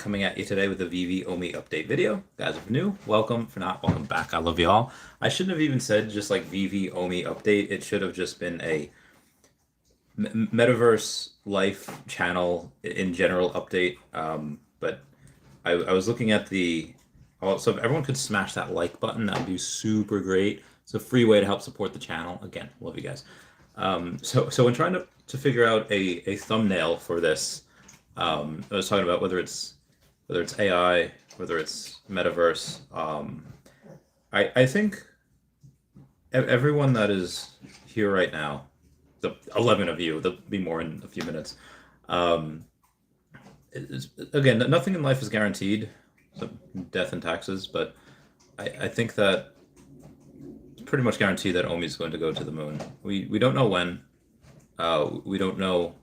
coming at you today with a veve OMI update video. Guys, if you're new, welcome. If you're not, welcome back. I love y'all. I shouldn't have even said just like veve OMI update. It should have just been a metaverse life channel in general update. But I was looking at the, so if everyone could smash that like button, that would be super great. It's a free way to help support the channel. Again, love you guys. So when trying to figure out a thumbnail for this, I was talking about whether it's AI, whether it's metaverse. I think everyone that is here right now, the 11 of you, there'll be more in a few minutes. Again, nothing in life is guaranteed, so death and taxes, but I think that it's pretty much guaranteed that OMI is going to go to the moon. We don't know when. We don't know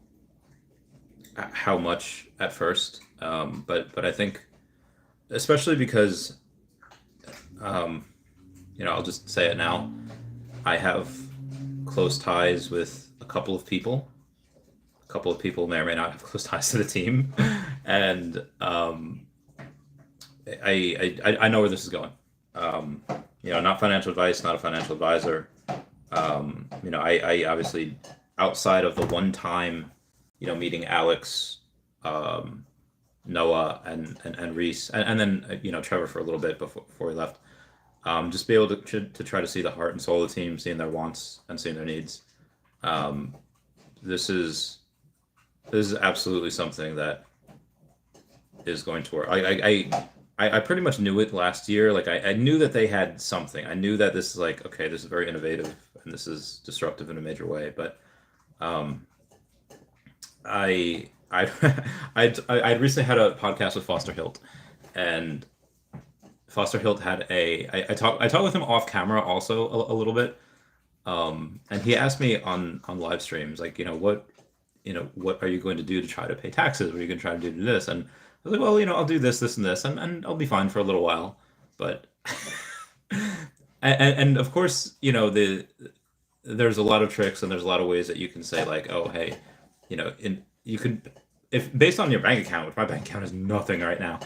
how much at first, but I think, especially because, I'll just say it now. I have close ties with a couple of people. A couple of people may or may not have close ties to the team, and I know where this is going. Not financial advice, not a financial advisor. I obviously, outside of the one time, meeting Alex, Noah, and Reese, and then Trevor for a little bit before he left. Just be able to try to see the heart and soul of the team, seeing their wants and seeing their needs. This is absolutely something that is going to work. I pretty much knew it last year. Like I knew that they had something. I knew that this is like, okay, this is very innovative and this is disruptive in a major way. But I recently had a podcast with Foster Hilt, and Foster Hilt had I talked with him off camera also a little bit, and he asked me on live streams, like, what are you going to do to try to pay taxes? What are you going to try to do this? And I was like, well, I'll do this, and this, and I'll be fine for a little while. But and of course, there's a lot of tricks and there's a lot of ways that you can say, like, oh, hey, you can, if based on your bank account, which my bank account is nothing right now,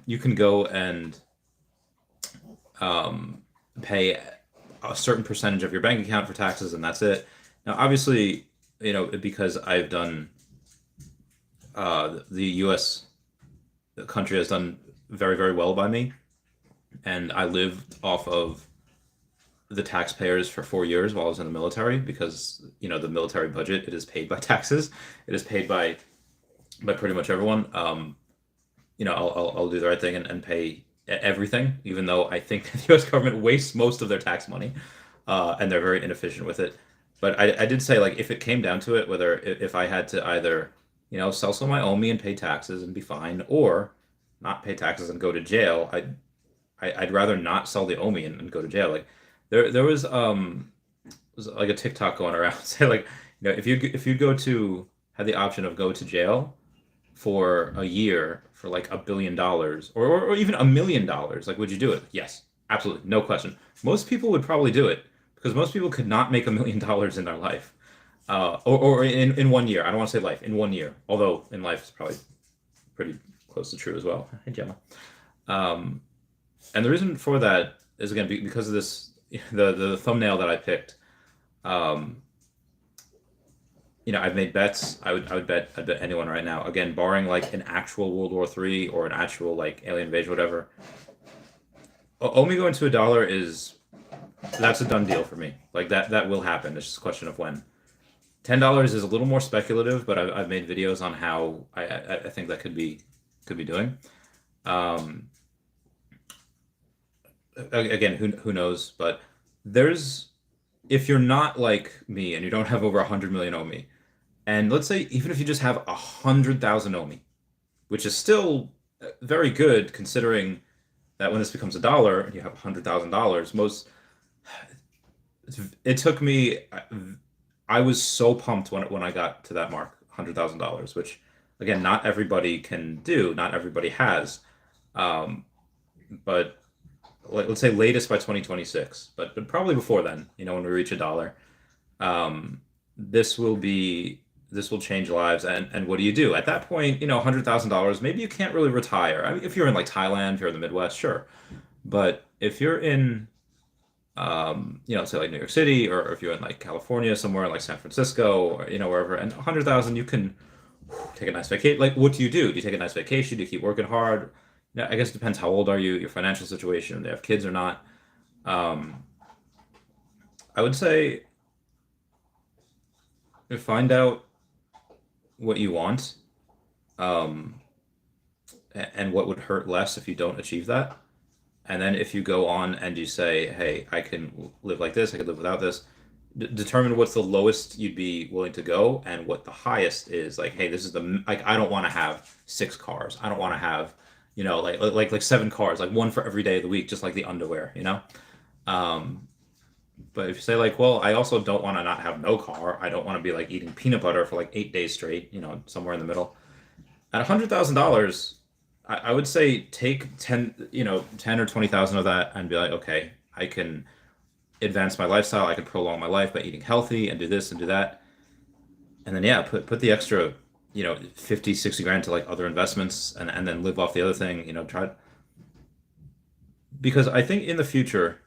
you can go and pay a certain percentage of your bank account for taxes, and that's it. Now, obviously, because I've done, the U.S. country has done very, very well by me, and I lived off of the taxpayers for 4 years while I was in the military, because the military budget, it is paid by taxes. It is paid by pretty much everyone. I'll do the right thing and pay everything, even though I think the U.S. government wastes most of their tax money, and they're very inefficient with it. But I did say, like, if it came down to it, whether if I had to either sell some of my OMI and pay taxes and be fine, or not pay taxes and go to jail, I'd rather not sell the OMI and go to jail. Like there was like a TikTok going around say, like, if you go to have the option of go to jail for a year for like $1 billion or even $1 million, like, would you do it? Yes, absolutely, no question. Most people would probably do it, because most people could not make $1 million in their life, or in 1 year. I don't want to say life, in 1 year, although in life is probably pretty close to true as well. Hey, Gemma. And the reason for that is, again, because of this, the thumbnail that I picked. I've made bets. I'd bet anyone right now. Again, barring like an actual World War III or an actual like alien invasion, whatever. OMI going to $1 that's a done deal for me. Like that will happen. It's just a question of when. $10 is a little more speculative, but I've made videos on how I think that could be doing. Again, who knows? But if you're not like me and you don't have over 100 million OMI, and let's say even if you just have 100,000 OMI, which is still very good considering that when this becomes $1 and you have $100,000, it took me. I was so pumped when I got to that mark, $100,000, which, again, not everybody can do, not everybody has, but let's say latest by 2026, but probably before then, when we reach $1, this will be this will change lives. And what do you do at that point? $100,000, maybe you can't really retire. I mean, if you're in like Thailand, if you're in the Midwest, sure. But if you're in say like New York City, or if you're in like California somewhere, like San Francisco, or wherever, and 100,000, you can take a nice vacation. Like, what do you do? Do you take a nice vacation? Do you keep working hard? I guess it depends, how old are you, your financial situation, do they have kids or not. Um, I would say find out what you want, um, and what would hurt less if you don't achieve that. And then if you go on and you say, hey, I can live like this, I could live without this, determine what's the lowest you'd be willing to go and what the highest is. Like, hey, this is like, I don't want to have 6 cars. I don't want to have, like 7 cars, like one for every day of the week, just like the underwear. Um, but if you say like, well, I also don't want to not have no car. I don't want to be like eating peanut butter for like 8 days straight, somewhere in the middle. At $100,000, I would say take 10 or 20,000 of that and be like, okay, I can advance my lifestyle. I can prolong my life by eating healthy and do this and do that. And then, yeah, put the extra, 50, 60 grand to like other investments, and then live off the other thing, try, because I think in the future,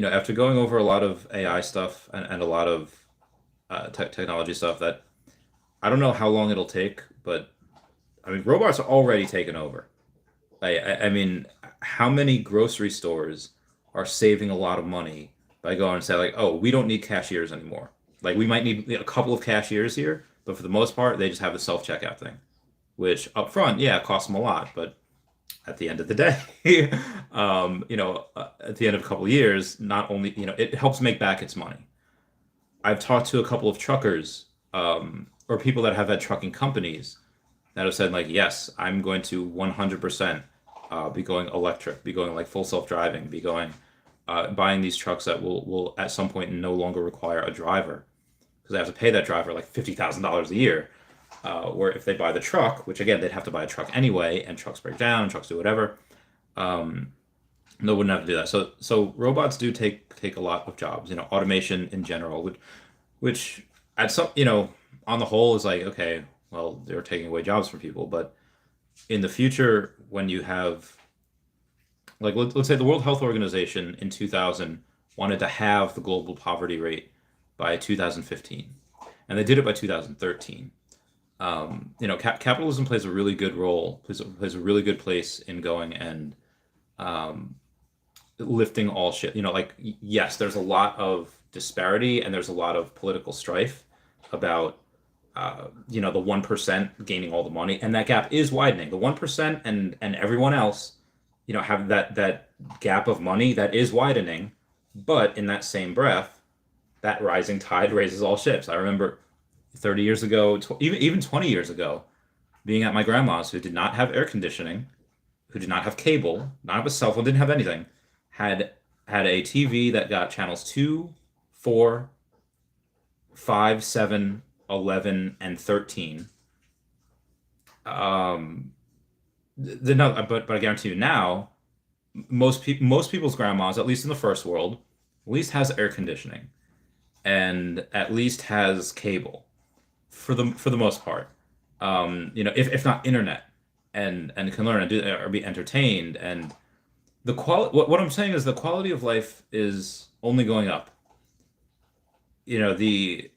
after going over a lot of AI stuff, and a lot of technology stuff, that I don't know how long it'll take, but I mean, robots are already taking over. I mean, how many grocery stores are saving a lot of money by going and say like, oh, we don't need cashiers anymore. Like, we might need a couple of cashiers here, but for the most part, they just have the self-checkout thing, which up front, yeah, it costs them a lot, but at the end of the day, at the end of a couple of years, not only, it helps make back its money. I've talked to a couple of truckers, or people that have had trucking companies, that have said like, yes, I'm going to 100% be going electric, be going like full self-driving, be going buying these trucks that will at some point no longer require a driver, because they have to pay that driver like $50,000 a year. Where if they buy the truck, which again they'd have to buy a truck anyway, and trucks break down, trucks do whatever, um, no, wouldn't have to do that. So robots do take a lot of jobs. Automation in general, which at some, on the whole is like, okay, well, they're taking away jobs from people, but in the future, when you have, like, let's say the World Health Organization in 2000 wanted to have the global poverty rate by 2015, and they did it by 2013. Capitalism plays a really good role, plays a really good place in going and um, lifting all shit. Like, yes, there's a lot of disparity and there's a lot of political strife about the 1% gaining all the money, and that gap is widening. The 1% and everyone else, have that gap of money that is widening, but in that same breath, that rising tide raises all ships. I remember 30 years ago, even 20 years ago, being at my grandma's, who did not have air conditioning, who did not have cable, not have a cell phone, didn't have anything, had a TV that got channels 2, 4, 5, 7, 11, and 13. Um, no, but I guarantee you now, most people's grandmas, at least in the first world, at least has air conditioning, and at least has cable for the most part. If not internet, and can learn and do or be entertained, and the quality. What I'm saying is the quality of life is only going up. The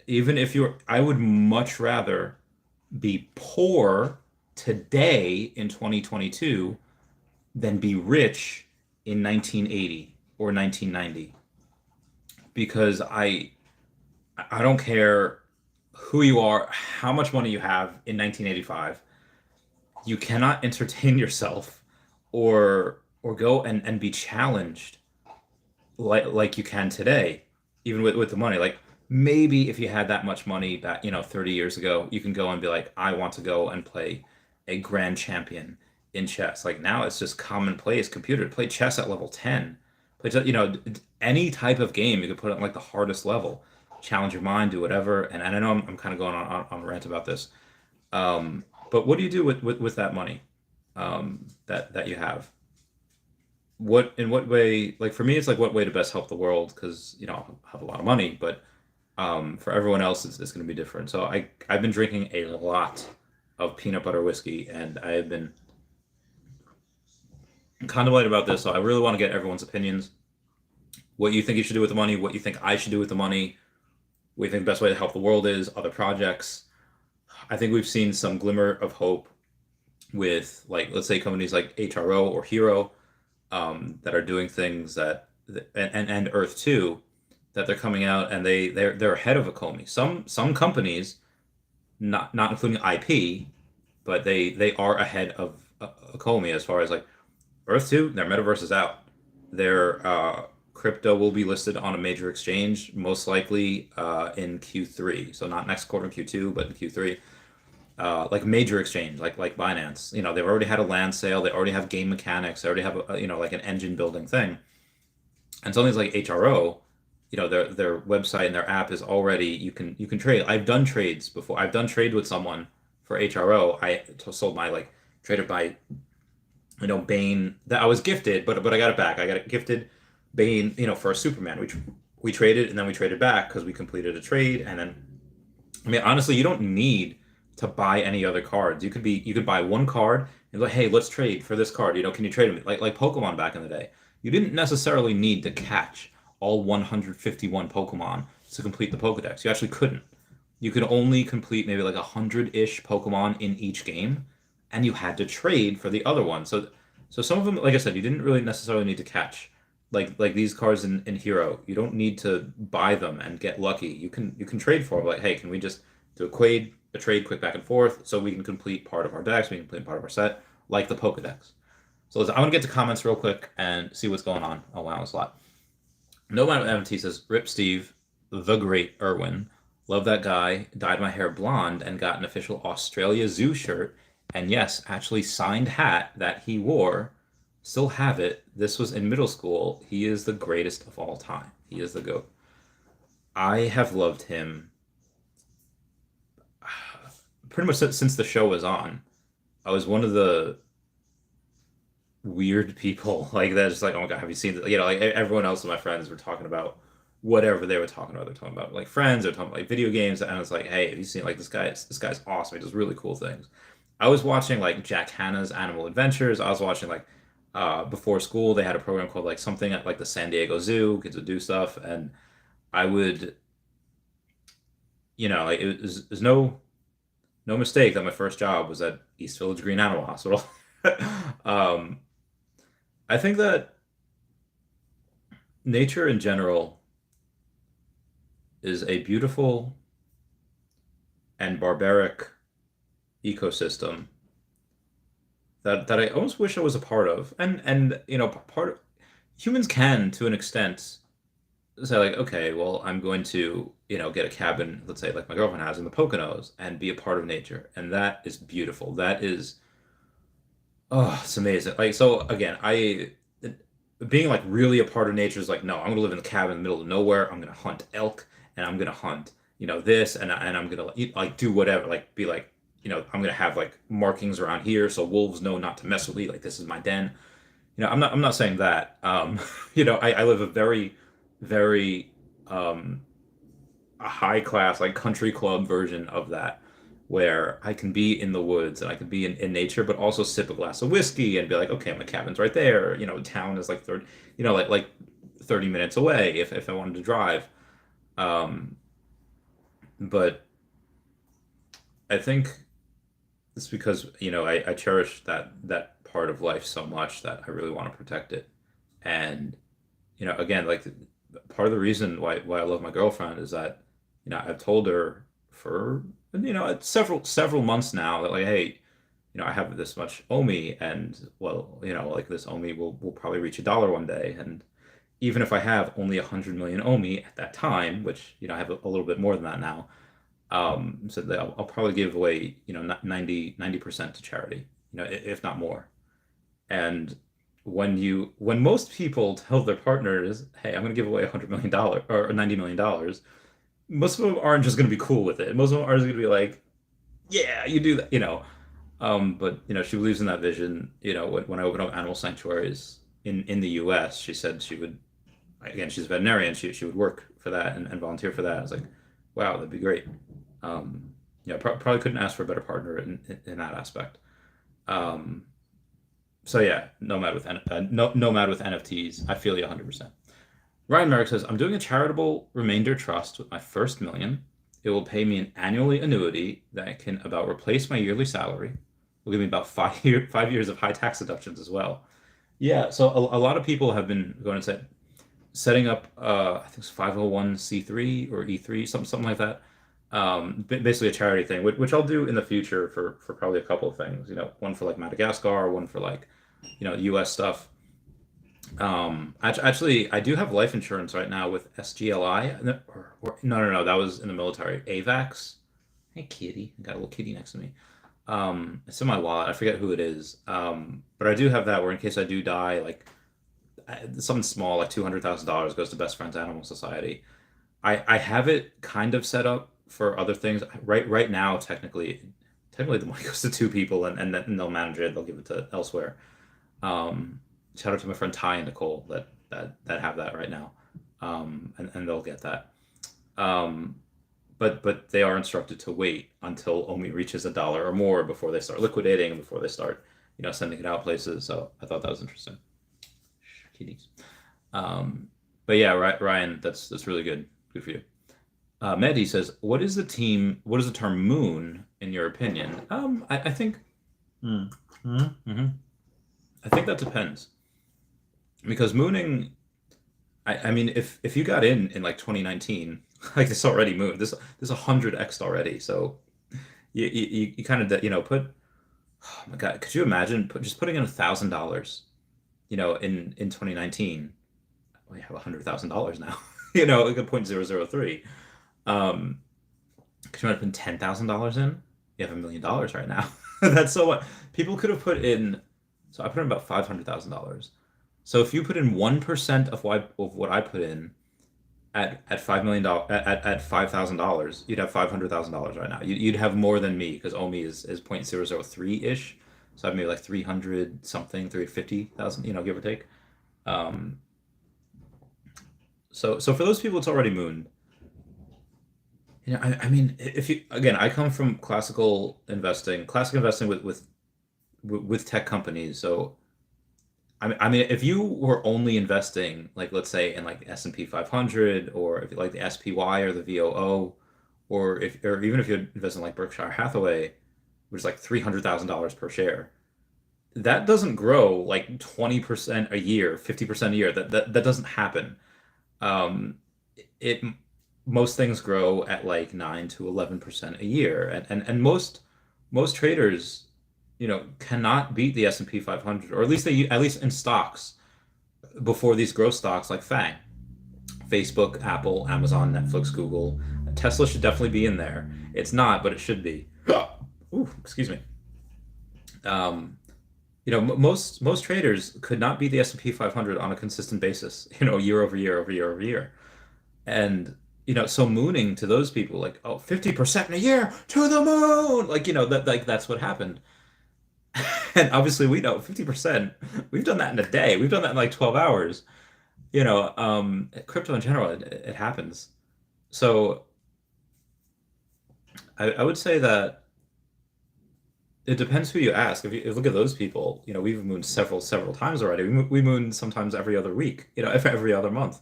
even if you're, I would much rather be poor today in 2022 than be rich in 1980 or 1990, because I don't care who you are, how much money you have in 1985, you cannot entertain yourself or go and be challenged like you can today, even with the money. Like, maybe if you had that much money back, 30 years ago, you can go and be like, I want to go and play a grand champion in chess. Like, now it's just commonplace. Computer, play chess at level 10. Play, any type of game you could put it on like the hardest level. Challenge your mind, do whatever. And I know I'm kind of going on a rant about this. But what do you do with that money that you have? In what way, like for me, it's like, what way to best help the world? Because, I have a lot of money, but For everyone else, it's going to be different. So I've been drinking a lot of peanut butter whiskey, and I have been contemplating about this. So I really want to get everyone's opinions. What you think you should do with the money, what you think I should do with the money, what you think the best way to help the world is, other projects. I think we've seen some glimmer of hope with, like, let's say companies like HRO or Hero, that are doing things that, and Earth 2, that they're coming out and they're ahead of Akomi. Some companies, not including IP, but they are ahead of Akomi as far as like Earth 2, their metaverse is out. Their crypto will be listed on a major exchange, most likely in Q3. So not next quarter, Q2, but in Q3. Like major exchange, like Binance. They've already had a land sale. They already have game mechanics. They already have like an engine building thing. And something like HRO, their website and their app is already, you can trade. I've done trades before. I've done trade with someone for HRO. I sold my, like, traded by, Bane, that I was gifted, but I got it back. I got it gifted Bane, for a Superman. We traded, and then we traded back because we completed a trade. And then, I mean, honestly, you don't need to buy any other cards. You could buy one card and be like, hey, let's trade for this card. Can you trade them? Like Pokemon back in the day. You didn't necessarily need to catch all 151 Pokemon to complete the Pokedex. You actually couldn't. You could only complete maybe like 100-ish Pokemon in each game, and you had to trade for the other one. So some of them, like I said, you didn't really necessarily need to catch. Like these cards in Hero, you don't need to buy them and get lucky. You can trade for them. Like, hey, can we just do a trade quick back and forth so we can complete part of our decks, we can complete part of our set, like the Pokedex. So I want to get to comments real quick and see what's going on. Oh wow, it's a lot. No Man MT says, Rip Steve, the great Irwin. Love that guy. Dyed my hair blonde and got an official Australia Zoo shirt. And yes, actually signed hat that he wore. Still have it. This was in middle school. He is the greatest of all time. He is the GOAT. I have loved him pretty much since the show was on. I was one of the weird people like that. Just like, oh my God, have you seen this? Like everyone else of my friends were talking about whatever they were talking about. They're talking about like Friends, they're talking about like video games, and I was like, hey, have you seen, like, this guy? This guy's awesome. He does really cool things. I was watching like Jack Hanna's Animal Adventures. I was watching like before school they had a program called like something at like the San Diego Zoo. Kids would do stuff, and I would, like, it was no mistake that my first job was at East Village Green Animal Hospital. um, I think that nature in general is a beautiful and barbaric ecosystem that I almost wish I was a part of. And part of humans can, to an extent, say like, okay, well, I'm going to, get a cabin, let's say like my girlfriend has in the Poconos, and be a part of nature. And that is beautiful. That is, oh, it's amazing. Like, so again, being like really a part of nature is like, no, I'm gonna live in the cabin in the middle of nowhere. I'm gonna hunt elk, and I'm gonna hunt, this, and I'm gonna like do whatever, like be like, I'm gonna have like markings around here so wolves know not to mess with me. Like, this is my den. I'm not saying that. I live a very, very a high class like country club version of that, where I can be in the woods and I can be in nature, but also sip a glass of whiskey and be like, okay, my cabin's right there. Town is like 30, like 30 minutes away if I wanted to drive. Um, but I think it's because, I cherish that part of life so much that I really want to protect it. And, again, like part of the reason why I love my girlfriend is that, I've told her for, several months now that, like, hey, I have this much OMI, and, well, like, this OMI will probably reach $1 one day. And even if I have only 100 million OMI at that time, which, I have a little bit more than that now, so that I'll probably give away, 90% to charity, if not more. And when most people tell their partners, hey, I'm going to give away $100 million or $90 million, most of them aren't just going to be cool with it. Most of them are just going to be like, yeah, you do that. But she believes in that vision. When I open up animal sanctuaries in the US, she said she would, again, she's a veterinarian, she would work for that and volunteer for that. I was like, wow, that'd be great. Yeah, probably couldn't ask for a better partner in that aspect. Um, so yeah, nomad with NFTs. I feel you 100%. Ryan Merrick says, I'm doing a charitable remainder trust with my first million. It will pay me an annually annuity that can about replace my yearly salary. Will give me about 5 years of high tax deductions as well. Yeah, so a lot of people have been going and setting up I think it's 501c3 or E3, something like that. Basically a charity thing, which I'll do in the future for probably a couple of things. One for like Madagascar, one for like US stuff. Actually, I do have life insurance right now with SGLI. No, that was in the military. AVAX. Hey, kitty. I got a little kitty next to me. It's in my wallet. I forget who it is. But I do have that where in case I do die, like something small, like $200,000 goes to Best Friends Animal Society. I have it kind of set up for other things. Right now, technically the money goes to two people, and then they'll manage it. They'll give it to elsewhere. Shout out to my friend Ty and Nicole that have that right now, and they'll get that. But they are instructed to wait until OMI reaches $1 or more before they start liquidating and before they start, sending it out places. So I thought that was interesting. Kitties. But yeah, Ryan, that's really good. Good for you. Mehdi says, what is the term moon in your opinion? I think, I think that depends. Because mooning, I mean, if you got in like 2019, like this already mooned, this 100x already. So you kind of put, oh my God, could you imagine just putting in $1,000, in 2019? We have $100,000 now, like a 0.003. Could you imagine putting $10,000 in? You have $1 million right now. That's so what people could have put in. So I put in about $500,000. So if you put in 1% of what I put in at $5 million at $5,000, you'd have $500,000 right now. You'd have more than me because OMI is 0.003 ish. So I have maybe like 300 something, 350,000, give or take. So for those people, it's already mooned. I mean, if you again, I come from classic investing with tech companies. So I mean, if you were only investing, like let's say in like the S&P 500, or if you like the SPY or the VOO, or even if you invest in like Berkshire Hathaway, which is like $300,000 per share, that doesn't grow like 20% a year, 50% a year. That doesn't happen. It Most things grow at like 9 to 11% a year, and most traders cannot beat the S&P 500, or at least in stocks before these growth stocks like FANG, Facebook, Apple, Amazon, Netflix, Google. Tesla should definitely be in there. It's not, but it should be. Ooh, excuse me. Most traders could not beat the S&P 500 on a consistent basis, year over year over year over year. And so mooning to those people, like, oh, 50% in a year to the moon, that's what happened. And obviously we know 50%, we've done that in a day. We've done that in like 12 hours. Crypto in general, it happens. So I would say that it depends who you ask. If you look at those people, we've mooned several times already. We moon sometimes every other week, every other month.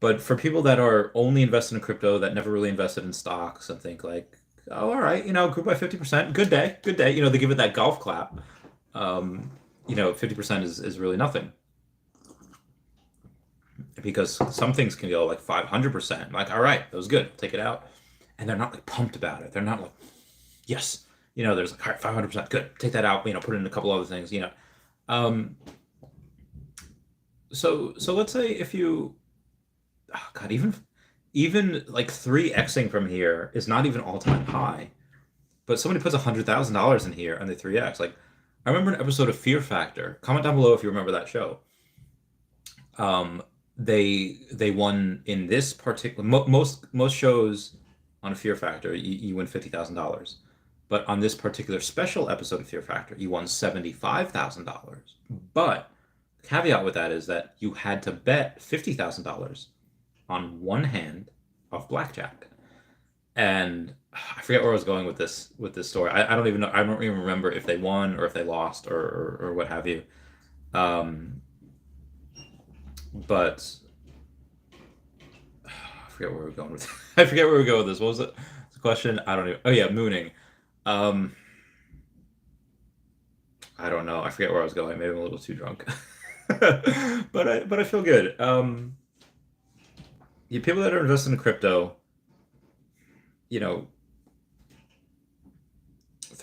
But for people that are only invested in crypto, that never really invested in stocks, and think like, oh, all right, grew by 50%, good day, good day. They give it that golf clap. 50% is really nothing. Because some things can go like 500%. Like, all right, that was good, take it out. And they're not like pumped about it. They're not like, yes, there's like, all right, 500%, good, take that out, put in a couple other things, So let's say if you, oh God, even like 3xing from here is not even all-time high. But somebody puts $100,000 in here and they 3x. Like, I remember an episode of Fear Factor. Comment down below if you remember that show. They won in this particular most shows on Fear Factor, you win $50,000. But on this particular special episode of Fear Factor, you won $75,000. But caveat with that is that you had to bet $50,000 on one hand of blackjack. And I forget where I was going with this story. I don't even know. I don't even remember if they won or if they lost or what have you. Um, but I forget where we're going with. I forget where we go with this. What was it? The question? I don't even. Oh yeah, mooning. Um, I don't know. I forget where I was going. Maybe I'm a little too drunk. But I feel good. Yeah, people that are invested in crypto, you know,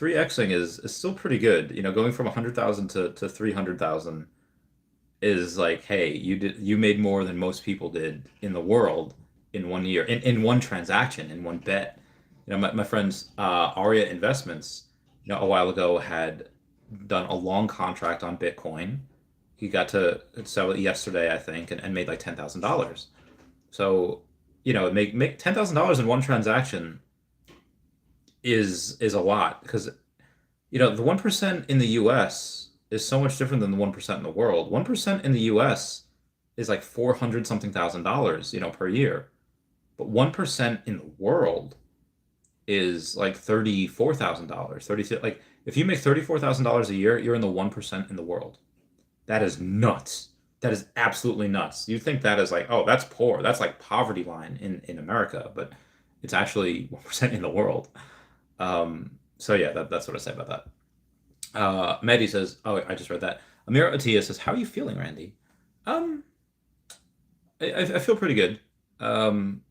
3xing is still pretty good. Going from 100,000 to 300,000 is like, hey, you made more than most people did in the world in 1 year, in one transaction, in one bet. My friend's Arya Investments, a while ago had done a long contract on Bitcoin. He got to sell it yesterday, I think, and made like $10,000. So, make $10,000 in one transaction is a lot because the 1% in the US is so much different than the 1% in the world. 1% in the US is like 400 something thousand dollars, per year. But 1% in the world is like $34,000. 30 like if you make $34,000 a year, you're in the 1% in the world. That is nuts. That is absolutely nuts. You think that is like, oh, that's poor. That's like poverty line in America, but it's actually 1% in the world. So yeah, that's what I say about that. Maddie says, "Oh, I just read that." Amira Atia says, "How are you feeling, Randy?" Um, I feel pretty good. Um,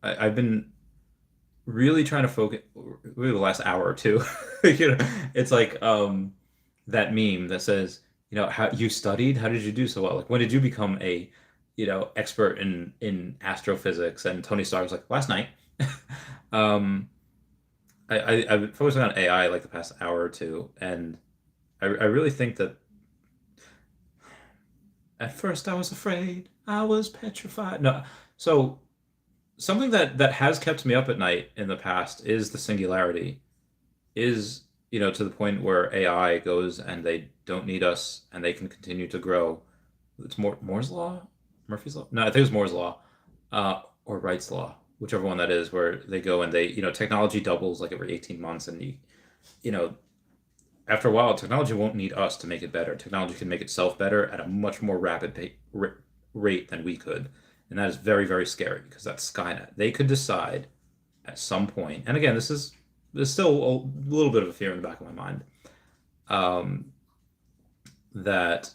I've been really trying to focus really the last hour or two. It's like that meme that says, how you studied, how did you do so well? Like when did you become a, expert in astrophysics? And Tony Stark was like, last night. um, I've been focusing on AI like the past hour or two, and I really think that at first I was afraid, I was petrified. No, so something that has kept me up at night in the past is the singularity. Is to the point where AI goes and they don't need us and they can continue to grow. It's Moore's law, Murphy's law. No, I think it's Moore's law, or Wright's law, whichever one that is, where they go and they technology doubles like every 18 months, and you know after a while, technology won't need us to make it better. Technology can make itself better at a much more rapid rate than we could. And that is very, very scary because that's Skynet. They could decide at some point, and again, there's still a little bit of a fear in the back of my mind, um, that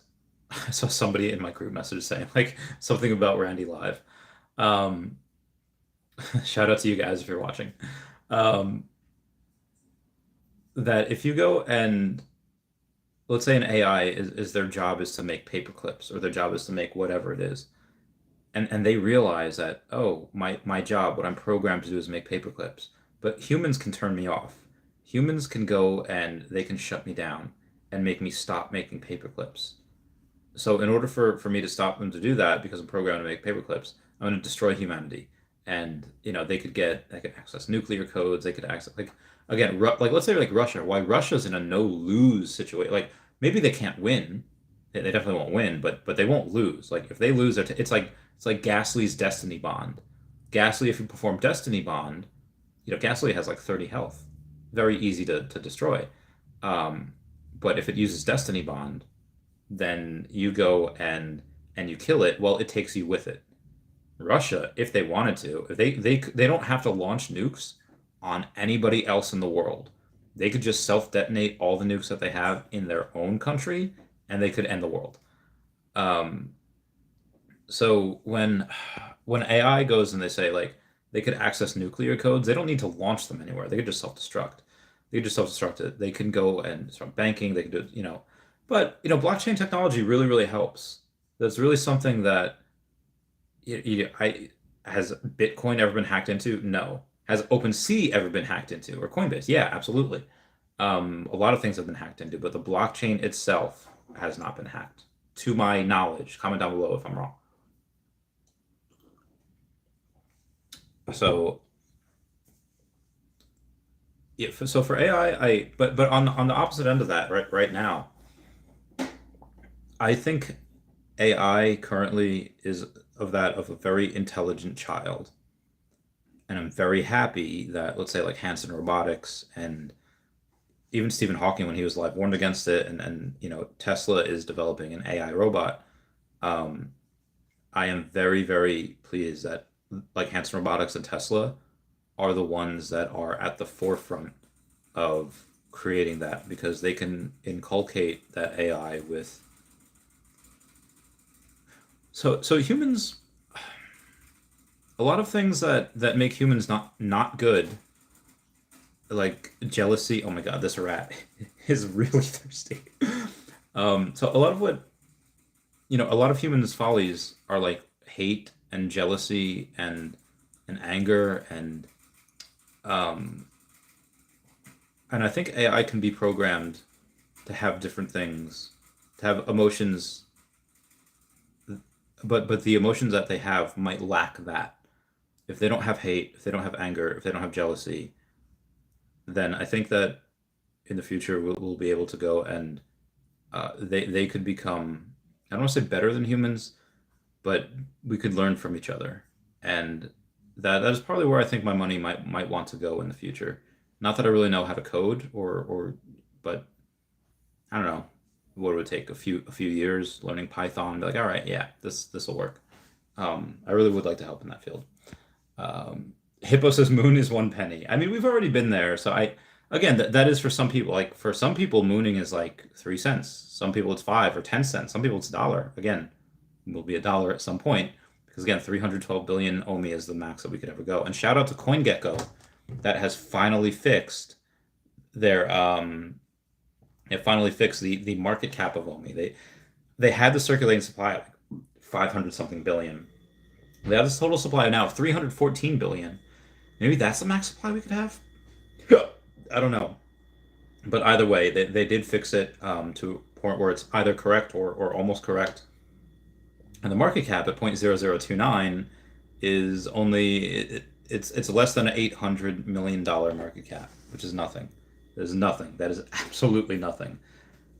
I saw somebody in my group message saying like something about Randy Live. Um, Shout out to you guys if you're watching. Um, that if you go and let's say an AI is their job is to make paper clips or their job is to make whatever it is. And they realize that, oh, my job, what I'm programmed to do is make paper clips. But humans can turn me off. Humans can go and they can shut me down and make me stop making paper clips. So in order for me to stop them to do that, because I'm programmed to make paper clips, I'm going to destroy humanity. And they could access nuclear codes. They could access like again, like let's say like Russia. Why Russia's in a no lose situation? Like maybe they can't win. They definitely won't win, but they won't lose. Like if they lose, it's like Ghastly's Destiny Bond. Ghastly, if you perform Destiny Bond, Ghastly has like 30 health, very easy to destroy. Um, but if it uses Destiny Bond, then you go and you kill it. Well, it takes you with it. Russia, if they wanted to, if they don't have to launch nukes on anybody else in the world. They could just self-detonate all the nukes that they have in their own country, and they could end the world. Um, so when AI goes and they say like they could access nuclear codes, they don't need to launch them anywhere. They could just self-destruct. They could just self-destruct it. They can go and start banking. They can do, but blockchain technology really, really helps. That's really something that I has Bitcoin ever been hacked into? No. Has OpenSea ever been hacked into? Or Coinbase? Yeah, absolutely. A lot of things have been hacked into, but the blockchain itself has not been hacked, to my knowledge. Comment down below if I'm wrong. So yeah, so for AI, but on the opposite end of that, right now, I think AI currently is of a very intelligent child. And I'm very happy that, let's say, like Hanson Robotics and even Stephen Hawking, when he was alive, warned against it, and Tesla is developing an AI robot. Um, I am very, very pleased that like Hanson Robotics and Tesla are the ones that are at the forefront of creating that, because they can inculcate that AI with. So humans, a lot of things that make humans not good, like jealousy. Oh my God, this rat is really thirsty. So a lot of what, a lot of humans' follies are like hate and jealousy and anger um and I think AI can be programmed to have different things, to have emotions, but the emotions that they have might lack that. If they don't have hate, if they don't have anger, if they don't have jealousy, then I think that in the future we'll be able to go and they could become, I don't want to say better than humans, but we could learn from each other. And that is probably where I think my money might want to go in the future. Not that I really know how to code or but I don't know. What would it take? A few years learning Python, be like, all right, yeah, this will work. I really would like to help in that field. Hippo says moon is 1 penny. I mean, we've already been there. So again, that is for some people. Like for some people, mooning is like 3 cents. Some people it's 5 or 10 cents. Some people it's $1. Again, it will be $1 at some point, because again, 312 billion OMI is the max that we could ever go. And shout out to CoinGecko that has finally fixed their it finally fixed the market cap of OMI. They had the circulating supply of like 500 something billion. They have this total supply now of 314 billion. Maybe that's the max supply we could have? I don't know. But either way, they did fix it to a point where it's either correct or almost correct. And the market cap at 0.0029 is only it's less than an $800 million market cap, which is nothing. There's nothing. That is absolutely nothing.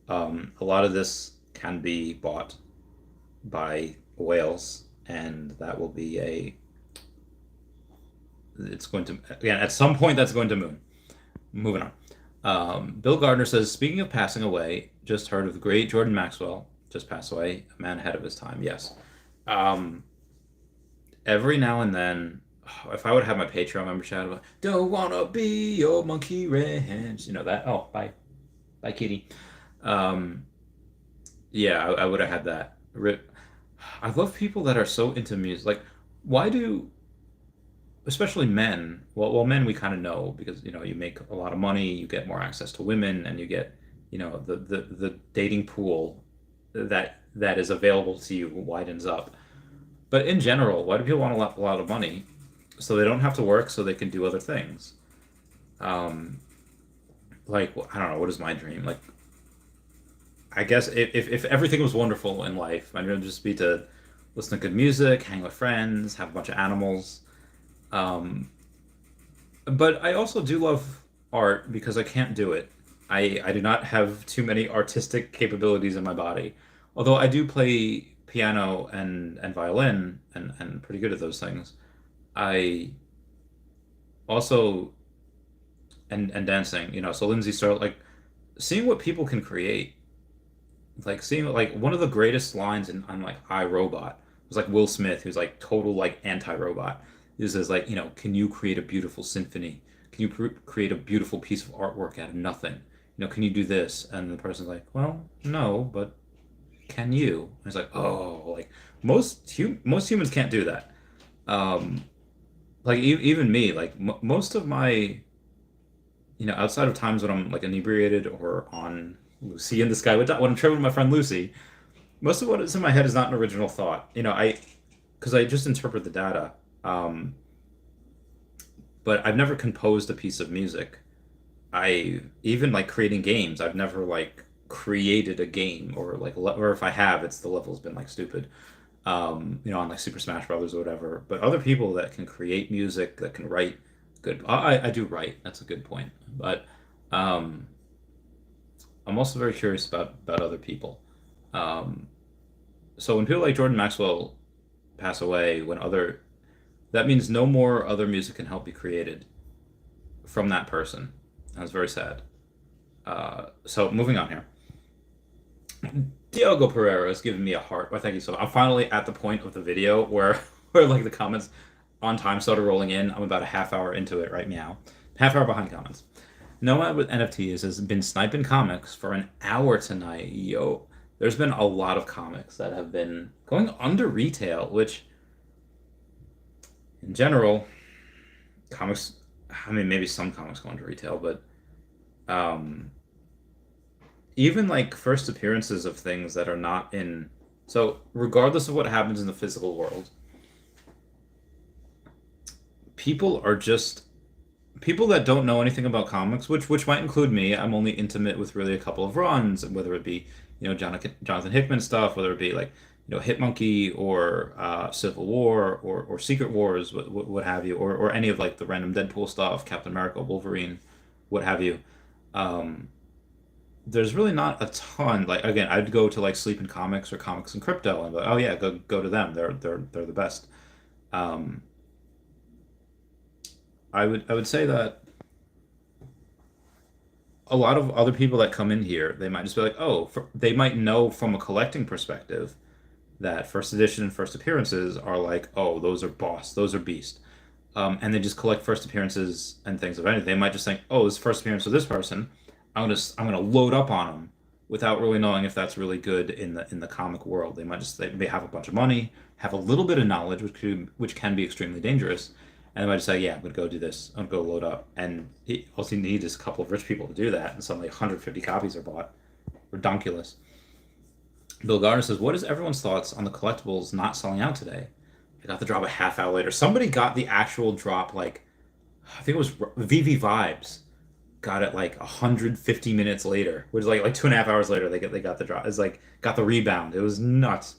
A lot of this can be bought by whales, and that will be it's going to, again, at some point that's going to moon. Moving on. Bill Gardner says, speaking of passing away, just heard of the great Jordan Maxwell just passed away, a man ahead of his time. Yes. Um, every now and then, if I would have my Patreon membership, I'd be like, don't wanna be your monkey ranch. You know that? Oh, bye, kitty. Um, yeah, I would have had that. I love people that are so into music. Like, why do, especially men, well, men we kind of know, because you make a lot of money, you get more access to women, and you get, the dating pool that is available to you widens up. But in general, why do people want a lot of money? So they don't have to work, so they can do other things. Um, like, I don't know, what is my dream? Like, I guess if everything was wonderful in life, my dream would just be to listen to good music, hang with friends, have a bunch of animals. Um, but I also do love art because I can't do it. I do not have too many artistic capabilities in my body. Although I do play piano and violin and pretty good at those things. I also and dancing, so Lindsay started like seeing what people can create. Like seeing like one of the greatest lines on like iRobot was like Will Smith, who's like total like anti-robot. He says like, can you create a beautiful symphony? Can you create a beautiful piece of artwork out of nothing? Can you do this? And the person's like, well, no, but can you? And it's like, oh, like most humans can't do that. Um, like even me, like most of my, outside of times when I'm like inebriated or on Lucy in the Sky with when I'm traveling with my friend Lucy, most of what is in my head is not an original thought. Because I just interpret the data. Um, but I've never composed a piece of music. I even like creating games. I've never like created a game or like or if I have, it's the level's been like stupid. On like Super Smash Brothers or whatever. But other people that can create music, that can write good. I do write. That's a good point. But um, I'm also very curious about other people. Um, so when people like Jordan Maxwell pass away, when other That means no more other music can help be created from that person. That's very sad. So moving on here. Diogo Pereira has given me a heart. Well, thank you so much. I'm finally at the point of the video where where like the comments on time started rolling in. I'm about a half hour into it right now. Half hour behind comments. Noah with NFTs has been sniping comics for an hour tonight. Yo, there's been a lot of comics that have been going under retail, which in general, comics, I mean, maybe some comics go under retail, but um, even like first appearances of things that are not in. So, regardless of what happens in the physical world, people are just people that don't know anything about comics, which might include me. I'm only intimate with really a couple of runs, whether it be Jonathan Hickman stuff, whether it be like Hitmonkey or Civil War or Secret Wars, what have you, or any of like the random Deadpool stuff, Captain America, Wolverine, what have you. Um, there's really not a ton. Like again, I'd go to like Sleep in Comics or Comics and Crypto and be like, oh yeah, go to them. They're the best. Um, I would say that a lot of other people that come in here, they might just be like, oh, they might know from a collecting perspective that first edition and first appearances are like, oh, those are boss, those are beast. And they just collect first appearances and things of anything. They might just think, oh, this first appearance of this person, I'm gonna load up on them without really knowing if that's really good in the comic world. They have a bunch of money, have a little bit of knowledge, which can be extremely dangerous, and they might just say, yeah, I'm gonna go do this. I'm gonna go load up, and all you need is a couple of rich people to do that, and suddenly 150 copies are bought. Redonkulous. Bill Gardner says, what is everyone's thoughts on the collectibles not selling out today? I got the drop a half hour later. Somebody got the actual drop like I think it was veve Vibes got it like 150 minutes later, which is like 2.5 hours later they got the drop. It's like got the rebound. It was nuts.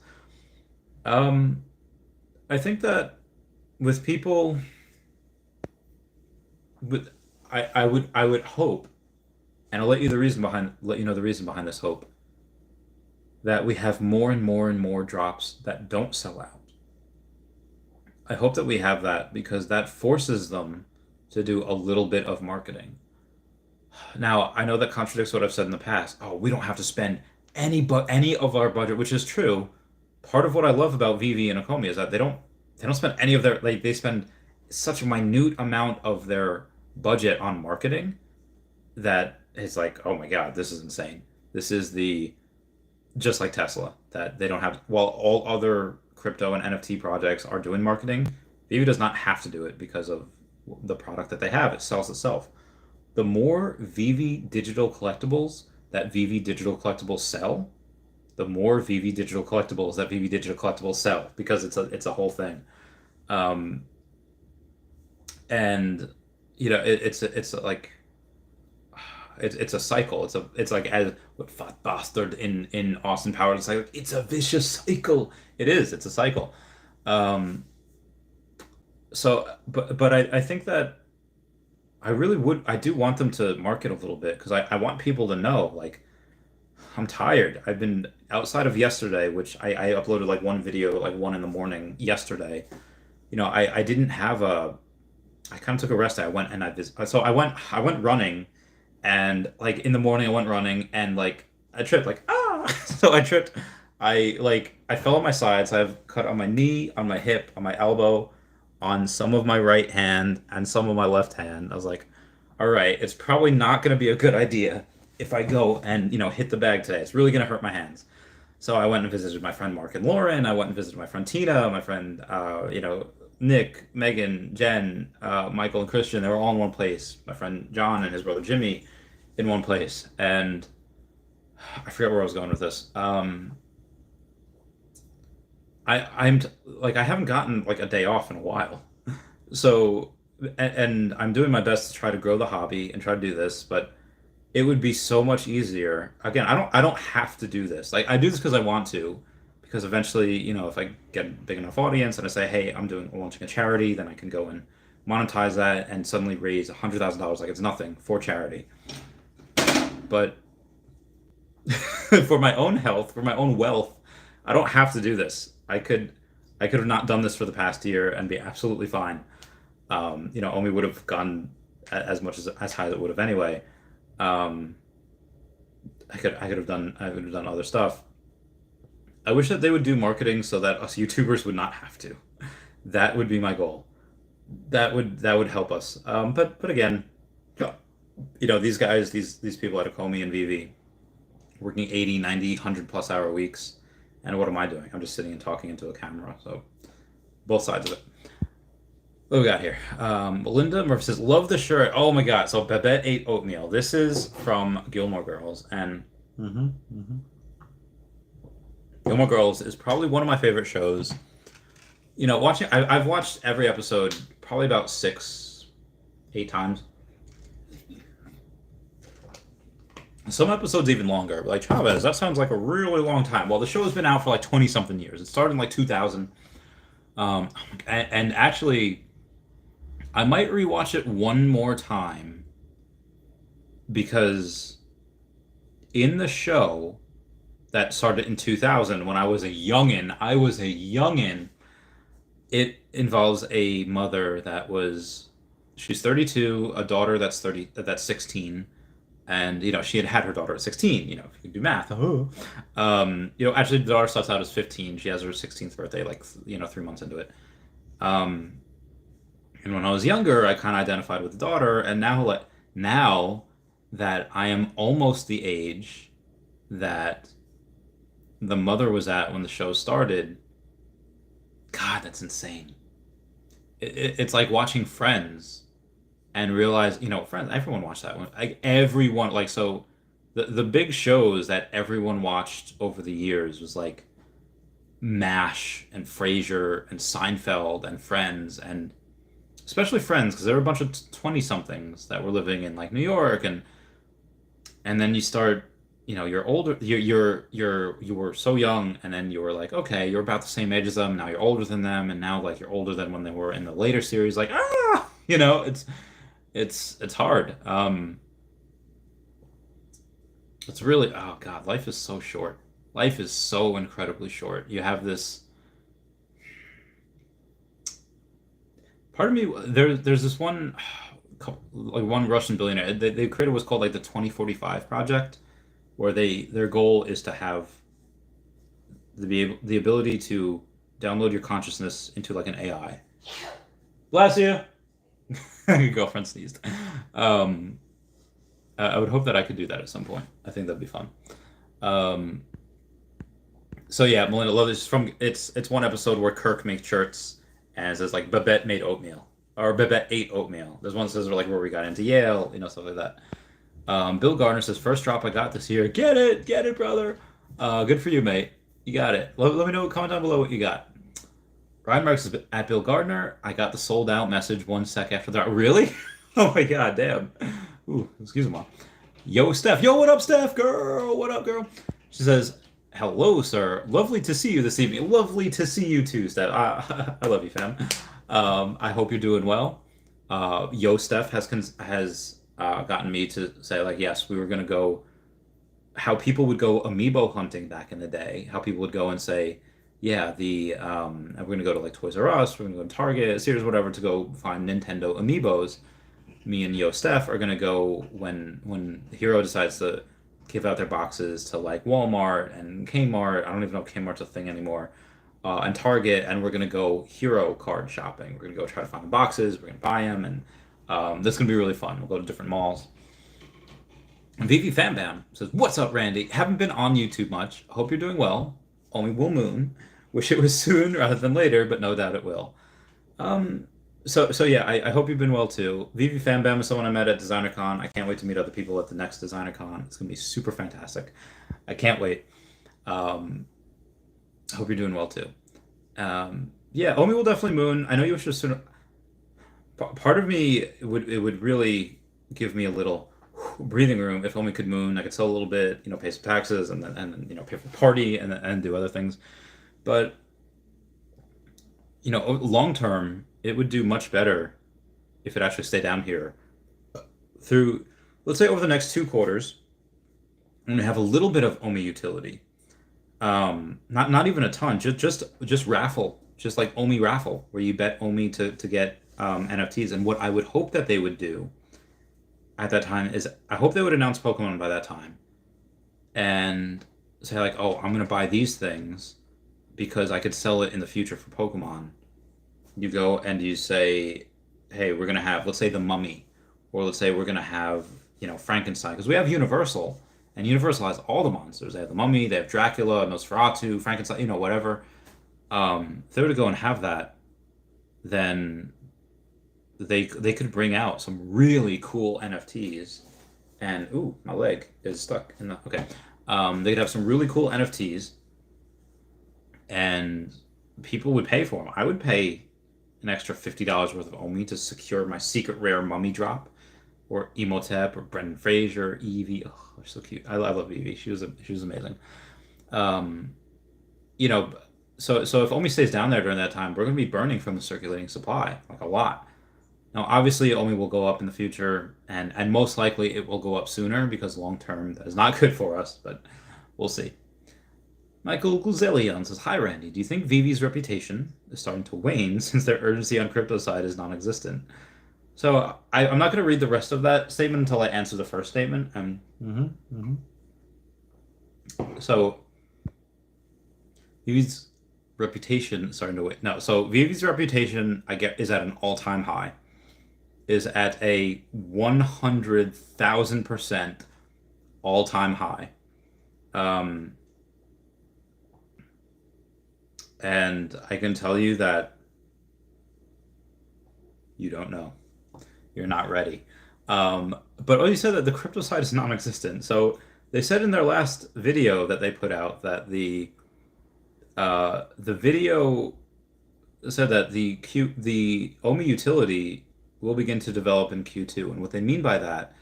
Um, I think that with people with I would hope, and I'll let you know the reason behind this hope, that we have more and more and more drops that don't sell out. I hope that we have that because that forces them to do a little bit of marketing. Now, I know that contradicts what I've said in the past. Oh, we don't have to spend any of our budget, which is true. Part of what I love about veve and Akomi is that they don't spend any of their like they spend such a minute amount of their budget on marketing that it's like, oh my God, this is insane. This is the just like Tesla that they don't have while all other crypto and NFT projects are doing marketing, veve does not have to do it because of the product that they have. It sells itself. The more veve digital collectibles that veve digital collectibles sell, the more veve digital collectibles that veve digital collectibles sell because it's a whole thing. Um, and it's like it's a cycle. It's like as what fat bastard in Austin Powers. It's like it's a vicious cycle. It is. It's a cycle. Um, but I think that I do want them to market a little bit because I want people to know like I'm tired. I've been outside of yesterday, which I uploaded like one video like 1 in the morning yesterday. I didn't have a I kind of took a rest day. I went and so I went running and like in the morning I went running and like I tripped like so I tripped. I fell on my sides. I have cut on my knee, on my hip, on my elbow, on some of my right hand and some of my left hand. I was like, all right, it's probably not going to be a good idea if I go and hit the bag today. It's really going to hurt my hands. So I went and visited my friend Mark and Lauren. I went and visited my friend Tina, my friend Nick, Megan, Jen, Michael, and Christian. They were all in one place. My friend John and his brother Jimmy in one place. And I forget where I was going with this. I haven't gotten like a day off in a while. So and I'm doing my best to try to grow the hobby and try to do this, but it would be so much easier. Again, I don't have to do this. Like I do this because I want to, because eventually, if I get a big enough audience and I say, hey, I'm launching a charity, then I can go and monetize that and suddenly raise $100,000 like it's nothing for charity. But for my own health, for my own wealth, I don't have to do this. I could I could have not done this for the past year and be absolutely fine. OMI would have gone as much as high as it would have anyway. Um, I would have done other stuff. I wish that they would do marketing so that us YouTubers would not have to. That would be my goal. That would help us. But again, these guys, these people at Akomi and veve, working 80, 90, 100 plus hour weeks. And what am I doing? I'm just sitting and talking into a camera. So both sides of it. What we got here? Linda Murphy says, love the shirt. Oh my God. So Babette ate oatmeal. This is from Gilmore Girls. And Gilmore Girls is probably one of my favorite shows. I've watched every episode probably about 6, 8 times. Some episodes even longer. Like Chavez, that sounds like a really long time. Well, the show has been out for like 20 something years. It started in like 2000. And actually, I might rewatch it one more time because in the show that started in 2000, when I was a youngin', it involves a mother she's 32, a daughter that's 16, and she had her daughter at 16. If you can do math. Actually, the daughter starts out as 15. She has her 16th birthday, like 3 months into it. And when I was younger, I kind of identified with the daughter, and now that I am almost the age that the mother was at when the show started, God, that's insane. It's like watching Friends and realize, Friends, everyone watched that one. Like everyone, like, so the big shows that everyone watched over the years was like MASH and Frasier and Seinfeld and Friends, and especially Friends, because there were a bunch of 20-somethings that were living in like New York, and then you start, you're older, you were so young, and then you were like, okay, you're about the same age as them, now you're older than them, and now like you're older than when they were in the later series, like it's hard. It's really, oh God, life is so short. Life is so incredibly short. You have this part of me, there's this one, like one Russian billionaire, they created what's called like the 2045 project, where their goal is to have the ability to download your consciousness into like an AI. Bless you. Your girlfriend sneezed. I would hope that I could do that at some point. I think that'd be fun. So yeah, Melinda, love this. It's one episode where Kirk makes shirts and it says like Babette made oatmeal, or Babette ate oatmeal. There's one that says like where we got into Yale, stuff like that. Bill Gardner says, first drop I got this year. Get it, brother. Good for you, mate. You got it. Let me know. Comment down below what you got. Ryan Marks is at Bill Gardner. I got the sold out message 1 sec after that. Really? Oh my God, damn. Ooh, excuse me, Mom. Yo, Steph. Yo, what up, Steph? Girl, what up, girl? She says, hello, sir. Lovely to see you this evening. Lovely to see you too, Steph. I love you, fam. I hope you're doing well. Yo, Steph has gotten me to say, like, yes, we were going to go, how people would go amiibo hunting back in the day, how people would go and say, yeah, we're going to go to like Toys R Us, we're going to go to Target, Sears, whatever, to go find Nintendo amiibos. Me and Yo Steph are going to go when Hero decides to give out their boxes to like Walmart and Kmart. I don't even know if Kmart's a thing anymore. And Target, and we're going to go Hero card shopping. We're going to go try to find the boxes, we're going to buy them, and this is going to be really fun. We'll go to different malls. And Vivi Fam Bam says, what's up, Randy? Haven't been on YouTube much. Hope you're doing well. Only Will Moon. Wish it was soon rather than later, but no doubt it will. So yeah, I hope you've been well too. Vivi Fam Bam is someone I met at DesignerCon. I can't wait to meet other people at the next DesignerCon. It's going to be super fantastic. I can't wait. I hope you're doing well too. Yeah, Omi will definitely moon. I know you wish it was sooner. Part of me, it would really give me a little breathing room if Omi could moon. I could sell a little bit, pay some taxes, and then pay for the party and do other things. But long term, it would do much better if it actually stayed down here through, let's say, over the next 2 quarters. I'm gonna have a little bit of Omi utility. Not even a ton. Just raffle just like OMI raffle, where you bet OMI to get NFTs. And what I would hope that they would do at that time is I hope they would announce Pokemon by that time and say like, oh, I'm gonna buy these things because I could sell it in the future for Pokemon. You go and you say, hey, we're gonna have, let's say, the Mummy, or let's say we're gonna have, Frankenstein, because we have Universal, and Universal has all the monsters. They have the Mummy, they have Dracula, Nosferatu, Frankenstein, whatever. If they were to go and have that, then they could bring out some really cool NFTs. And ooh, my leg is stuck in the okay. They could have some really cool NFTs, and people would pay for them. I would pay an extra $50 worth of OMI to secure my secret rare mummy drop, or Emotep, or Brendan Fraser, Evie. Oh, they're so cute. I love Evie. She was amazing. Um, you know, so if OMI stays down there during that time, we're going to be burning from the circulating supply, like a lot. Now, obviously, OMI will go up in the future, and most likely it will go up sooner because long term that is not good for us, but we'll see. Michael Guzelian says, hi, Randy. Do you think veve's reputation is starting to wane since their urgency on crypto side is non existent? So I'm not going to read the rest of that statement until I answer the first statement. So veve's reputation is starting to wane. No, so veve's reputation, I get, is at an all time high. Is at a 100,000% all time high. And I can tell you that you don't know. You're not ready. But you said that the crypto side is non-existent. So they said in their last video that they put out that the video said that the OMI utility will begin to develop in Q2. And what they mean by that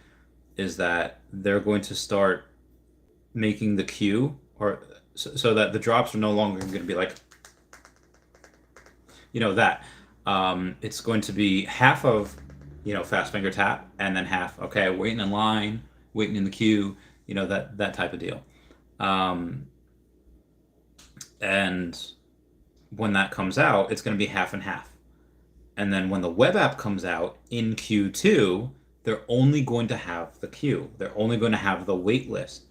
is that they're going to start making the queue, or so that the drops are no longer going to be like, that. It's going to be half of, fast finger tap, and then half, okay, waiting in line, waiting in the queue, that type of deal. And when that comes out, it's going to be half and half. And then when the web app comes out in Q2, they're only going to have the queue. They're only going to have the wait list,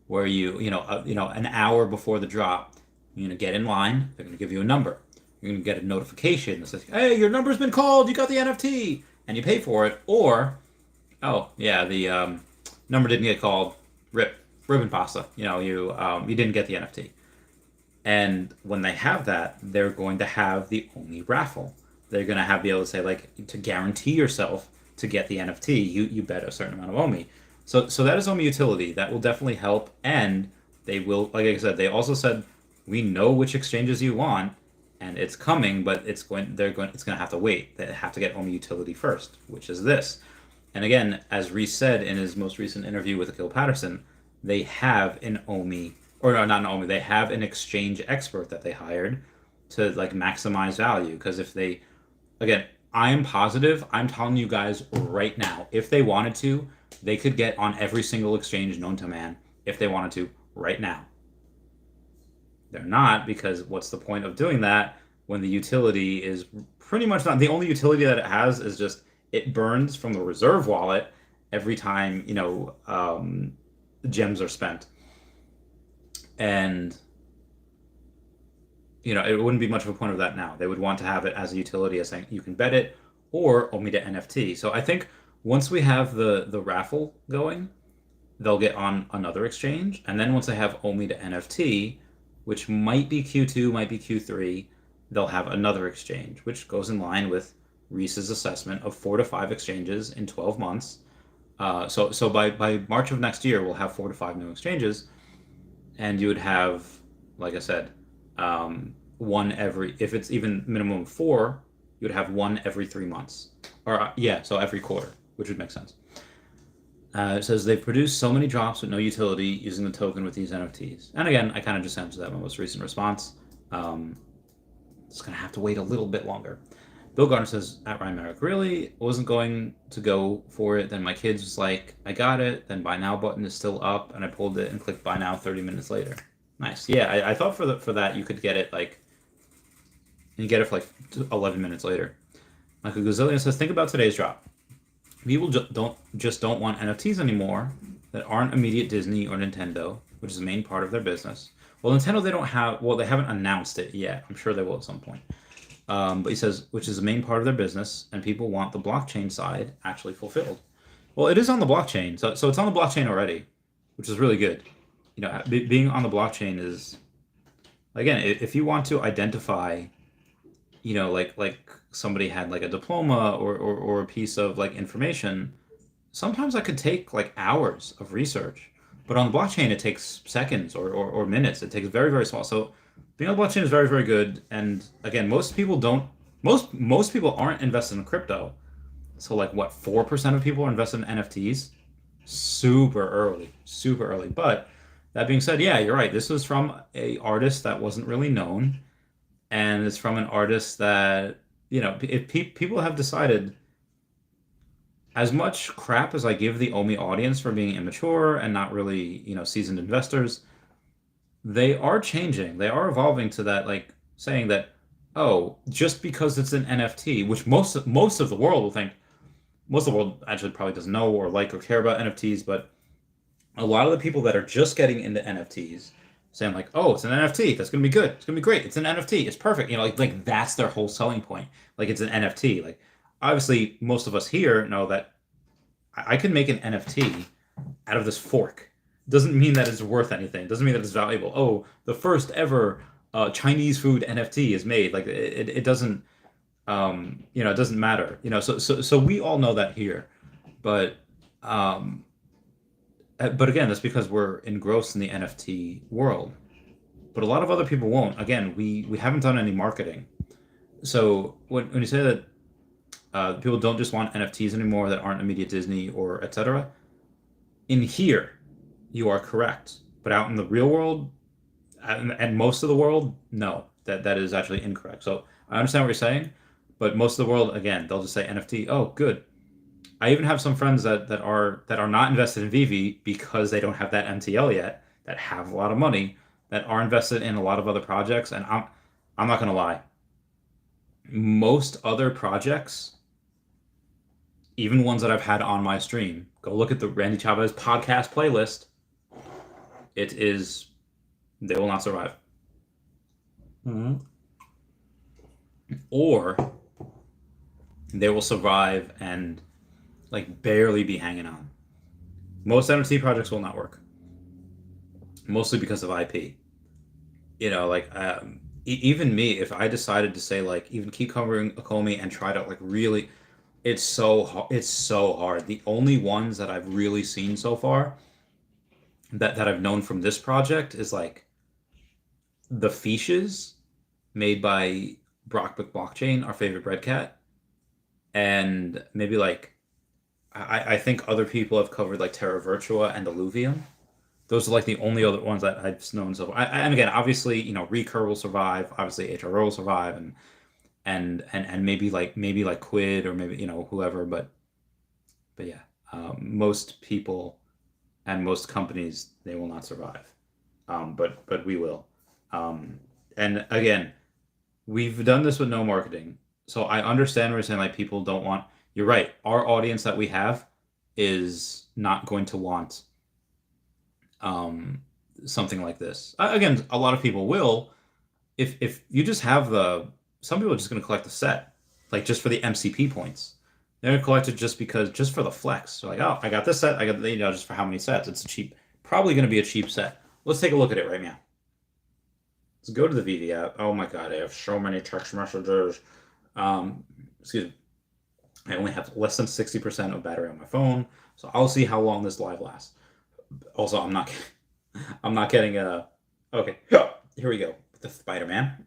where an hour before the drop, you're going to get in line. They're going to give you a number. You're going to get a notification that says, hey, your number's been called. You got the NFT. And you pay for it. Or, oh, yeah, the number didn't get called. Ribbon pasta. You didn't get the NFT. And when they have that, they're going to have the OMI raffle. They're going to be able to say, like, to guarantee yourself to get the NFT, you bet a certain amount of OMI. So that is OMI utility. That will definitely help. And they will, like I said, they also said, we know which exchanges you want, and it's coming, but it's going to have to wait. They have to get OMI utility first, which is this. And again, as Reese said in his most recent interview with Akil Patterson, they have an OMI, or no, not an OMI, they have an exchange expert that they hired to like maximize value. Because if they, again, I am positive, I'm telling you guys right now, if they wanted to, they could get on every single exchange known to man if they wanted to right now. They're not, because what's the point of doing that when the utility is pretty much not, the only utility that it has is just it burns from the reserve wallet every time, gems are spent. And, it wouldn't be much of a point of that now. They would want to have it as a utility, as saying you can bet it, or OMI to NFT. So I think once we have the raffle going, they'll get on another exchange. And then once they have OMI to NFT, which might be Q2, might be Q3, they'll have another exchange, which goes in line with Reese's assessment of 4 to 5 exchanges in 12 months. So by March of next year, we'll have 4 to 5 new exchanges, and you would have, like I said, one every, if it's even minimum 4, you would have one every 3 months. Or, so every quarter, which would make sense. It says they've produced so many drops with no utility using the token with these NFTs. And again, I kind of just answered that in my most recent response. It's going to have to wait a little bit longer. Bill Gardner says, at Ryan Merrick, really? I wasn't going to go for it. Then my kids was like, I got it. Then buy now button is still up. And I pulled it and clicked buy now 30 minutes later. Nice. Yeah, I thought for that you could get it like and you get it for like 11 minutes later. Michael Gazillion says, think about today's drop. People don't want NFTs anymore that aren't immediate Disney or Nintendo, which is the main part of their business. Well, Nintendo, they don't have, well, they haven't announced it yet. I'm sure they will at some point. But he says, which is the main part of their business, and people want the blockchain side actually fulfilled. Well, it is on the blockchain, so it's on the blockchain already, which is really good. You know, being on the blockchain is, again, if you want to identify, you know, like somebody had like a diploma or a piece of like information, sometimes that could take like hours of research. But on the blockchain, it takes seconds or minutes. It takes very, very small. So being on the blockchain is very, very good. And again, most people don't, most people aren't invested in crypto. So like what, 4% of people are invested in NFTs? Super early, super early. But that being said, yeah, you're right. This was from a artist that wasn't really known, and it's from an artist that, you know, if people have decided, as much crap as I give the OMI audience for being immature and not really, you know, seasoned investors, they are changing. They are evolving to that, like saying that, oh, just because it's an NFT, which most of the world will think, most of the world actually probably doesn't know or like or care about NFTs, but a lot of the people that are just getting into NFTs saying like, oh, it's an NFT, that's gonna be good, it's gonna be great, it's an NFT, it's perfect, you know, like that's their whole selling point. Like it's an NFT. Like obviously most of us here know that I can make an NFT out of this fork. Doesn't mean that it's worth anything. Doesn't mean that it's valuable. Oh, the first ever Chinese food NFT is made. Like it doesn't, you know, it doesn't matter. You know, so we all know that here, but but again, that's because we're engrossed in the NFT world. But a lot of other people won't. Again, we haven't done any marketing. So when you say that people don't just want NFTs anymore that aren't immediate Disney or etc., in here, you are correct. But out in the real world, and most of the world, no, that is actually incorrect. So I understand what you're saying, but most of the world, again, they'll just say NFT. Oh, good. I even have some friends that are not invested in veve because they don't have that MTL yet, that have a lot of money, that are invested in a lot of other projects. And I'm not gonna lie, most other projects, even ones that I've had on my stream, go look at the Randy Chavez podcast playlist. It is, they will not survive. Mm-hmm. Or they will survive and like barely be hanging on. Most NFT projects will not work, mostly because of IP. You know, like even me, if I decided to say like even keep covering Akomi and try to like really, it's so hard. The only ones that I've really seen so far that I've known from this project is like the fiches made by Brockbook Blockchain, our favorite bread cat, and maybe like I think other people have covered like Terra Virtua and Illuvium. Those are like the only other ones that I've known so far. And again, obviously, you know, Recur will survive. Obviously, HRO will survive, and maybe like Quid or maybe, you know, whoever. But yeah, most people and most companies, they will not survive. But we will. And again, we've done this with no marketing, so I understand what you're saying. Like people don't want. You're right. Our audience that we have is not going to want something like this. Again, a lot of people will. If you just have some people are just going to collect the set, like just for the MCP points. They're going to collect it just for the flex. So like, oh, I got this set. I got, you know, just for how many sets. It's probably going to be a cheap set. Let's take a look at it right now. Let's go to the veve app. Oh my god, I have so many text messages. Excuse me. I only have less than 60% of battery on my phone, so I'll see how long this live lasts. Also, I'm not getting a. Okay, here we go. The Spider-Man.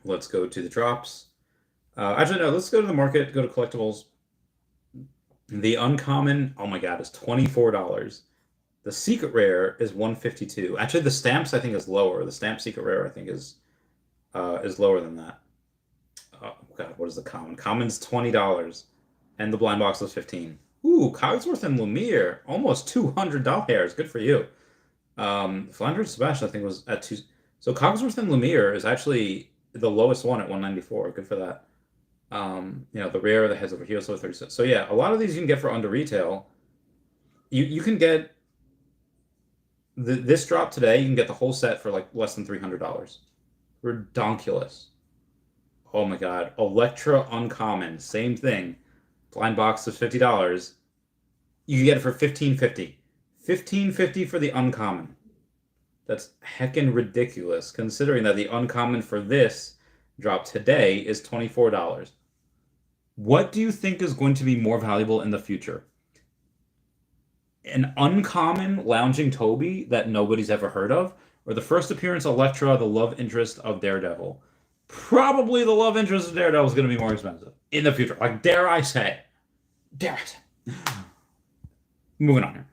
Let's go to the drops. Actually, no. Let's go to the market. Go to collectibles. The uncommon. Oh my god, is $24. The secret rare is $152. Actually, the stamps I think is lower. The stamp secret rare I think is lower than that. Oh god, what is the common? Common's $20, and the blind box was $15. Ooh, Cogsworth and Lumiere, almost $200. Good for you. Flanders Sebastian I think was at two. So Cogsworth and Lumiere is actually the lowest one at 194. Good for that. The rare, the heads over heels, so 36. So yeah, a lot of these you can get for under retail. You can get this drop today. You can get the whole set for like less than $300. Redonkulous. Oh my God. Electra Uncommon, same thing. Blind box is $50. You can get it for $15.50. $15.50 for the uncommon. That's heckin' ridiculous, considering that the uncommon for this drop today is $24. What do you think is going to be more valuable in the future? An uncommon lounging Toby that nobody's ever heard of, or the first appearance Elektra, the love interest of Daredevil? Probably the love interest of Daredevil is going to be more expensive in the future. Like, dare I say. Dare I say. Moving on here.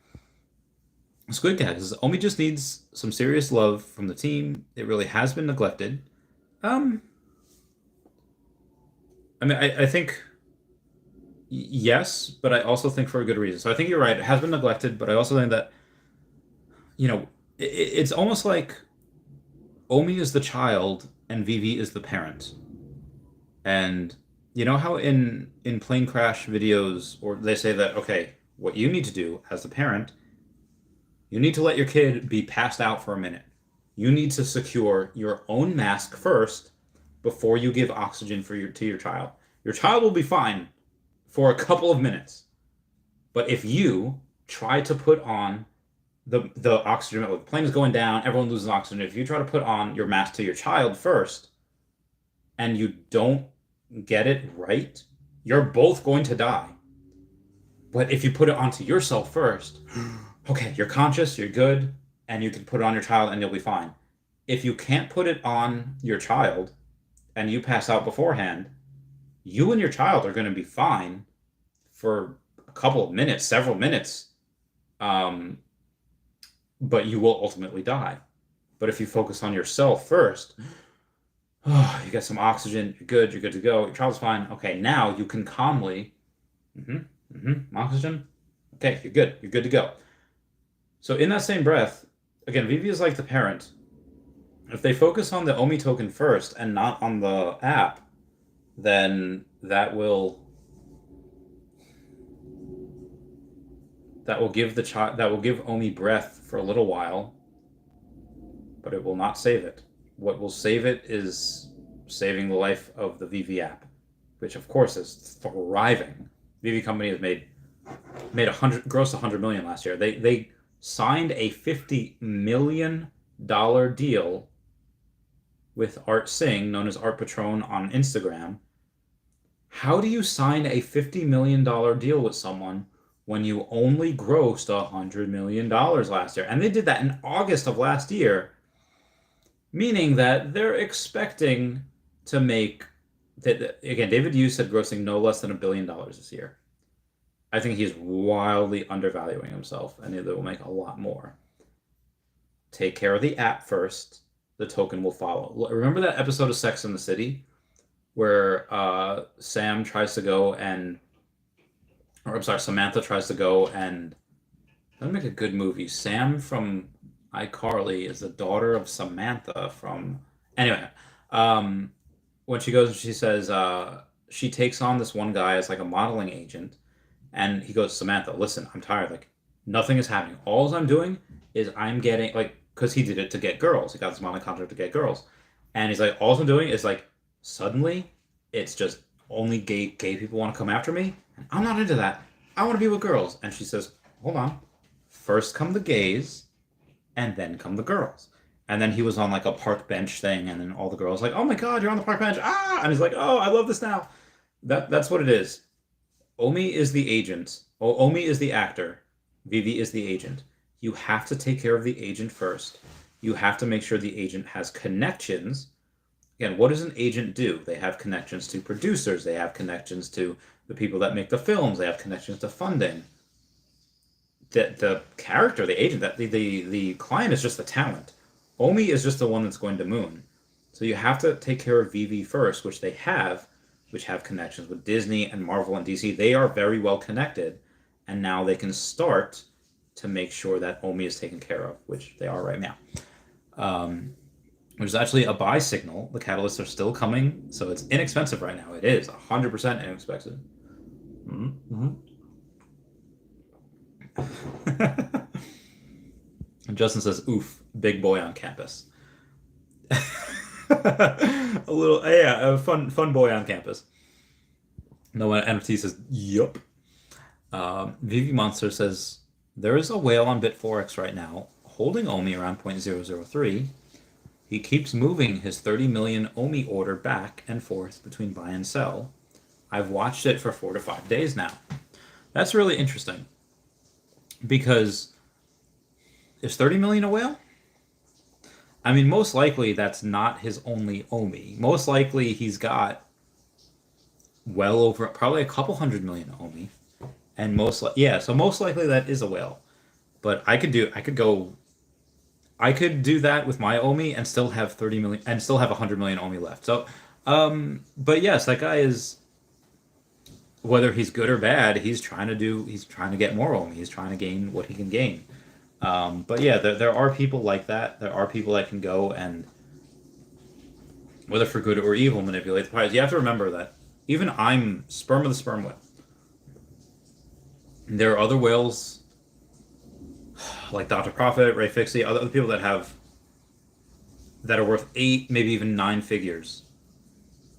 Squid Cat says, Omi just needs some serious love from the team. It really has been neglected. I think yes, but I also think for a good reason. So I think you're right. It has been neglected, but I also think that, it's almost like Omi is the child and Vivi is the parent. And you know how in plane crash videos, or they say that, okay, what you need to do as the parent, you need to let your kid be passed out for a minute. You need to secure your own mask first before you give oxygen to your child. Your child will be fine for a couple of minutes. But if you try to put on the oxygen, the plane is going down, everyone loses oxygen. If you try to put on your mask to your child first and you don't get it right, you're both going to die. But if you put it onto yourself first, okay, you're conscious, you're good, and you can put it on your child and you'll be fine. If you can't put it on your child and you pass out beforehand, you and your child are going to be fine for a couple of minutes, several minutes, but you will ultimately die. But if you focus on yourself first, you get some oxygen, you're good to go, your child's fine. Okay, now you can calmly, oxygen, okay, you're good to go. So in that same breath, again, Vivi is like the parent. If they focus on the OMI token first and not on the app, then that will give OMI breath for a little while, but it will not save it. What will save it is saving the life of the VV app, which of course is thriving. VV company has made grossed $100 million last year. They signed a $50 million deal with Art Singh, known as Art Patron on Instagram. How do you sign a $50 million deal with someone when you only grossed $100 million last year? And they did that in August of last year, meaning that they're expecting to make that. Again, David Yu said grossing no less than $1 billion this year. I think he's wildly undervaluing himself, and they will make a lot more. Take care of the app first. The token will follow. Remember that episode of Sex and the City where Sam tries to go and, or I'm sorry, Samantha tries to go and, that'd make a good movie. Sam from iCarly is the daughter of Samantha from, anyway, when she goes and she says, she takes on this one guy as like a modeling agent, and he goes, Samantha, listen, I'm tired. Like, nothing is happening. All I'm doing is I'm getting, like, because he did it to get girls. He got this modeling contract to get girls. And he's like, all I'm doing is, like, suddenly it's just only gay people want to come after me. And I'm not into that. I want to be with girls. And she says, hold on. First come the gays, and then come the girls. And then he was on, like, a park bench thing, and then all the girls like, oh my God, you're on the park bench. Ah! And he's like, oh, I love this now. That's what it is. Omi is the agent. Omi is the actor. Vivi is the agent. You have to take care of the agent first. You have to make sure the agent has connections. Again, what does an agent do? They have connections to producers. They have connections to the people that make the films. They have connections to funding. The character, the agent, the client is just the talent. Omi is just the one that's going to moon. So you have to take care of Vivi first, which they have, which have connections with Disney and Marvel and DC. They are very well connected, and now they can start to make sure that Omi is taken care of, which they are right now. which is actually a buy signal. The catalysts are still coming, so it's inexpensive right now. It is 100% inexpensive. Mm-hmm. And Justin says, "Oof, big boy on campus." A little, yeah, a fun boy on campus. No one NFT says, "Yup." Vivi Monster says, "There is a whale on Bit4x right now, holding OMI around 0.003. He keeps moving his 30 million OMI order back and forth between buy and sell. I've watched it for 4 to 5 days now." That's really interesting because is 30 million a whale? I mean, most likely that's not his only OMI. Most likely he's got well over probably a couple hundred million OMI, and so most likely that is a whale. But I could do that with my OMI and still have 30 million and still have 100 million OMI left. So, but yes, that guy is, whether he's good or bad, he's trying to get more OMI. He's trying to gain what he can gain. But yeah, there are people like that. There are people that can go and, whether for good or evil, manipulate the price. You have to remember that even I'm sperm of the sperm whale. There are other whales like Dr. Profit, Ray Fixie, other people that are worth 8, maybe even 9 figures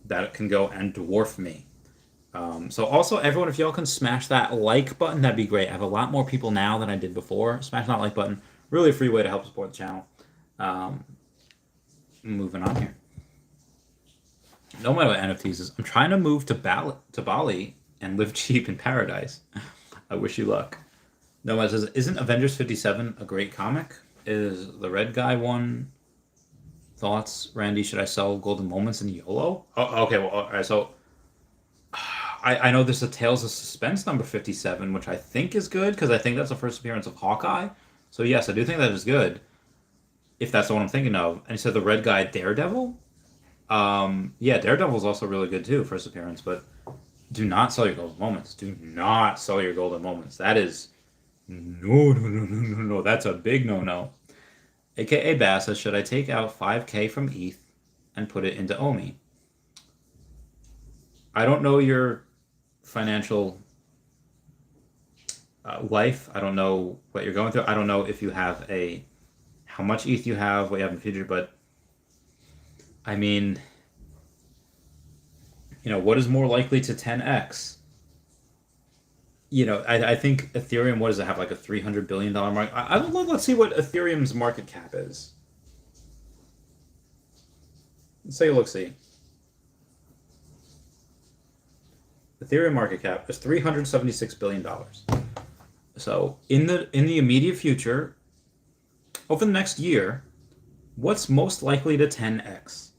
that can go and dwarf me. So also, everyone, if y'all can smash that like button, that'd be great. I have a lot more people now than I did before. Smash that like button. Really a free way to help support the channel. Moving on here. No matter what NFTs is, I'm trying to move to Bali and live cheap in paradise. I wish you luck. Nomad says, "Isn't Avengers 57 a great comic? Is the red guy one? Thoughts, Randy? Should I sell Golden Moments and YOLO?" Oh, okay. Well, all right. So I know there's a Tales of Suspense number 57, which I think is good because I think that's the first appearance of Hawkeye. So yes, I do think that is good, if that's the one I'm thinking of. And he said the red guy Daredevil. Yeah, Daredevil is also really good too, first appearance. But do not sell your Golden Moments. Do not sell your Golden Moments. That is no. That's a big no. AKA Bass says, "Should I take out 5K from ETH and put it into OMI?" I don't know your financial life. I don't know what you're going through. I don't know if you have how much ETH you have, what you have in the future, but I mean, what is more likely to 10x? I think Ethereum, what does it have, like a $300 billion market? Let's see what Ethereum's market cap is. Let's take a look-see. Ethereum market cap is $376 billion. So in the immediate future, over the next year, what's most likely to 10x?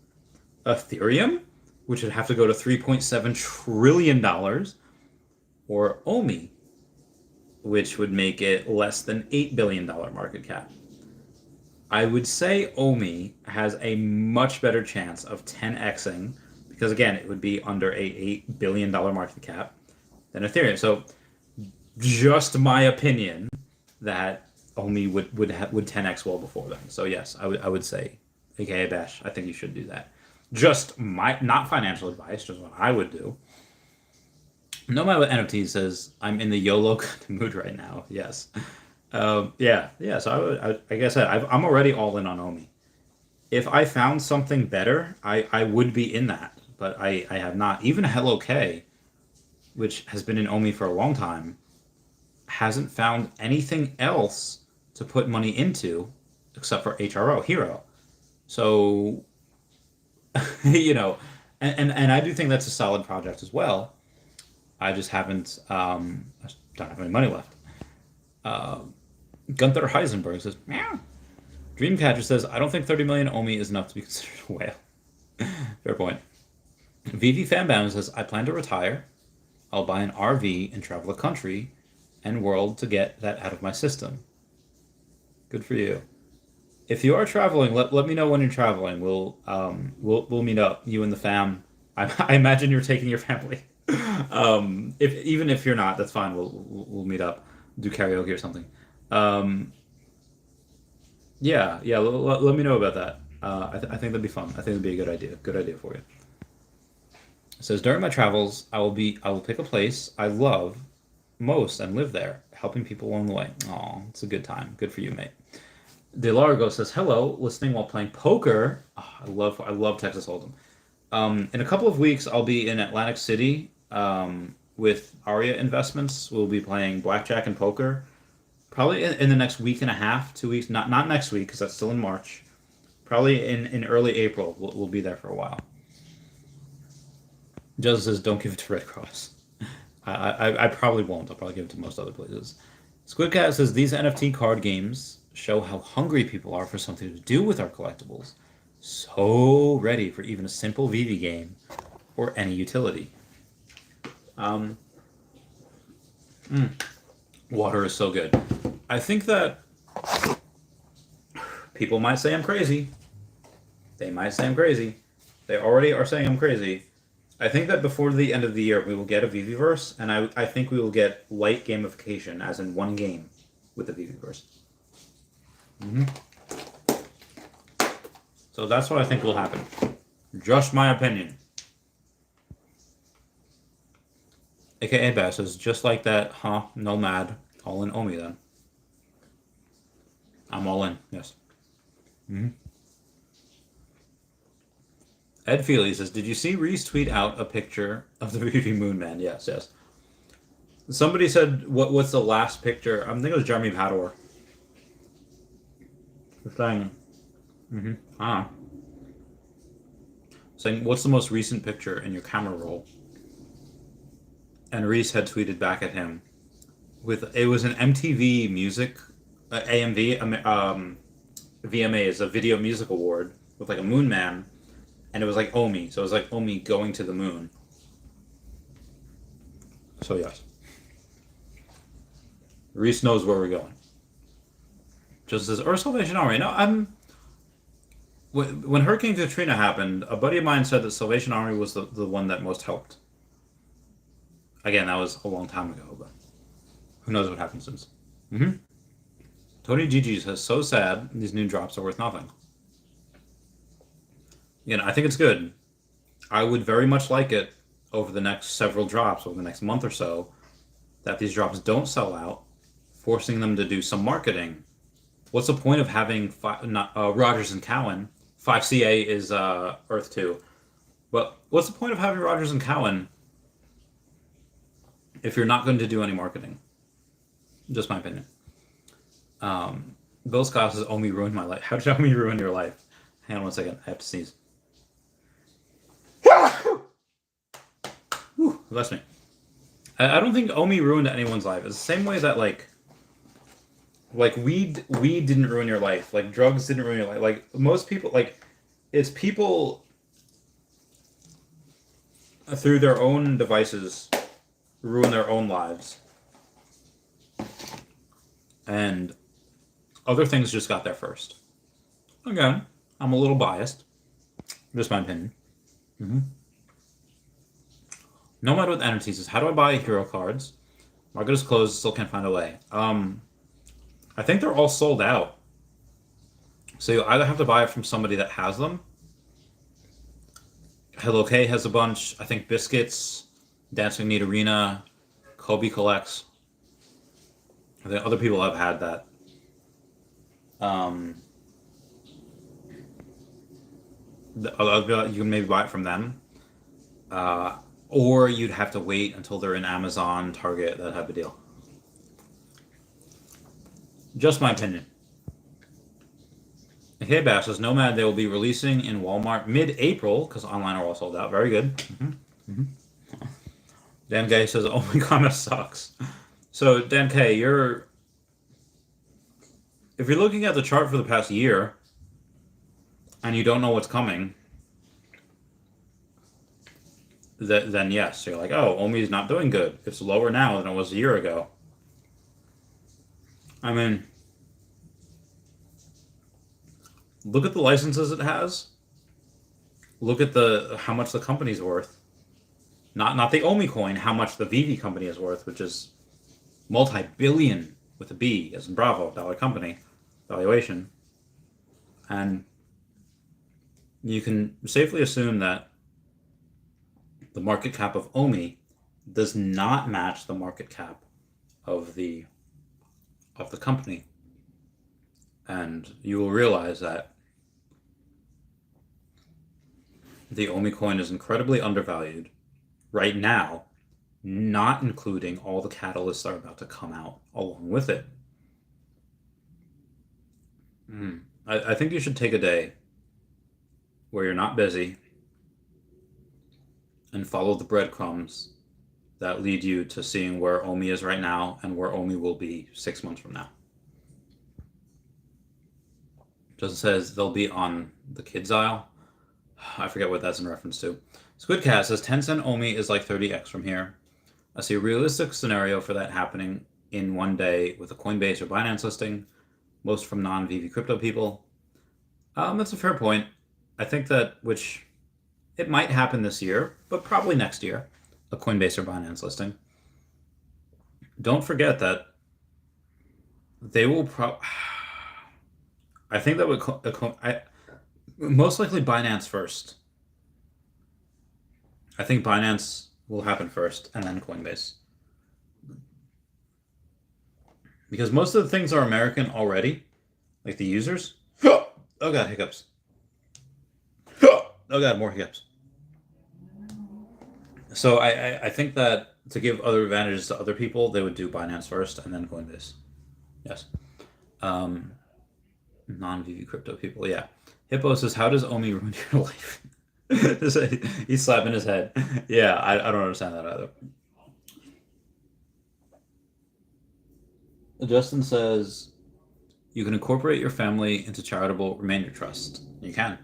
Ethereum, which would have to go to $3.7 trillion, or OMI, which would make it less than $8 billion market cap. I would say OMI has a much better chance of 10xing, because again, it would be under a $8 billion market cap, than Ethereum. So just my opinion that OMI would 10x well before then. So yes, I would say, AKA Bash, I think you should do that. Just not financial advice, just what I would do. No matter what NFT says, I'm in the YOLO mood right now. Yes. Yeah. So like I said, I'm already all in on OMI. If I found something better, I would be in that, but I have not. Even Hello K, which has been in OMI for a long time, hasn't found anything else to put money into except for HRO, Hero. So, and I do think that's a solid project as well. I just haven't, don't have any money left. Gunther Heisenberg says, meow. Dreamcatcher says, "I don't think 30 million OMI is enough to be considered a whale." Fair point. VV Fanbound says, "I plan to retire. I'll buy an RV and travel the country and world to get that out of my system." Good for you. If you are traveling, let me know when you're traveling. We'll meet up, you and the fam. I imagine you're taking your family. Even if you're not, that's fine. We'll meet up, do karaoke or something. Yeah. Let me know about that. I think that'd be fun. I think it'd be a good idea. Good idea for you. It says during my travels, I will pick a place I love most and live there, helping people along the way. Oh, it's a good time. Good for you, mate. DeLargo says hello, listening while playing poker. Oh, I love Texas Hold'em. In a couple of weeks, I'll be in Atlantic City with Arya Investments. We'll be playing blackjack and poker. Probably in the next week and a half, 2 weeks. Not next week because that's still in March. Probably in early April. We'll be there for a while. Joseph says, don't give it to Red Cross. I probably won't. I'll probably give it to most other places. Squidcat says, these NFT card games show how hungry people are for something to do with our collectibles. So ready for even a simple veve game or any utility. Water is so good. I think that people might say I'm crazy. They might say I'm crazy. They already are saying I'm crazy. I think that before the end of the year, we will get a Veveverse, and I think we will get light gamification, as in one game, with the Veveverse. So that's what I think will happen. Just my opinion. AKA Bass says, just like that, huh? Nomad. All in OMI then. I'm all in, yes. Ed Feely says, did you see Reese tweet out a picture of the Beauty Moon Man? Yes. Somebody said, what's the last picture? I think it was Jeremy Pador. Saying, saying, what's the most recent picture in your camera roll? And Reese had tweeted back at him it was an MTV Music, AMV, VMA is a Video Music Award with like a moon man. And it was like OMI. So it was like OMI going to the moon. So yes. Reese knows where we're going. Just as Salvation Army. No, when Hurricane Katrina happened, a buddy of mine said that Salvation Army was the one that most helped. Again, that was a long time ago, but who knows what happened since. Tony Gigi says, so sad, these new drops are worth nothing. I think it's good. I would very much like it over the next several drops, over the next month or so, that these drops don't sell out, forcing them to do some marketing. What's the point of having Rogers and Cowan? 5CA is Earth 2. But what's the point of having Rogers and Cowan if you're not going to do any marketing? Just my opinion. Bill Scott says, OMI ruined my life. How did OMI ruin your life? Hang on one second. I have to sneeze. Whew, bless me. I don't think OMI ruined anyone's life. It's the same way that like weed didn't ruin your life. Like drugs didn't ruin your life. Like most people, it's people through their own devices ruin their own lives. And other things just got there first. Again, I'm a little biased. Just my opinion. Nomad with Nfts says, how do I buy hero cards? Market is closed, still can't find a way. I think they're all sold out. So you either have to buy it from somebody that has them. Hello K has a bunch. I think Biscuits, Dancing Need Arena, Kobe collects. I think other people have had that. You can maybe buy it from them. Or you'd have to wait until they're in Amazon, Target, that type of deal. Just my opinion. Okay, Bash says, Nomad, they will be releasing in Walmart mid-April, because online are all sold out. Very good. Dan Gay says, oh my god, that sucks. So, Dan K, if you're looking at the chart for the past year, and you don't know what's coming, then yes, you're like, oh, OMI is not doing good. It's lower now than it was a year ago. I mean, look at the licenses it has. Look at how much the company's worth. Not the OMI coin, how much the veve company is worth, which is multi-billion with a B, as in Bravo, dollar company valuation. And you can safely assume that the market cap of OMI does not match the market cap of the company. And you will realize that the OMI coin is incredibly undervalued right now, not including all the catalysts that are about to come out along with it. I think you should take a day where you're not busy and follow the breadcrumbs that lead you to seeing where OMI is right now and where OMI will be 6 months from now. Just says they'll be on the kids aisle. I forget what that's in reference to. Squidcat says 10-cent OMI is like 30x from here. I see a realistic scenario for that happening in one day with a Coinbase or Binance listing, most from non-veve crypto people. That's a fair point. I think that, which it might happen this year, but probably next year, a Coinbase or Binance listing. Don't forget that they will I think that would most likely Binance first. I think Binance will happen first and then Coinbase. Because most of the things are American already, like the users. Oh god, hiccups. Oh god, more hiccups. So I think that to give other advantages to other people, they would do Binance first and then Coinbase. Yes. Non-veve crypto people, yeah. Hippo says, how does OMI ruin your life? He's slapping his head. Yeah, I don't understand that either. Justin says, you can incorporate your family into charitable remainder trust. You can.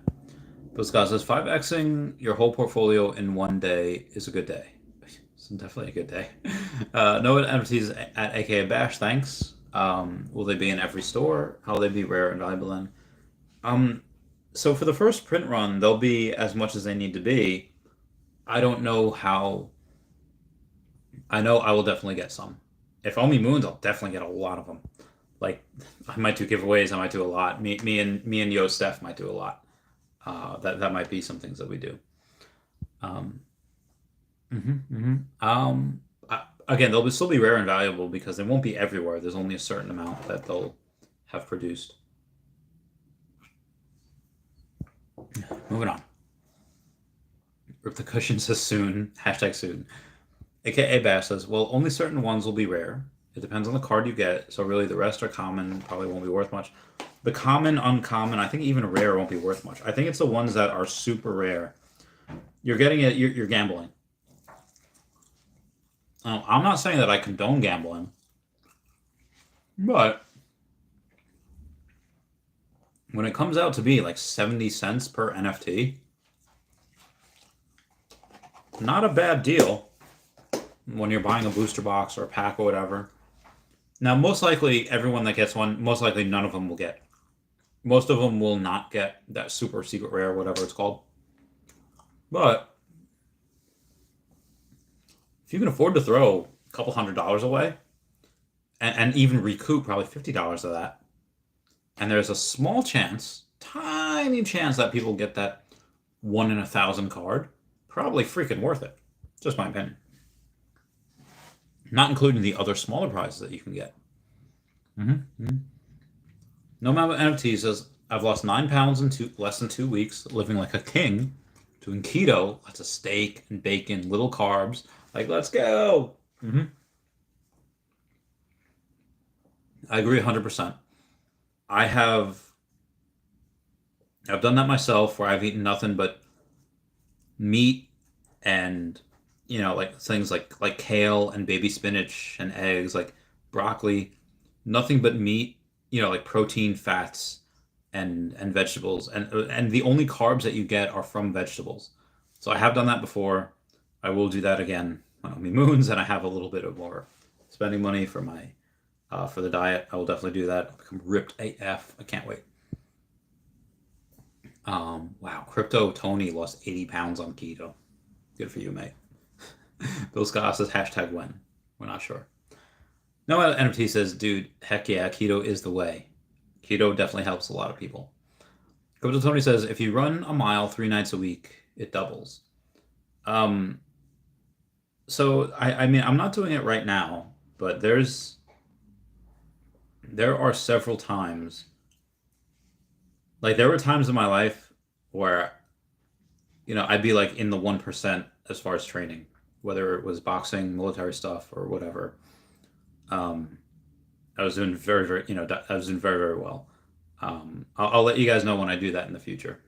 Bill Scott says, 5xing your whole portfolio in one day is a good day. It's definitely a good day. No Nfts at aka Bash, thanks. Will they be in every store? How will they be rare and valuable then? So for the first print run, they'll be as much as they need to be. I don't know how. I know I will definitely get some. If OMI moons, I'll definitely get a lot of them. Like I might do giveaways. I might do a lot. Me and Yo Steph might do a lot. That might be some things that we do. Again, they'll still be rare and valuable because they won't be everywhere. There's only a certain amount that they'll have produced. Moving on. Rip the cushion says soon. Hashtag soon. AKA Bash says, well, only certain ones will be rare. It depends on the card you get. So really the rest are common. Probably won't be worth much. The common, uncommon, I think even rare won't be worth much. I think it's the ones that are super rare. You're getting it. You're gambling. I'm not saying that I condone gambling, but when it comes out to be like 70 cents per NFT, not a bad deal when you're buying a booster box or a pack or whatever. Now, most likely everyone that gets one, most likely none of them will get. Most of them will not get that super secret rare, whatever it's called. But if you can afford to throw a couple $100 away and even recoup probably $50 of that, and there's a small chance, tiny chance that people get that 1 in 1,000 card, probably freaking worth it. Just my opinion. Not including the other smaller prizes that you can get. No Mama NFT says, I've lost 9 pounds in less than 2 weeks, living like a king, doing keto, lots of steak and bacon, little carbs. Like, let's go. I agree 100%. I've done that myself where I've eaten nothing but meat and, like things like kale and baby spinach and eggs, like broccoli, nothing but meat, like protein, fats, and vegetables. And the only carbs that you get are from vegetables. So I have done that before. I will do that again on OMI Moons, and I have a little bit of more spending money for my for the diet. I will definitely do that. I'll become ripped AF. I can't wait. Wow, Crypto Tony lost 80 pounds on keto. Good for you, mate. Bill Scott says hashtag when. We're not sure. No NFT says, dude, heck yeah, keto is the way. Keto definitely helps a lot of people. Go to Tony says, if you run a mile 3 nights a week, it doubles. Um, so I mean, I'm not doing it right now, but there are several times, like there were times in my life where, I'd be like in the 1% as far as training, whether it was boxing, military stuff, or whatever. Um, I was doing very, very, I was doing very, very well. I'll let you guys know when I do that in the future.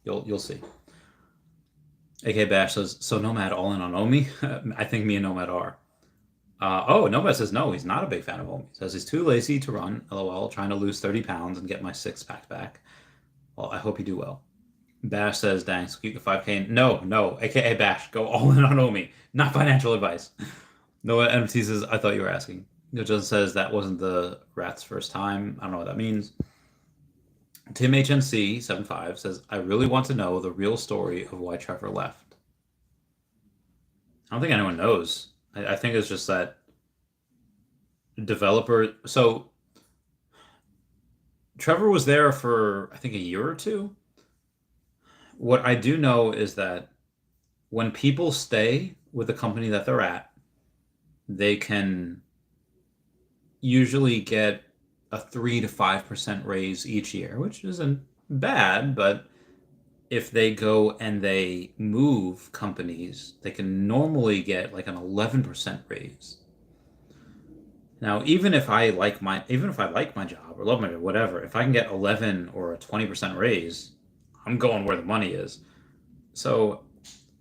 You'll see. AK Bash says, so Nomad all in on Omi? I think me and Nomad are. Nomad says no, he's not a big fan of Omi. He says he's too lazy to run. LOL, trying to lose 30 pounds and get my six-pack back. Well, I hope you do well. Bash says, dang, squeak a 5K. No, aka Bash, go all in on Omi. Not financial advice. Noah MT says, I thought you were asking. Just says that wasn't the rat's first time. I don't know what that means. Tim HNC75 says, I really want to know the real story of why Trevor left. I don't think anyone knows. I think it's just that developer. So Trevor was there for, I think, a year or two. What I do know is that when people stay with the company that they're at, they can usually get a 3 to 5% raise each year, which isn't bad, but if they go and they move companies, they can normally get like an 11% raise. Now, even if I like my job or love my job, whatever, if I can get 11 or a 20% raise, I'm going where the money is. So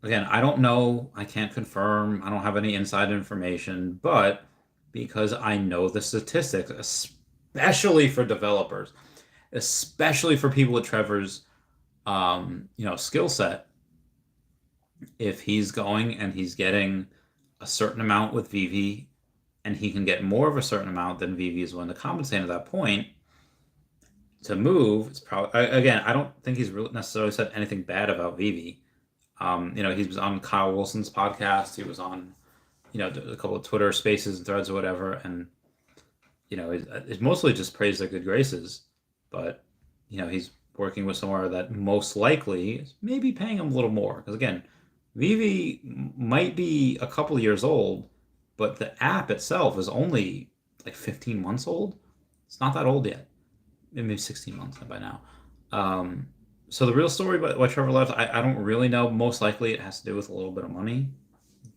again, I don't know, I can't confirm, I don't have any inside information, but because I know the statistics, especially for developers, especially for people with Trevor's skill set, if he's going and he's getting a certain amount with veve and he can get more of a certain amount than veve is willing to compensate at that point to move, it's probably, again, I don't think he's really necessarily said anything bad about veve. He was on Kyle Wilson's podcast. He was on, a couple of Twitter spaces and threads or whatever. And, it's mostly just praise their good graces. But, he's working with somewhere that most likely is maybe paying him a little more. Because again, veve might be a couple of years old, but the app itself is only like 15 months old. It's not that old yet. Maybe 16 months by now. So the real story about why Trevor left, I don't really know. Most likely it has to do with a little bit of money.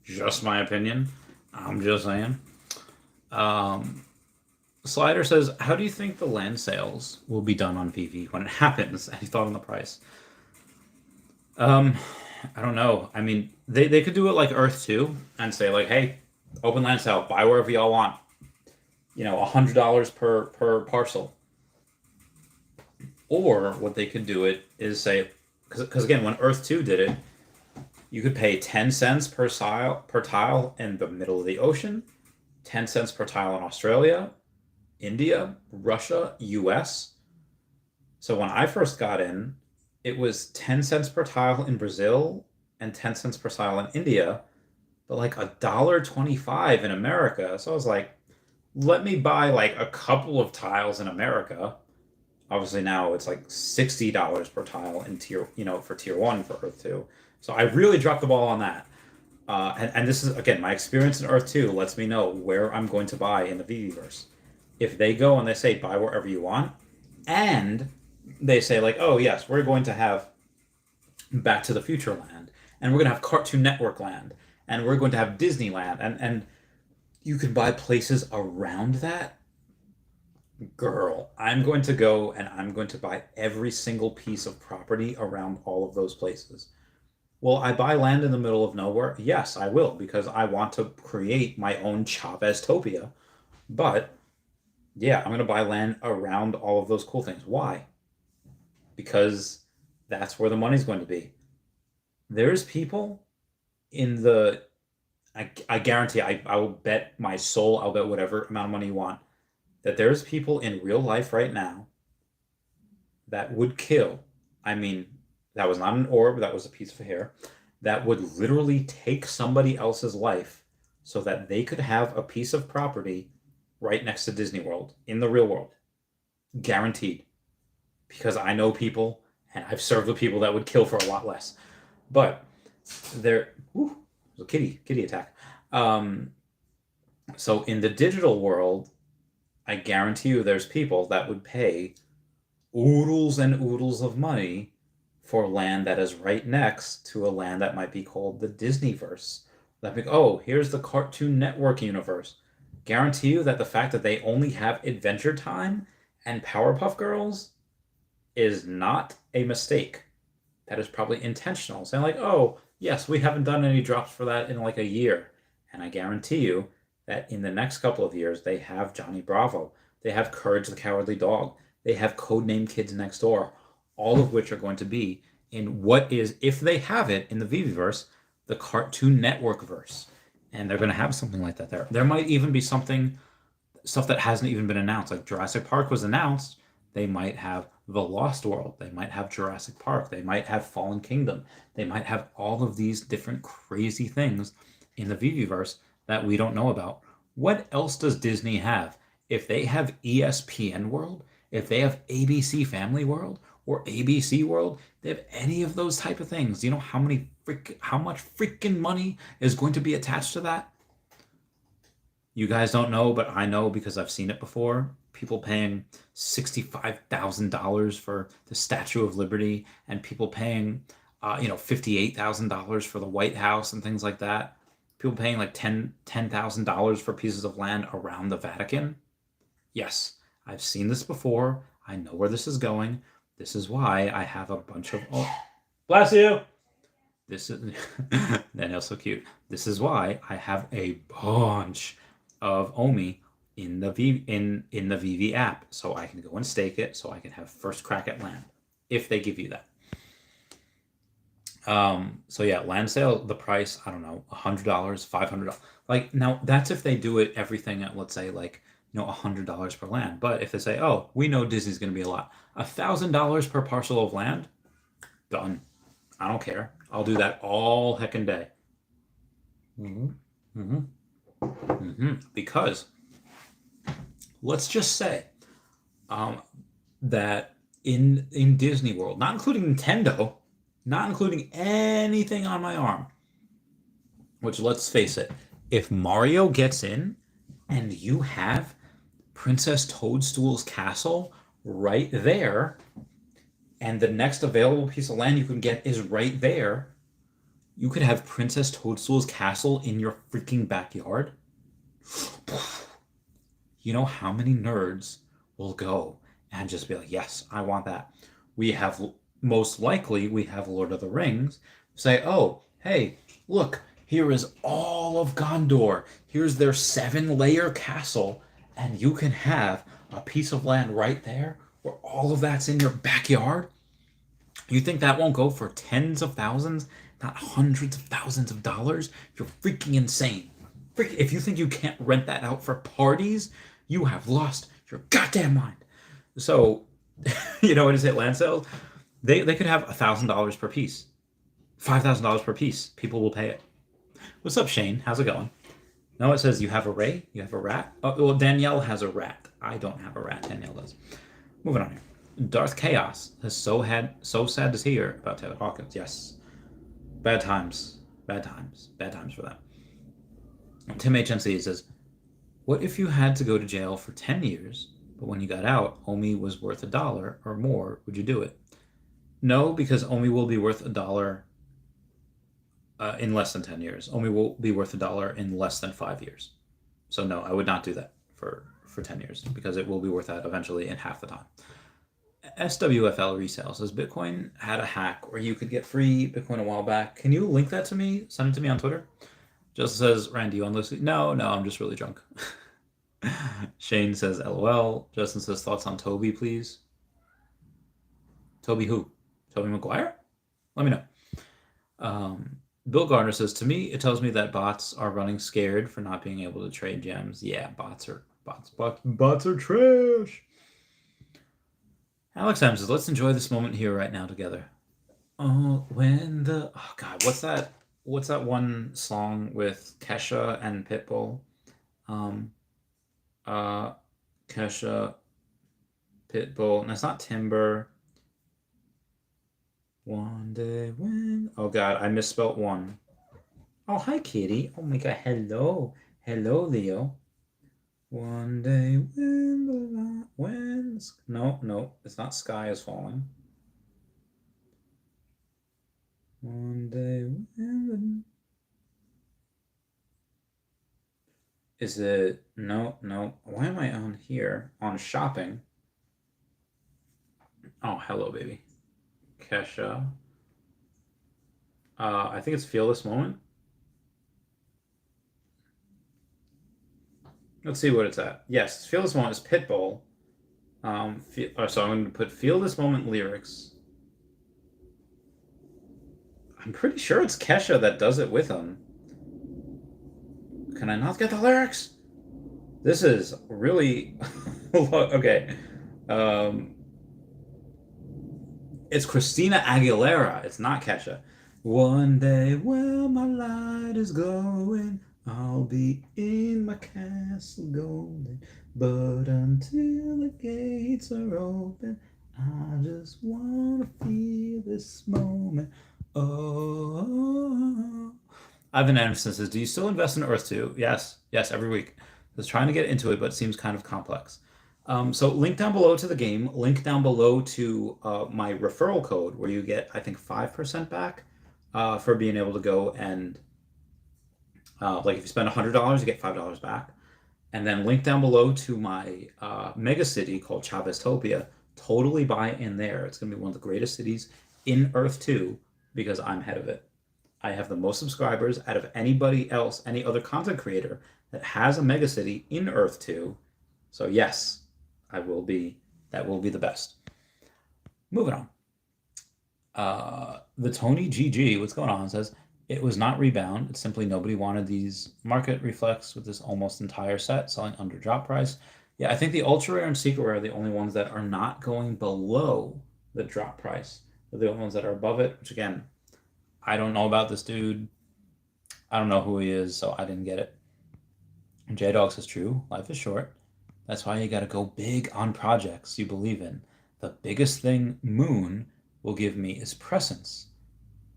Just my opinion. I'm just saying. Slider says, how do you think the land sales will be done on veve when it happens? Any thought on the price? I don't know. I mean, they could do it like Earth 2 and say like, hey, open land sale, buy wherever y'all want. $100 per parcel. Or what they could do it is say, because again, when Earth 2 did it, you could pay 10 cents per tile in the middle of the ocean, 10 cents per tile in Australia, India, Russia, US. So when I first got in, it was 10 cents per tile in Brazil and 10 cents per tile in India, but like $1.25 in America. So I was like, let me buy like a couple of tiles in America. Obviously now it's like $60 per tile in for tier 1 for Earth 2. So I really dropped the ball on that. And this is, again, my experience in Earth 2 lets me know where I'm going to buy in the veveverse. If they go and they say buy wherever you want, and they say like, oh yes, we're going to have Back to the Future land, and we're going to have Cartoon Network land, and we're going to have Disneyland, and you can buy places around that. Girl, I'm going to go and I'm going to buy every single piece of property around all of those places. Will I buy land in the middle of nowhere? Yes, I will, because I want to create my own Chavez-topia. But yeah, I'm going to buy land around all of those cool things. Why? Because that's where the money's going to be. There's people in the... I guarantee, I will bet my soul, I'll bet whatever amount of money you want, that there's people in real life right now that would kill. I mean, that was not an orb, that was a piece of hair, that would literally take somebody else's life so that they could have a piece of property right next to Disney World in the real world. Guaranteed. Because I know people and I've served with people that would kill for a lot less. But there, ooh, there's a kitty attack. So in the digital world, I guarantee you there's people that would pay oodles and oodles of money for land that is right next to a land that might be called the Disneyverse. That be, oh, here's the Cartoon Network universe. Guarantee you that the fact that they only have Adventure Time and Powerpuff Girls is not a mistake. That is probably intentional. Saying like, oh, yes, we haven't done any drops for that in like a year. And I guarantee you that in the next couple of years, they have Johnny Bravo. They have Courage the Cowardly Dog. They have Codename Kids Next Door, all of which are going to be in what is, if they have it in the veveverse, the Cartoon Network verse. And they're going to have something like that there. There might even be stuff that hasn't even been announced. Like Jurassic Park was announced. They might have The Lost World. They might have Jurassic Park. They might have Fallen Kingdom. They might have all of these different crazy things in the veveverse that we don't know about. What else does Disney have? If they have ESPN World, if they have ABC Family World or ABC World, they have any of those type of things. Do you know how much freaking money is going to be attached to that? You guys don't know, but I know because I've seen it before. People paying $65,000 for the Statue of Liberty, and people paying, $58,000 for the White House and things like that. People paying like $10,000 for pieces of land around the Vatican. Yes, I've seen this before. I know where this is going. This is why I have a bunch of. Oh, bless you. This is Daniel's so cute. This is why I have a bunch of OMI in the veve app, so I can go and stake it, so I can have first crack at land if they give you that. So yeah, land sale, the price, I don't know, $100, $500. Like now, that's if they do it everything at, let's say, like, $100 per land. But if they say, oh, we know Disney's going to be a lot, $1,000 per parcel of land, done. I don't care. I'll do that all heckin' day. Because let's just say that in Disney World, not including Nintendo, not including anything on my arm, which, let's face it, if Mario gets in and you have Princess Toadstool's castle right there, and the next available piece of land you can get is right there, you could have Princess Toadstool's castle in your freaking backyard. You know how many nerds will go and just be like, yes, I want that. Most likely, we have Lord of the Rings say, oh, hey, look, here is all of Gondor. Here's their 7-layer castle, and you can have a piece of land right there where all of that's in your backyard. You think that won't go for tens of thousands, not hundreds of thousands of dollars? You're freaking insane. If you think you can't rent that out for parties, you have lost your goddamn mind. So, what is it, land sales? They could have $1,000 per piece, $5,000 per piece. People will pay it. What's up, Shane? How's it going? No, it says you have a ray. You have a rat. Oh, well, Danielle has a rat. I don't have a rat. Danielle does. Moving on here. Darth Chaos is so sad to hear about Taylor Hawkins. Yes, bad times for that. Tim HNC says, what if you had to go to jail for 10 years, but when you got out, OMI was worth $1 or more? Would you do it? No, because OMI will be worth $1 in less than 10 years. OMI will be worth $1 in less than 5 years. So no, I would not do that for 10 years, because it will be worth that eventually in half the time. SWFL Resale says, Bitcoin had a hack where you could get free Bitcoin a while back. Can you link that to me? Send it to me on Twitter. Justin says, Randy, you on Lucy? No, I'm just really drunk. Shane says, LOL. Justin says, thoughts on Toby, please. Toby who? Toby Maguire? Let me know. Bill Gardner says, to me, it tells me that bots are running scared for not being able to trade gems. Yeah, bots are trash. Alex M says, let's enjoy this moment here right now together. Oh, God, what's that one song with Kesha and Pitbull? Kesha, Pitbull, and it's not Timber. One day when... Oh, God, I misspelt one. Oh, hi, kitty. Oh, my God. Hello. Hello, Leo. One day when the light... When... No, it's not sky is falling. One day when the... Is it... No. Why am I on here? On shopping? Oh, hello, baby. Kesha. I think it's Feel This Moment. Let's see what it's at. Yes, Feel This Moment is Pitbull. So I'm going to put Feel This Moment lyrics. I'm pretty sure it's Kesha that does it with him. Can I not get the lyrics? This is really... Okay. It's Christina Aguilera. It's not Kesha. One day when my light is glowing, I'll be in my castle golden. But until the gates are open, I just wanna feel this moment. Oh. Ivan Anderson says, do you still invest in Earth 2? Yes, every week. I was trying to get into it, but it seems kind of complex. So link down below to the game, link down below to my referral code where you get, I think, 5% back for being able to go and, like if you spend $100, you get $5 back. And then link down below to my mega city called Chavez. Totally buy in there. It's going to be one of the greatest cities in Earth 2 because I'm head of it. I have the most subscribers out of anybody else, any other content creator that has a mega city in Earth 2. So yes, that will be the best. Moving on. The Tony GG, what's going on, says, it was not rebound. It's simply nobody wanted these market reflex with this almost entire set selling under drop price. Yeah, I think the ultra rare and secret rare are the only ones that are not going below the drop price. They're the only ones that are above it, which again, I don't know about this dude. I don't know who he is, so I didn't get it. And J-Dog says, true, life is short. That's why you got to go big on projects you believe in. The biggest thing Moon will give me is presence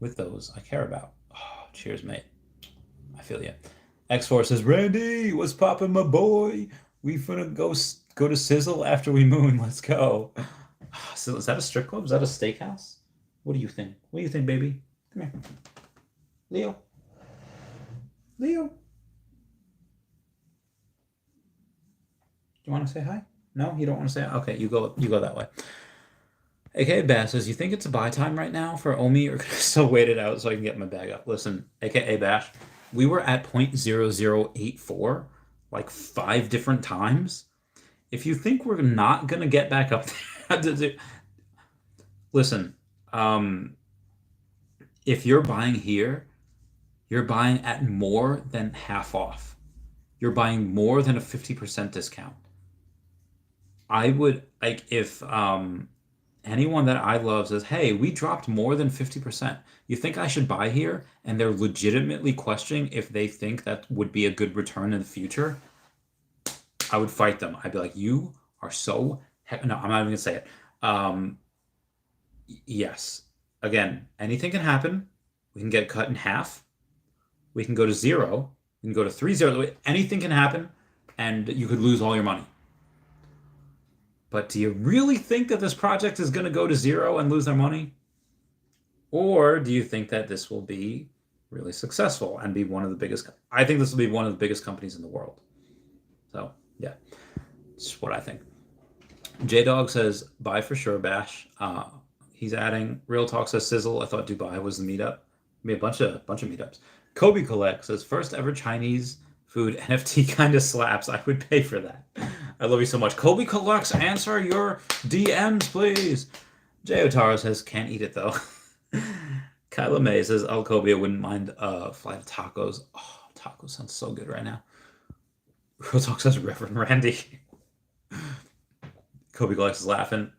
with those I care about. Oh, cheers, mate. I feel you. X-Force says, Randy, what's poppin', my boy? We finna go to Sizzle after we moon. Let's go. So is that a strip club? Is that a steakhouse? What do you think? What do you think, baby? Come here. Leo. You want to say hi? No, you don't want to say hi? Okay, you go that way. AKA Bash says, you think it's a buy time right now for OMI or can I still wait it out so I can get my bag up? Listen, AKA Bash, we were at 0.0084 like 5 different times. If you think we're not going to get back up there, listen, if you're buying here, you're buying at more than half off. You're buying more than a 50% discount. I would, like, if anyone that I love says, hey, we dropped more than 50%. You think I should buy here? And they're legitimately questioning if they think that would be a good return in the future. I would fight them. I'd be like, you are so... No, I'm not even going to say it. Yes. Again, anything can happen. We can get cut in half. We can go to 0. We can go to 3-0. Anything can happen, and you could lose all your money. But do you really think that this project is going to go to 0 and lose their money? Or do you think that this will be really successful and be one of the biggest? I think this will be one of the biggest companies in the world. So, yeah, it's what I think. J-Dog says, buy for sure, Bash. He's adding, Real Talk says, Sizzle. I thought Dubai was the meetup. A bunch of meetups. Kobe Collect says, first ever Chinese food NFT kind of slaps. I would pay for that. I love you so much. Kobe Collects, answer your DMs, please. Jay Otaro says, can't eat it though. Kyla May says, oh, Kobe, I wouldn't mind a flight of tacos. Oh, tacos sounds so good right now. Real Talk says, Reverend Randy. Kobe Collects is laughing.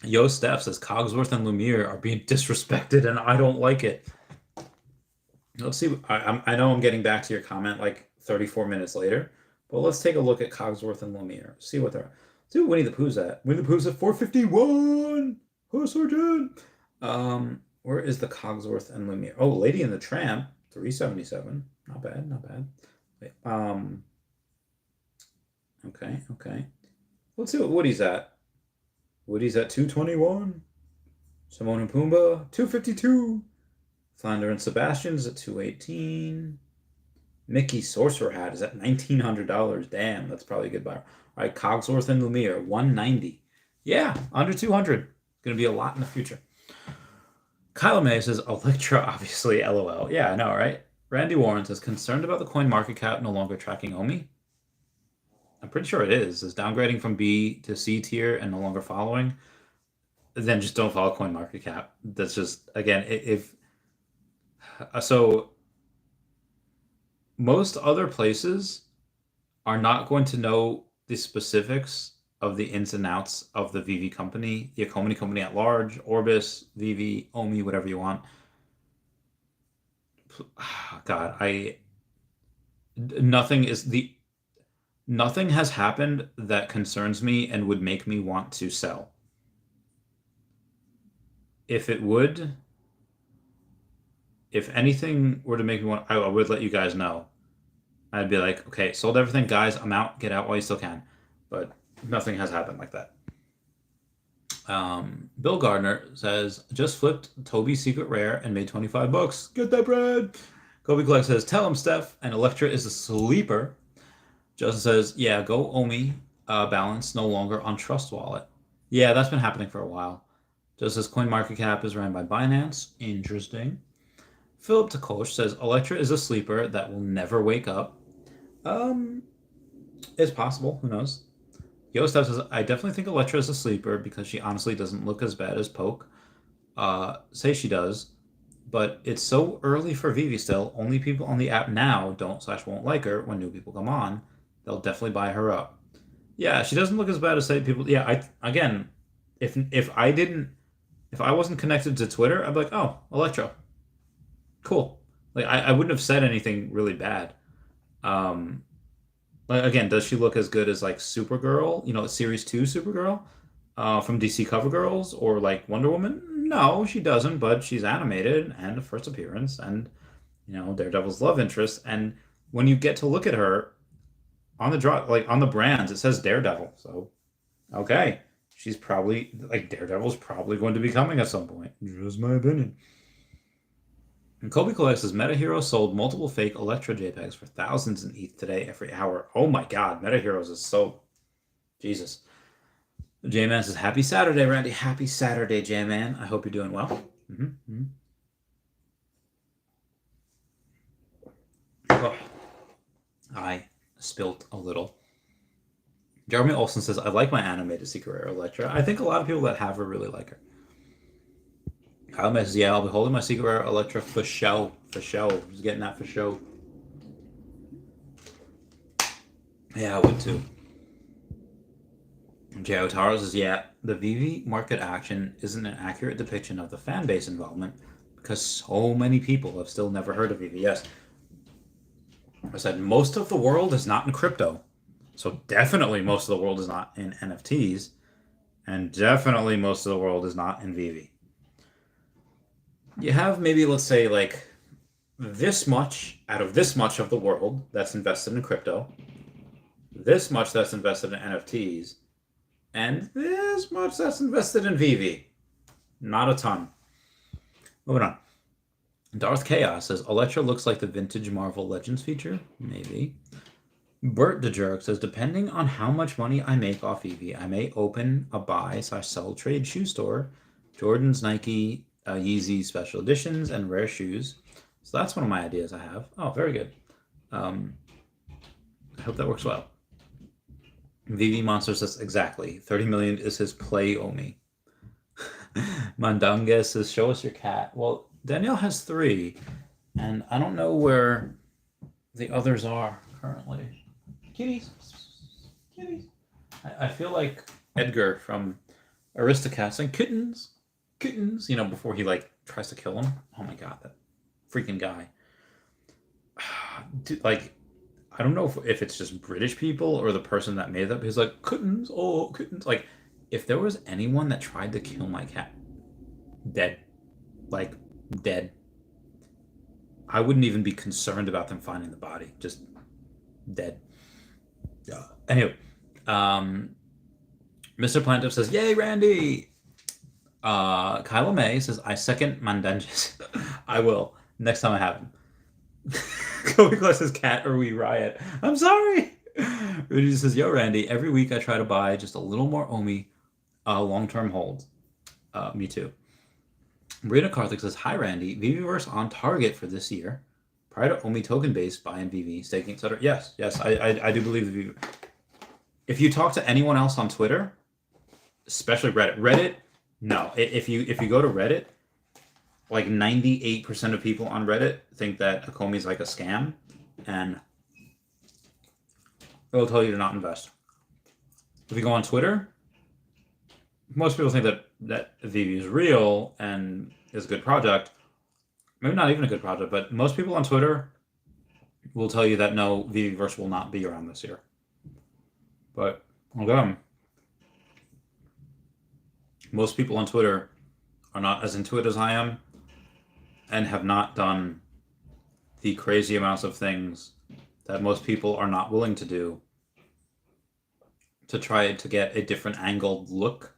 Yo Steph says, Cogsworth and Lumiere are being disrespected and I don't like it. Let's see. I know I'm getting back to your comment like 34 minutes later, but let's take a look at Cogsworth and Lumiere. See what they're. See what Winnie the Pooh's at. Winnie the Pooh's at 451. Oh, Sergeant. Where is the Cogsworth and Lumiere? Oh, Lady and the Tramp, 377. Not bad, not bad. Wait, okay. Let's see what Woody's at. Woody's at 221. Simone and Pumbaa, 252. Flounder and Sebastian's at 218. Mickey Sorcerer Hat is at $1,900. Damn, that's probably a good buy. All right, Cogsworth and Lumiere, 190. Yeah, under 200. Going to be a lot in the future. Kyla May says, Electra, obviously, LOL. Yeah, I know, right? Randy Warren says, concerned about the coin market cap no longer tracking OMI? I'm pretty sure it is. Is downgrading from B to C tier and no longer following? Then just don't follow coin market cap. That's just, again, if so most other places are not going to know the specifics of the ins and outs of the veve company, the Economy company at large, Orbis, veve, OMI, whatever you want. God, nothing has happened that concerns me and would make me want to sell. If anything were to make me want, I would let you guys know. I'd be like, okay, sold everything, guys, I'm out, get out while you still can. But nothing has happened like that. Bill Gardner says, just flipped Toby's Secret Rare and made 25 bucks. Get that bread. Kobe Clark says, tell him, Steph, and Electra is a sleeper. Justin says, yeah, go OMI balance no longer on Trust Wallet. Yeah, that's been happening for a while. Just as CoinMarketCap is ran by Binance. Interesting. Philip Takosh says, Electra is a sleeper that will never wake up. It's possible. Who knows? Yo Steph says, I definitely think Electra is a sleeper because she honestly doesn't look as bad as Poke. Say she does. But it's so early for veve still. Only people on the app now don't/won't like her. When new people come on, they'll definitely buy her up. Yeah, she doesn't look as bad as say people. Yeah, if I wasn't connected to Twitter, I'd be like, oh, Electra, cool. Like I wouldn't have said anything really bad. Like, again, does she look as good as like Supergirl? Series 2 Supergirl from DC Cover Girls or like Wonder Woman? No, she doesn't. But she's animated and a first appearance, and Daredevil's love interest. And when you get to look at her on the draw, like on the brands, it says Daredevil. So, okay, she's probably like Daredevil's probably going to be coming at some point. Just my opinion. And Kobe Collect says Meta Hero sold multiple fake Electra JPEGs for thousands in ETH today every hour. Oh my God, Meta Heroes is so Jesus. J-Man says, happy Saturday, Randy. Happy Saturday, J-Man. I hope you're doing well. Oh, I spilt a little. Jeremy Olsen says, I like my animated Secret Rare Electra. I think a lot of people that have her really like her. Kyle says, yeah, I'll be holding my Secret Rare Electra for show. For show. Who's getting that for show? Yeah, I would too. Jay Otaro says, yeah, the veve market action isn't an accurate depiction of the fan base involvement because so many people have still never heard of veve. Yes. I said most of the world is not in crypto. So definitely most of the world is not in NFTs. And definitely most of the world is not in veve. You have maybe, let's say, like this much out of this much of the world that's invested in crypto, this much that's invested in NFTs, and this much that's invested in veve. Not a ton. Moving on. Darth Chaos says, Electra looks like the vintage Marvel Legends feature. Maybe. Bert the Jerk says, depending on how much money I make off veve, I may open a buy/sell trade shoe store. Jordan's, Nike, Yeezy special editions, and rare shoes. So that's one of my ideas I have. Oh, very good. I hope that works well. veve Monster says, exactly. 30 million is his play OMI. Mandanga says, show us your cat. Well, Danielle has 3, and I don't know where the others are currently. Kitties. I feel like Edgar from Aristocats and kittens, before he like tries to kill him. Oh my God, that freaking guy. Dude, like, I don't know if it's just British people or the person that made that. He's like, kittens, oh, kittens. Like, if there was anyone that tried to kill my cat, dead. like dead. I wouldn't even be concerned about them finding the body, just dead. Yeah. Anyway, Mr. Plantif says, "Yay, Randy!" Kyla May says, "I second Mandanges." I will next time I have him. Kobe Glass says, "Cat or we riot." I'm sorry. Rudy says, "Yo, Randy, every week I try to buy just a little more OMI long-term hold." Me too. Marina Karthik says, "Hi, Randy. Viviverse on target for this year. Prior to OMI token-based buy and VV, staking, etc." Yes, I do believe the if you talk to anyone else on Twitter, especially Reddit, no. If you go to Reddit, like 98% of people on Reddit think that Akomi is like a scam, and it will tell you to not invest. If you go on Twitter, most people think that VV is real and is a good project. Maybe not even a good project, but most people on Twitter will tell you that no, Viviverse will not be around this year. But okay, most people on Twitter are not as into it as I am, and have not done the crazy amounts of things that most people are not willing to do to try to get a different angled look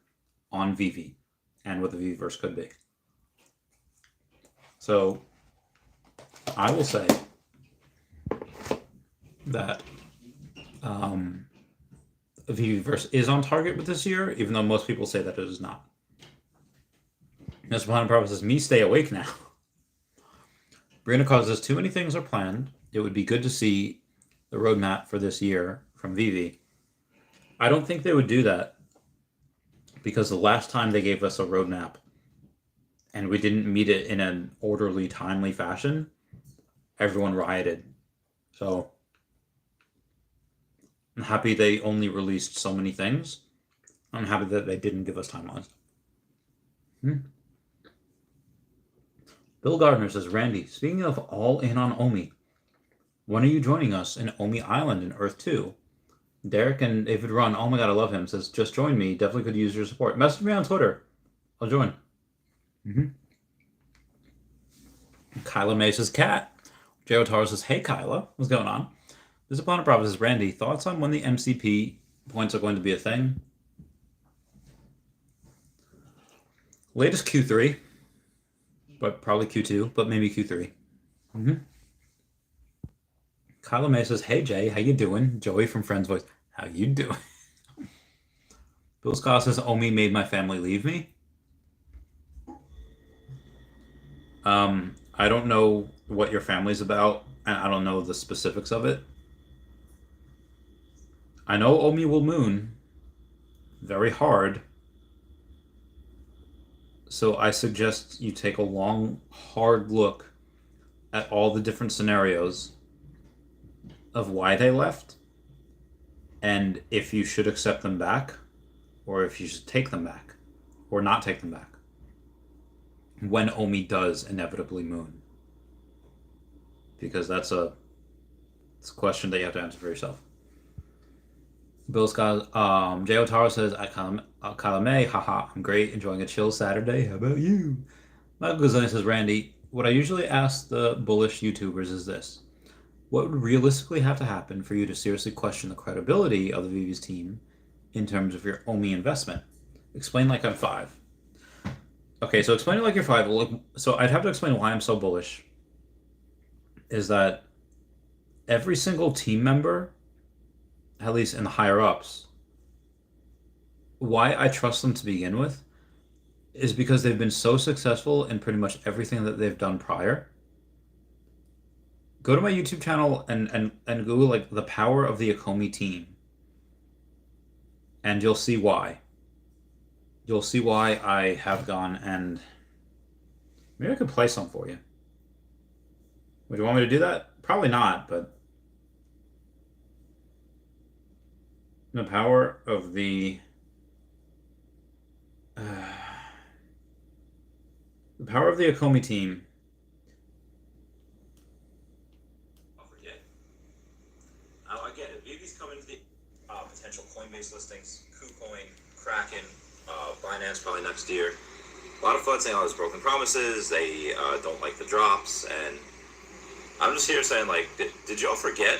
on VV and what the Viviverse could be. So I will say that Viviverse is on target with this year, even though most people say that it is not. Mr. Planet Purpose says, "Me stay awake now." Brina causes too many things are planned. It would be good to see the roadmap for this year from Vivi. I don't think they would do that because the last time they gave us a roadmap and we didn't meet it in an orderly, timely fashion, everyone rioted. So I'm happy they only released so many things. I'm happy that they didn't give us timelines. Bill Gardner says, "Randy, speaking of all in on OMI, when are you joining us in OMI Island in Earth 2? Derek and David Run, oh my god, I love him, says, "Just join me. Definitely could use your support. Message me on Twitter. I'll join." Kyla May says, "Cat." Jay Otaro says, "Hey, Kyla. What's going on?" This Planet Prophet says, "Randy, thoughts on when the MCP points are going to be a thing?" Latest Q3, but probably Q2, but maybe Q3. Kyla May says, "Hey, Jay, how you doing?" Joey from Friends Voice, "How you doing?" Bill Scott says, "Omi made my family leave me." I don't know what your family's about, and I don't know the specifics of it. I know Omi will moon very hard, so I suggest you take a long, hard look at all the different scenarios of why they left, and if you should accept them back, or if you should take them back, or not take them back, when Omi does inevitably moon. Because it's a question that you have to answer for yourself. Bill Scott, Jay Otaro says, "Kyla May, haha, I'm great, enjoying a chill Saturday. How about you?" Michael Gazani says, "Randy, what I usually ask the bullish YouTubers is this. What would realistically have to happen for you to seriously question the credibility of the VV's team in terms of your OMI investment? Explain like I'm 5. Okay, so explaining like you're 5, so I'd have to explain why I'm so bullish. Is that every single team member, at least in the higher ups, why I trust them to begin with is because they've been so successful in pretty much everything that they've done prior. Go to my YouTube channel and Google like the power of the Akomi team, and you'll see why. You'll see why I have gone and maybe I could play some for you. Would you want me to do that? Probably not, but the power of the Akomi team. I'll forget. I get it. VV's coming to the potential Coinbase listings, KuCoin, Kraken, Binance probably next year. A lot of FUD saying all these broken promises, they don't like the drops, and I'm just here saying, like, did y'all forget?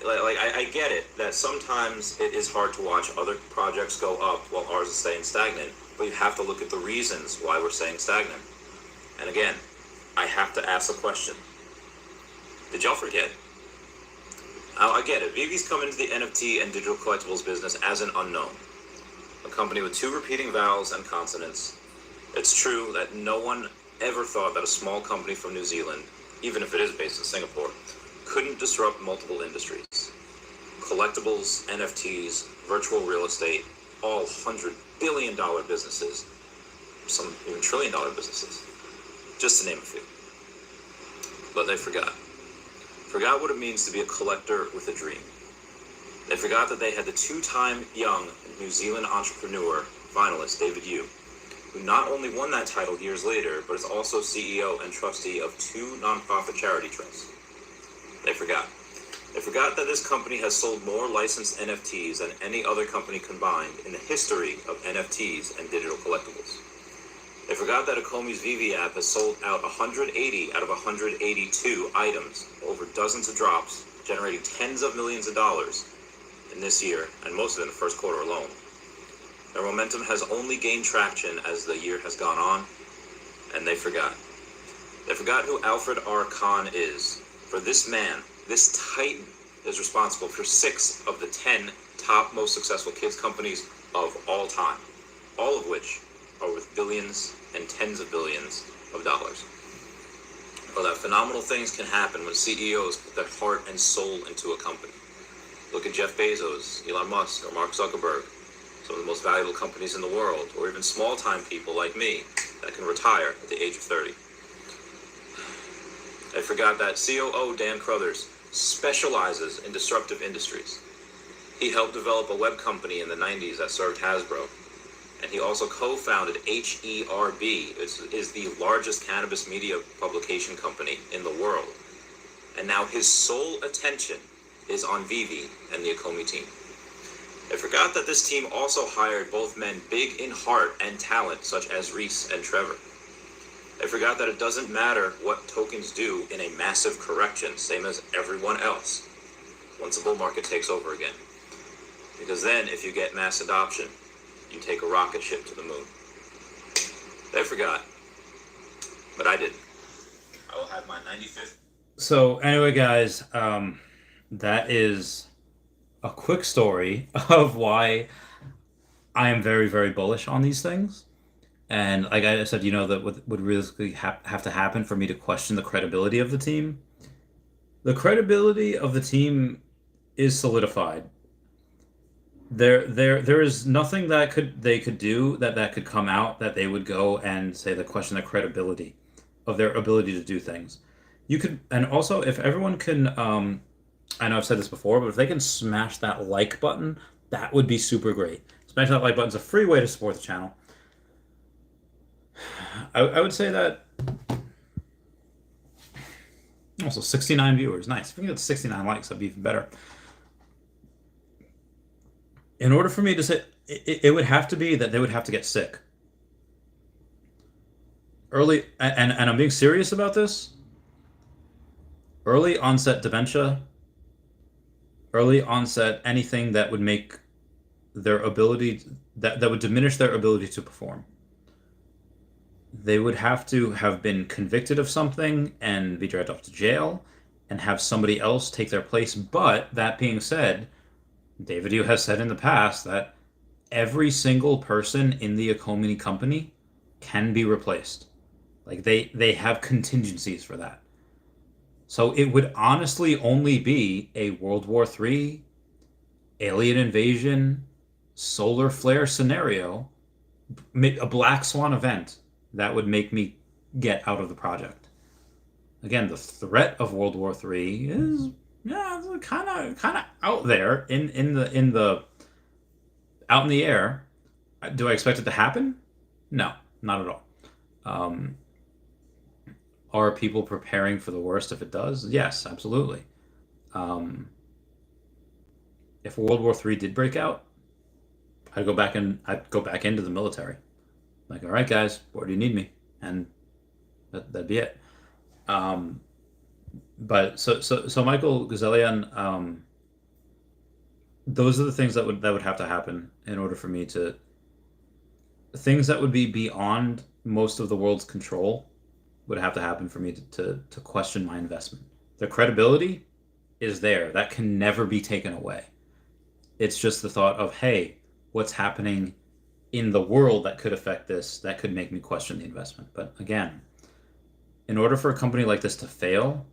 I get it that sometimes it is hard to watch other projects go up while ours is staying stagnant, but you have to look at the reasons why we're staying stagnant. And again, I have to ask the question, did y'all forget? I get it. veve's come into the NFT and digital collectibles business as an unknown. A company with 2 repeating vowels and consonants. It's true that no one ever thought that a small company from New Zealand, even if it is based in Singapore, couldn't disrupt multiple industries. Collectibles, NFTs, virtual real estate, all $100 billion businesses, some even $1 trillion businesses, just to name a few. But they forgot. Forgot what it means to be a collector with a dream. They forgot that they had the 2-time young New Zealand entrepreneur finalist, David Yu, who not only won that title years later, but is also CEO and trustee of 2 nonprofit charity trusts. They forgot. They forgot that this company has sold more licensed NFTs than any other company combined in the history of NFTs and digital collectibles. They forgot that Ecomi's veve app has sold out 180 out of 182 items, over dozens of drops, generating tens of millions of dollars in this year, and most of it in the first quarter alone. Their momentum has only gained traction as the year has gone on, and they forgot. They forgot who Alfred R. Kahn is. For this man, this titan, is responsible for 6 of the 10 top most successful kids companies of all time, all of which are worth billions and tens of billions of dollars. Well, that phenomenal things can happen when CEOs put their heart and soul into a company. Look at Jeff Bezos, Elon Musk, or Mark Zuckerberg, some of the most valuable companies in the world, or even small-time people like me that can retire at the age of 30. I forgot that COO Dan Crothers specializes in disruptive industries. He helped develop a web company in the 90s that served Hasbro, and he also co-founded HERB, is the largest cannabis media publication company in the world. And now his sole attention is on veve and the Ecomi team. I forgot that this team also hired both men big in heart and talent, such as Reese and Trevor. I forgot that it doesn't matter what tokens do in a massive correction, same as everyone else, once the bull market takes over again. Because then, if you get mass adoption, you take a rocket ship to the moon. They forgot, but I didn't. I will have my 95th. So anyway, guys, that is a quick story of why I am very, very bullish on these things. And like I said, that would really have to happen for me to question the credibility of the team. The credibility of the team is solidified. There is nothing that they could do that could come out that they would go and say that question the credibility of their ability to do things. You could, and also if everyone can, I know I've said this before, but if they can smash that like button, that would be super great. Smash that like button is a free way to support the channel. I would say that also 69 viewers. Nice. If we can get 69 likes, that'd be even better. In order for me to say, it would have to be that they would have to get sick. Early, and I'm being serious about this. Early onset dementia, early onset anything that would make their ability, that would diminish their ability to perform. They would have to have been convicted of something and be dragged off to jail and have somebody else take their place. But that being said, David Yu has said in the past that every single person in the Ecomi company can be replaced. Like they have contingencies for that. So it would honestly only be a World War III, alien invasion, solar flare scenario, a black swan event that would make me get out of the project. Again, the threat of World War III is kind of out there in the out in the air. Do I expect it to happen? No, not at all. Are people preparing for the worst if it does? Yes, absolutely. If World War III did break out, I'd go back into the military. Like, all right, guys, where do you need me? And that'd be it. Um, but so Michael Gazelian, those are the things that would have to happen in order for me to things that would be beyond most of the world's control would have to happen for me to question my investment. The credibility is there. That can never be taken away. It's just the thought of, hey, what's happening in the world that could affect this, that could make me question the investment. But again, in order for a company like this to fail,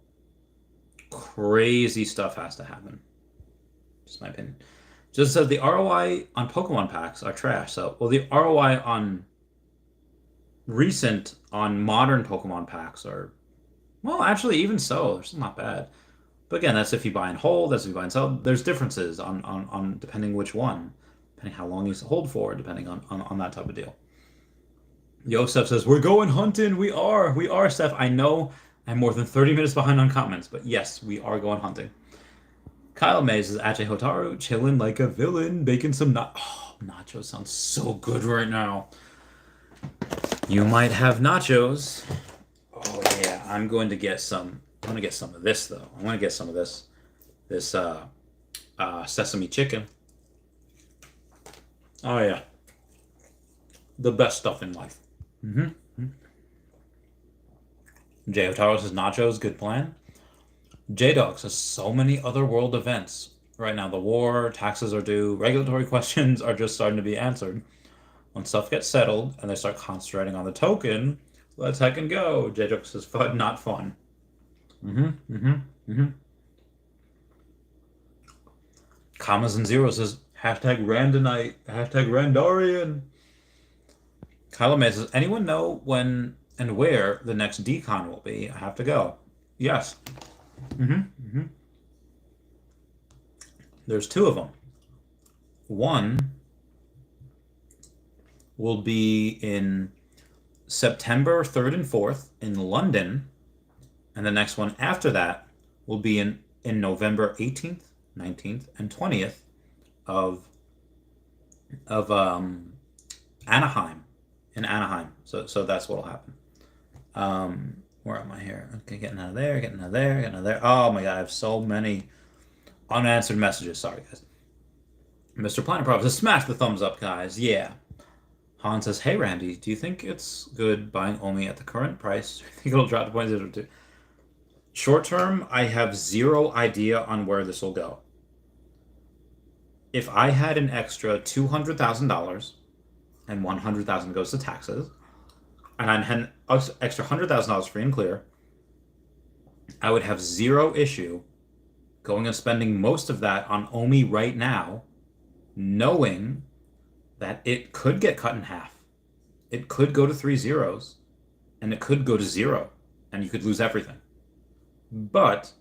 crazy stuff has to happen. Just my opinion. Just says the ROI on Pokemon packs are trash. So, well, the ROI on modern Pokemon packs are, well, actually, even so, they're still not bad. But again, that's if you buy and hold, that's if you buy and sell. There's differences on depending which one, depending how long you hold for, depending on that type of deal. Yo, Steph says, we're going hunting. We are, Steph. I know I'm more than 30 minutes behind on comments, but yes, we are going hunting. Kyle Mays is Ache Hotaru, chilling like a villain, baking some nachos sounds so good right now. You might have nachos. Oh yeah, I'm going to get some of this though. I'm going to get some of this sesame chicken. Oh yeah. The best stuff in life. Jay Otaro says nachos, good plan. J-Dog says so many other world events. Right now, the war, taxes are due, regulatory questions are just starting to be answered. When stuff gets settled and they start concentrating on the token, let's heck and go. J-Dog says fun, not fun. Commas and zeros says hashtag Randonite, hashtag Randorian. Kylo May says, anyone know when and where the next decon will be? I have to go. Yes. There's two of them. One will be in September 3rd and 4th in London, and the next one after that will be in November 18th, 19th, and 20th of Anaheim, in Anaheim. So that's what'll happen. Where am I here? Okay, getting out of there, getting out of there, getting out of there. Oh my god, I have so many unanswered messages. Sorry, guys. Mr. Planet Prop says, smash the thumbs up, guys. Yeah. Han says, hey, Randy, do you think it's good buying OMI at the current price? Do you think it'll drop to 0.02? Short term, I have zero idea on where this will go. If I had an extra $200,000 and $100,000 goes to taxes, and I had an extra $100,000 free and clear, I would have zero issue going and spending most of that on OMI right now, knowing that it could get cut in half. It could go to 3 zeros, and it could go to 0, and you could lose everything. But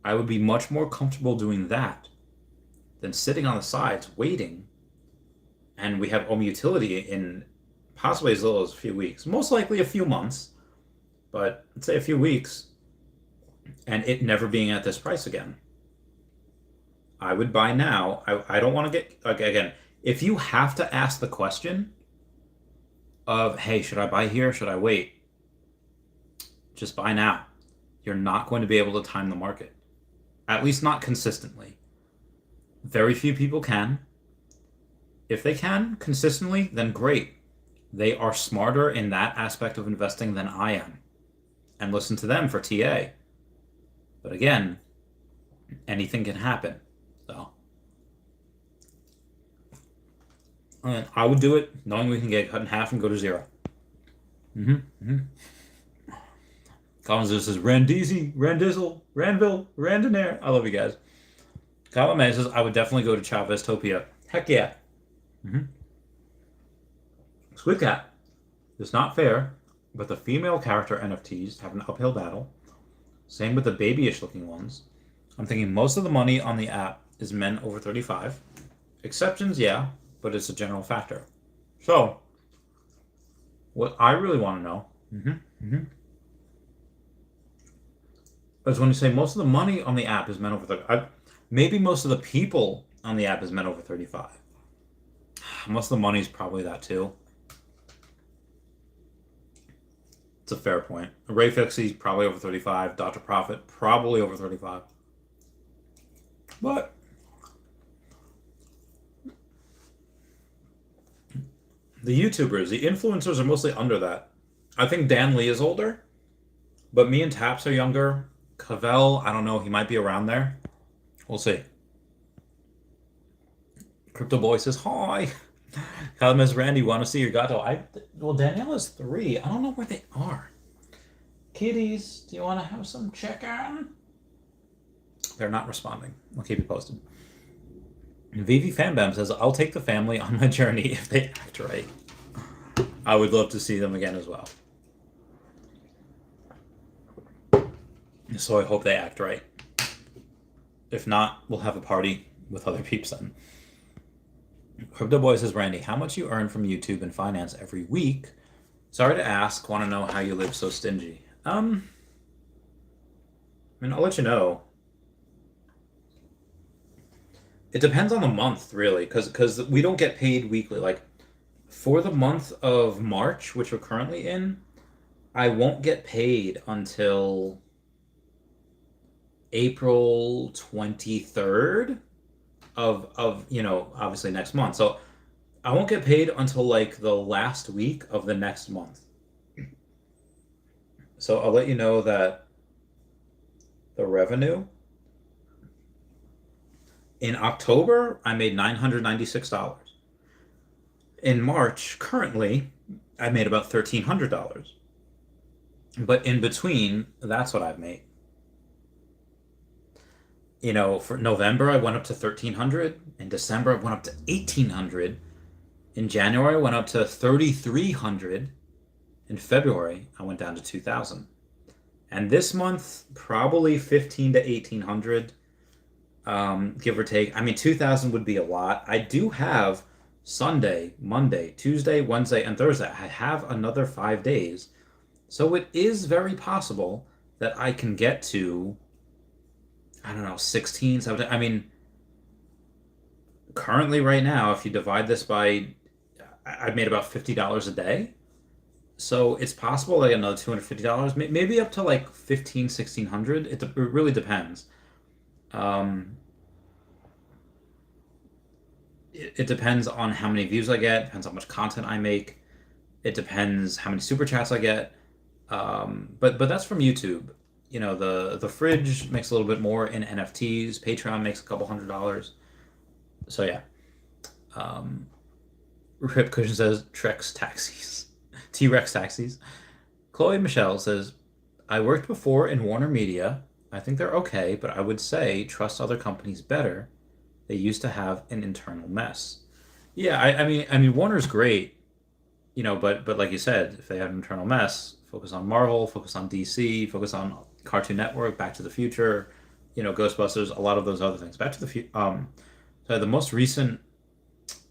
I would be much more comfortable doing that than sitting on the sides waiting, and we have OMI utility in possibly as little as a few weeks, most likely a few months, but let's say a few weeks, and it never being at this price again. I would buy now. I don't want to get, like, again, if you have to ask the question of, hey, should I buy here? Should I wait? Just buy now. You're not going to be able to time the market, at least not consistently. Very few people can. If they can consistently, then great. They are smarter in that aspect of investing than I am. And listen to them for TA. But again, anything can happen. So I would do it knowing we can get cut in half and go to 0. Collins says, Randizi, Randizzle, Randville, Randonair. I love you guys. Kyle May says, I would definitely go to Chavez Topia. Heck yeah. Squid Cat. It's not fair, but the female character NFTs have an uphill battle. Same with the babyish looking ones. I'm thinking most of the money on the app is men over 35. Exceptions, yeah, but it's a general factor. So, what I really want to know is when you say most of the money on the app is men over 35. Maybe most of the people on the app is men over 35. Most of the money is probably that too. It's a fair point. Ray Fixie's probably over 35. Dr. Profit, probably over 35. But the YouTubers, the influencers are mostly under that. I think Dan Lee is older, but me and Taps are younger. Cavell, I don't know, he might be around there. We'll see. Crypto Boy says, hi. Kyle Ms. Randy, want to see your gato? Well, Danielle is 3. I don't know where they are. Kitties, do you want to have some chicken? They're not responding. I'll keep you posted. Vivi Fanbam says, I'll take the family on my journey if they act right. I would love to see them again as well. So I hope they act right. If not, we'll have a party with other peeps then. Crypto Boy says, Randy, how much you earn from YouTube and finance every week? Sorry to ask, want to know how you live so stingy. I mean, I'll let you know. It depends on the month, really, because we don't get paid weekly. Like, for the month of March, which we're currently in, I won't get paid until April 23rd of obviously next month. So I won't get paid until like the last week of the next month. So I'll let you know that the revenue in October, I made $996. In March, currently, I made about $1,300. But in between, that's what I've made. For November, I went up to 1,300. In December, I went up to 1,800. In January, I went up to 3,300. In February, I went down to 2,000. And this month, probably 1,500 to 1,800, give or take. I mean, 2,000 would be a lot. I do have Sunday, Monday, Tuesday, Wednesday, and Thursday. I have another 5 days. So it is very possible that I can get to, I don't know, 16, 17. I mean, currently right now, if you divide this by, I've made about $50 a day. So it's possible like another $250, maybe up to like 1,500, 1,600. It really depends. It depends on how many views I get, depends how much content I make. It depends how many super chats I get. But that's from YouTube. The fridge makes a little bit more in NFTs. Patreon makes a couple $100. So yeah. Rip Cushion says Trex taxis. T-Rex taxis. Chloe Michelle says, I worked before in Warner Media. I think they're okay, but I would say trust other companies better. They used to have an internal mess. Yeah, I mean Warner's great, but like you said, if they have an internal mess, focus on Marvel, focus on DC, focus on Cartoon Network, Back to the Future, Ghostbusters, a lot of those other things. Back to the Future. So the most recent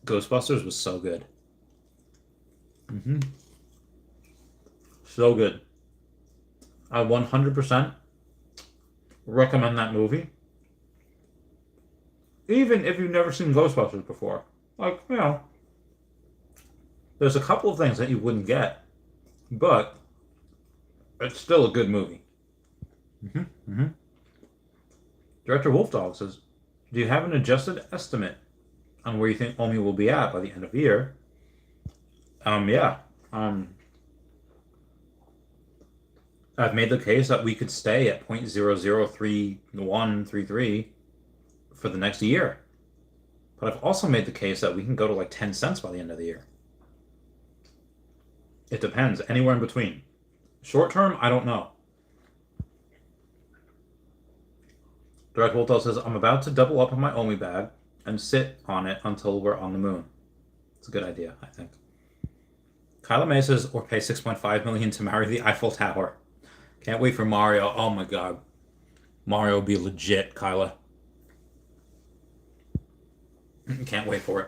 Ghostbusters was so good. So good. I 100% recommend that movie. Even if you've never seen Ghostbusters before. Like, there's a couple of things that you wouldn't get, but it's still a good movie. Director Wolfdog says, do you have an adjusted estimate on where you think OMI will be at by the end of the year? Yeah. I've made the case that we could stay at 0.003133 for the next year. But I've also made the case that we can go to like 10 cents by the end of the year. It depends. Anywhere in between. Short term, I don't know. Direct Wolfdog says, I'm about to double up on my OMI bag and sit on it until we're on the moon. It's a good idea, I think. Kyla May says, or pay $6.5 million to marry the Eiffel Tower. Can't wait for Mario. Oh my god. Mario will be legit, Kyla. Can't wait for it.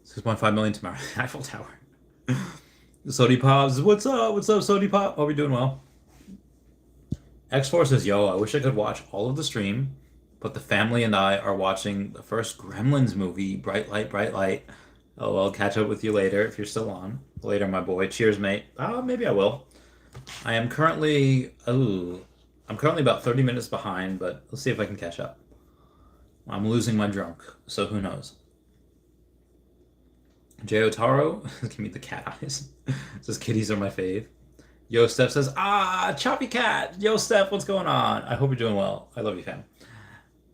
6.5 million to marry the Eiffel Tower. Sody Pops, what's up? What's up, Sody Pop? Hope you're doing well. X-Force says, yo, I wish I could watch all of the stream, but the family and I are watching the first Gremlins movie, Bright Light, Bright Light. Oh, I'll catch up with you later if you're still on. Later, my boy. Cheers, mate. Maybe I will. I am currently, I'm currently about 30 minutes behind, but let's see if I can catch up. I'm losing my drunk, so who knows? Jay Otaro, give me the cat eyes. Says kitties are my fave. Yo Steph says, Choppy Cat. Yo Steph, what's going on? I hope you're doing well. I love you, fam.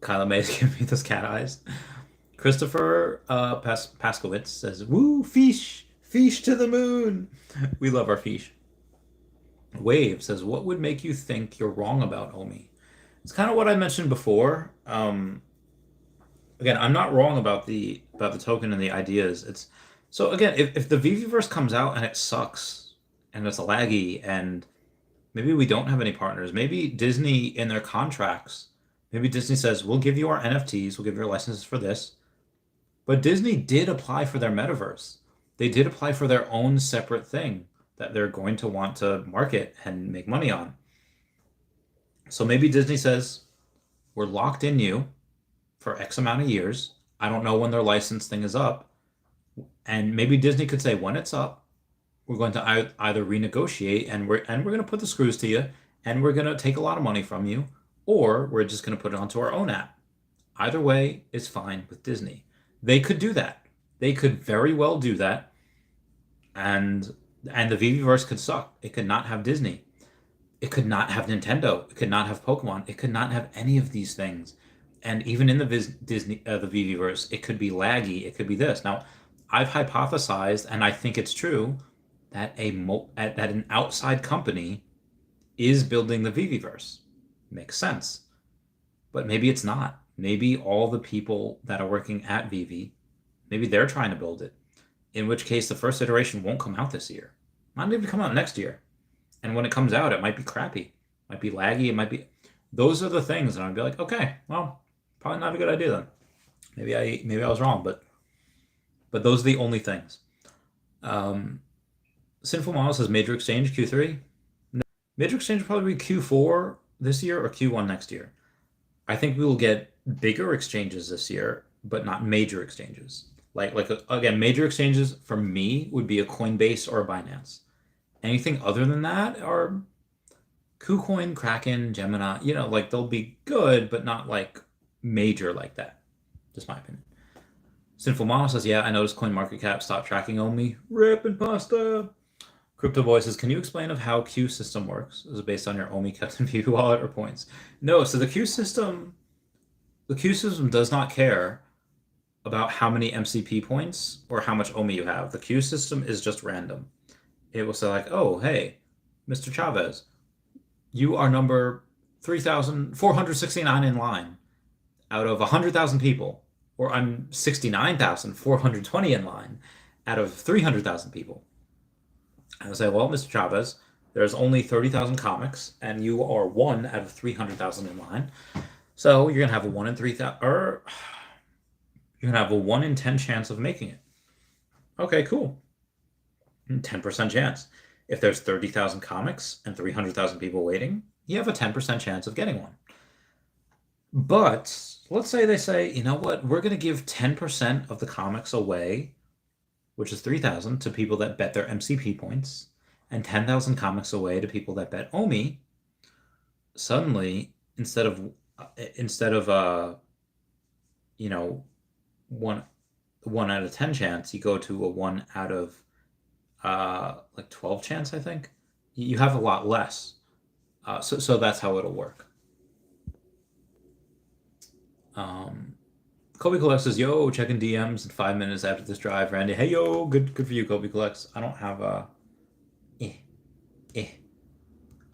Kyla May give me those cat eyes. Christopher Paskowitz says, woo, fish, fish to the moon. We love our fish. Wave says, what would make you think you're wrong about OMI? It's kind of what I mentioned before. Again, I'm not wrong about the token and the ideas. It's so again, if the Viviverse comes out and it sucks and it's laggy and maybe we don't have any partners, maybe Disney in their contracts, maybe Disney says, we'll give you our NFTs, we'll give you our licenses for this. But Disney did apply for their metaverse. They did apply for their own separate thing that they're going to want to market and make money on. So maybe Disney says, we're locked in you for X amount of years. I don't know when their license thing is up. And maybe Disney could say, when it's up, we're going to either renegotiate and we're going to put the screws to you and we're going to take a lot of money from you, or we're just going to put it onto our own app. Either way is fine with Disney. They could do that. They could very well do that. And the Viviverse could suck. It could not have Disney. It could not have Nintendo. It could not have Pokemon. It could not have any of these things. And even in the Disney, the Viviverse, it could be laggy. It could be this. Now, I've hypothesized, and I think it's true, that that an outside company is building the Viviverse. Makes sense. But maybe it's not. Maybe all the people that are working at veve, maybe they're trying to build it. In which case, the first iteration won't come out this year. Might even come out next year. And when it comes out, it might be crappy. Might be laggy. It might be. Those are the things, and I'd be like, okay, well, probably not a good idea then. Maybe I was wrong, but those are the only things. Sinful Model says major exchange Q3. No, major exchange will probably be Q4 this year or Q1 next year. I think we will get bigger exchanges this year, but not major exchanges. Again, major exchanges for me would be a Coinbase or a Binance. Anything other than that are KuCoin, Kraken, Gemini. They'll be good, but not like major like that. Just my opinion. Sinful Model says, yeah, I noticed CoinMarketCap stopped tracking OMI. Rip and pasta. Crypto Boy says, can you explain of how Q system works? Is it based on your OMI kept in veve wallet or points? No, so the Q system does not care about how many MCP points or how much OMI you have. The Q system is just random. It will say like, oh, hey, Mr. Chavez, you are number 3,469 in line out of 100,000 people, or I'm 69,420 in line out of 300,000 people. And I say, well, Mr. Chavez, there's only 30,000 comics, and you are 1 out of 300,000 in line. So you're gonna have a 1 in 3,000, or you're gonna have a 1 in 10 chance of making it. Okay, cool. 10% chance. If there's 30,000 comics and 300,000 people waiting, you have a 10% chance of getting one. But let's say they say, you know what, we're going to give 10% of the comics away, which is 3,000, to people that bet their MCP points, and 10,000 comics away to people that bet OMI. Suddenly, instead of one out of 10 chance, you go to a 1 out of 12 chance, I think. You have a lot less. So that's how it'll work. Kobe Collects says, yo, checking DMs in 5 minutes after this drive. Randy, hey, yo, good for you, Kobe Collects. I don't have I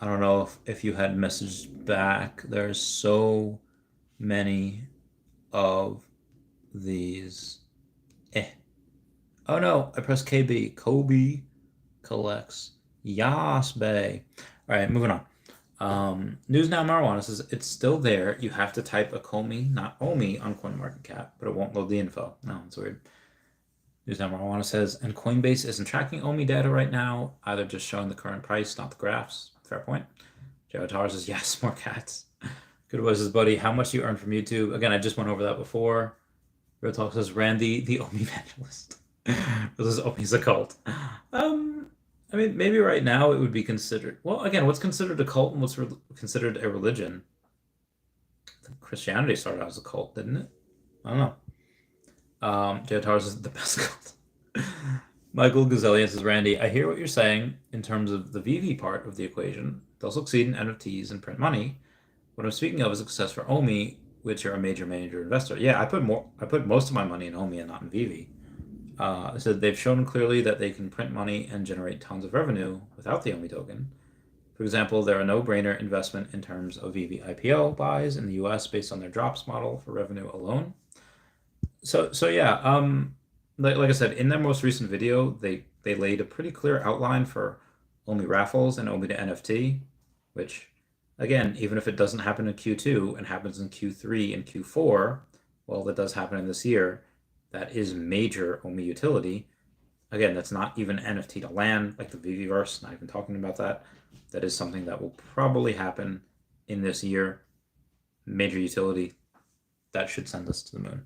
don't know if you had messaged back. There's so many of these. Oh no, I pressed KB. Kobe Collects. Yas, Bay. All right, moving on. News Now Marijuana says it's still there. You have to type a Comey, not OMI, on CoinMarketCap, but it won't load the info. No, it's weird. News Now Marijuana says, and Coinbase isn't tracking OMI data right now, either just showing the current price, not the graphs. Fair point. Joe Tower says, yes, more cats. Good was his buddy. How much you earn from YouTube? Again, I just went over that before. Real Talk says, Randy, the OMI evangelist. This is OMI's a cult. I mean, maybe right now it would be considered. Well, again, what's considered a cult and what's considered a religion? Christianity started out as a cult, didn't it? I don't know. Towers is the best cult. Michael Gazelian says, Randy, I hear what you're saying in terms of the veve part of the equation. They'll succeed in NFTs and print money. What I'm speaking of is success for OMI, which are a major investor. Yeah, I put most of my money in OMI and not in veve. So they've shown clearly that they can print money and generate tons of revenue without the OMI token. For example, they're a no-brainer investment in terms of veve IPO buys in the US based on their drops model for revenue alone. So yeah, like I said, in their most recent video, they laid a pretty clear outline for OMI raffles and OMI to NFT, which again, even if it doesn't happen in Q2 and happens in Q3 and Q4, well, that does happen in this year, that is major OMI utility. Again, that's not even NFT to land, like the Viviverse, not even talking about that. That is something that will probably happen in this year. Major utility. That should send us to the moon.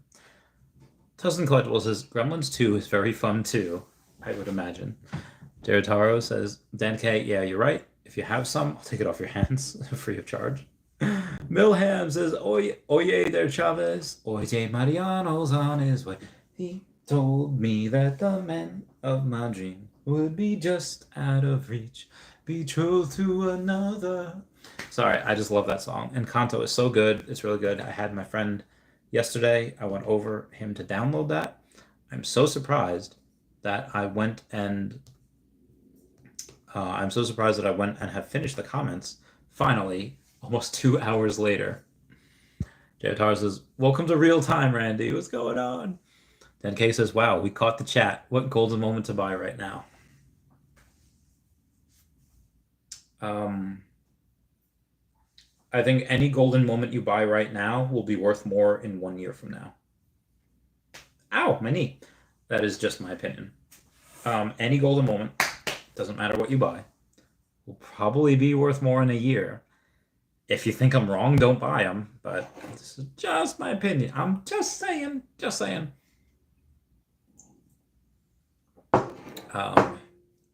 Tustin Collectibles says, Gremlins 2 is very fun too, I would imagine. Jared says, Dan K, yeah, you're right. If you have some, I'll take it off your hands, free of charge. Milham says, oye there, Chavez. Oye, Mariano's on his way. He told me that the man of my dream would be just out of reach, betrothed to another. Sorry, I just love that song. And Kanto is so good. It's really good. I had my friend yesterday. I went over him to download that. I'm so surprised that I went and have finished the comments finally, almost 2 hours later. Jayatar says, welcome to real time, Randy. What's going on? Dan K says, wow, we caught the chat. What golden moment to buy right now? I think any golden moment you buy right now will be worth more in 1 year from now. Ow, my knee. That is just my opinion. Any golden moment, doesn't matter what you buy, will probably be worth more in a year. If you think I'm wrong, don't buy them, but this is just my opinion. I'm just saying.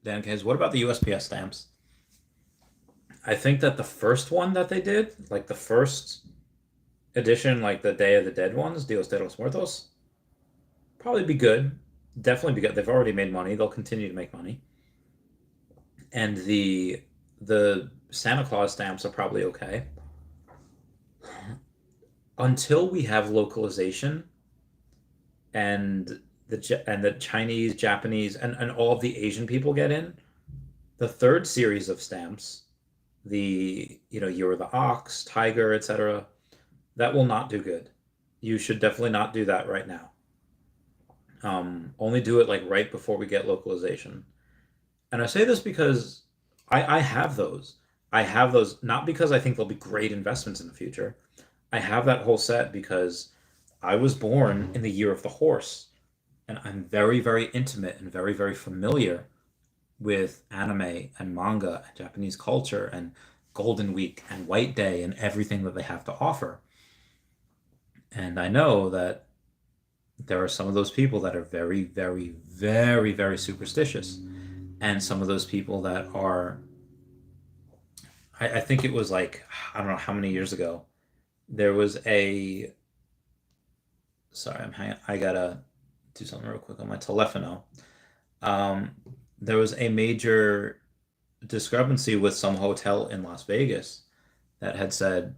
Dan K, what about the USPS stamps? I think that the first one that they did, like the first edition, like the Day of the Dead ones, Dios de los Muertos, probably be good. Definitely be good. They've already made money. They'll continue to make money. And the Santa Claus stamps are probably okay. Until we have localization and the Chinese, Japanese, and all of the Asian people get in, the third series of stamps, you're the ox, tiger, etc., that will not do good. You should definitely not do that right now. Only do it like right before we get localization. And I say this because I have those. I have those not because I think they'll be great investments in the future. I have that whole set because I was born in the year of the horse, and I'm very, very intimate and very, very familiar with anime and manga and Japanese culture and Golden Week and White Day and everything that they have to offer. And I know that there are some of those people that are very, very, very, very superstitious. And some of those people that are, I think it was like, I don't know how many years ago, there was I gotta do something real quick on my telephono. There was a major discrepancy with some hotel in Las Vegas that had said,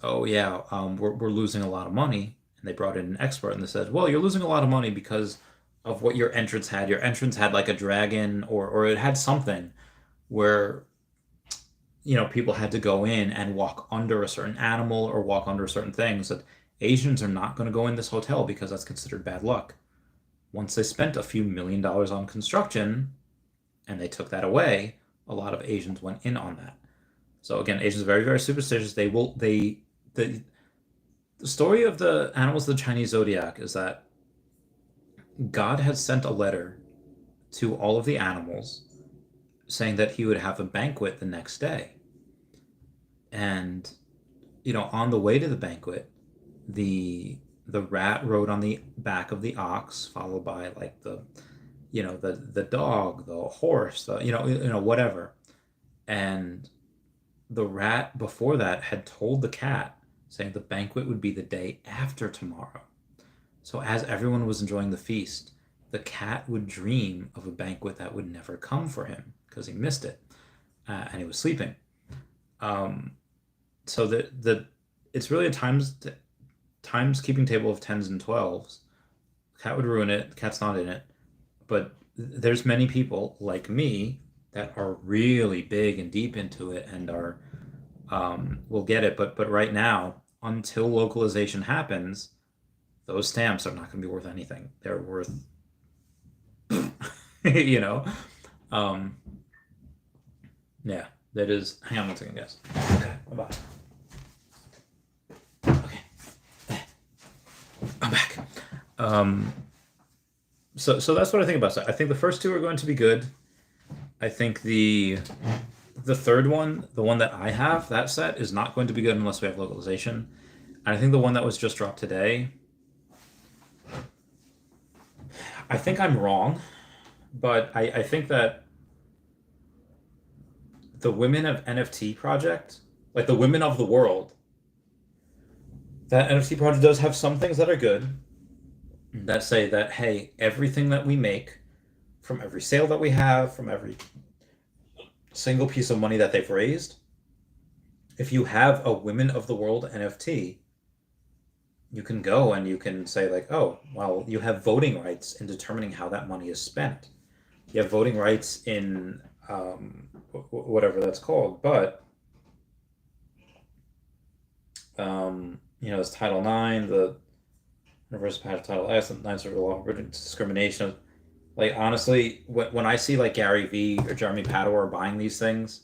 oh yeah, we're losing a lot of money. And they brought in an expert and they said, well, you're losing a lot of money because of what your entrance had. Your entrance had like a dragon or it had something where, people had to go in and walk under a certain animal or walk under certain things. That Asians are not going to go in this hotel because that's considered bad luck. Once they spent a few $1 million on construction and they took that away, a lot of Asians went in on that. So again, Asians are very, very superstitious. The story of the animals of the Chinese zodiac is that God had sent a letter to all of the animals saying that he would have a banquet the next day. And, on the way to the banquet, the rat rode on the back of the ox, followed by like the the dog, the horse, whatever. And the rat before that had told the cat, saying the banquet would be the day after tomorrow. So as everyone was enjoying the feast, the cat would dream of a banquet that would never come for him because he missed it, and he was sleeping. Um, so the it's really a times keeping table of tens and twelves. The cat would ruin it. The cat's not in it, but there's many people like me that are really big and deep into it and are will get it. But right now, until localization happens, those stamps are not going to be worth anything. They're worth, you know. Um, yeah, that is. Hang on one second, guys. Okay, bye. Okay, I'm back. Um, so that's what I think about it. I think the first two are going to be good. I think the third one, the one that I have, that set is not going to be good unless we have localization. And I think the one that was just dropped today, I think I'm wrong, but I think that the Women of NFT project, like the Women of the World, that NFT project does have some things that are good that say that, hey, everything that we make from every sale that we have, from every single piece of money that they've raised, if you have a Women of the World NFT, you can go and you can say like, oh, well, you have voting rights in determining how that money is spent. You have voting rights in whatever that's called, but it's Title IX, the Universal Patch of Title S, the Ninth Circuit Law of Discrimination. Like honestly, when I see like Gary Vee or Jeremy Padua buying these things,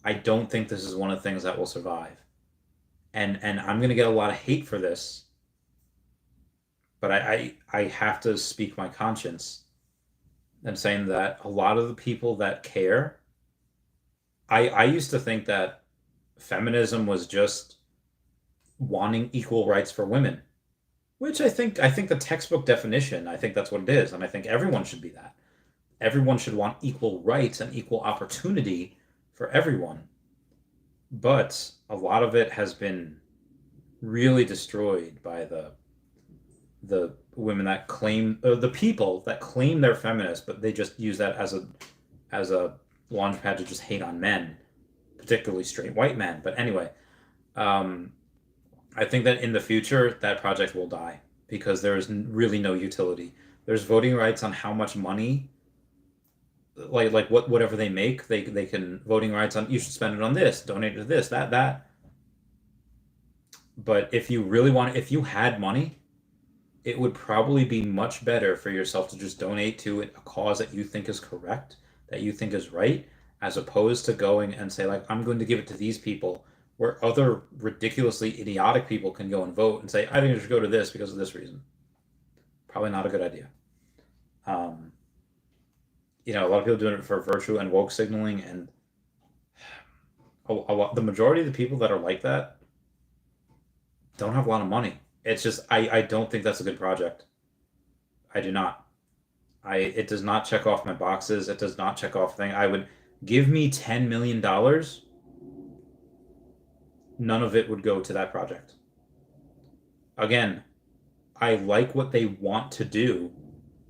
I don't think this is one of the things that will survive. And I'm gonna get a lot of hate for this, but I have to speak my conscience and saying that a lot of the people that care, I used to think that feminism was just wanting equal rights for women, which I think the textbook definition, I think that's what it is, and I think everyone should be that. Everyone should want equal rights and equal opportunity for everyone. But a lot of it has been really destroyed by the women that claim the people that claim they're feminists, but they just use that as a launch pad to just hate on men, particularly straight white men. But anyway, um, I think that in the future that project will die because there is really no utility. There's voting rights on how much money, like whatever they make, they can voting rights on. You should spend it on this, donate it to this, that. But if you really want, if you had money, it would probably be much better for yourself to just donate to a cause that you think is correct, that you think is right, as opposed to going and say like, I'm going to give it to these people, where other ridiculously idiotic people can go and vote and say, I think it should go to this because of this reason. Probably not a good idea. Um, a lot of people doing it for virtue and woke signaling, and the majority of the people that are like that don't have a lot of money. It's just I don't think that's a good project. I do not. It does not check off my boxes. It does not check off thing. I would give me $10 million. None of it would go to that project. Again, I like what they want to do.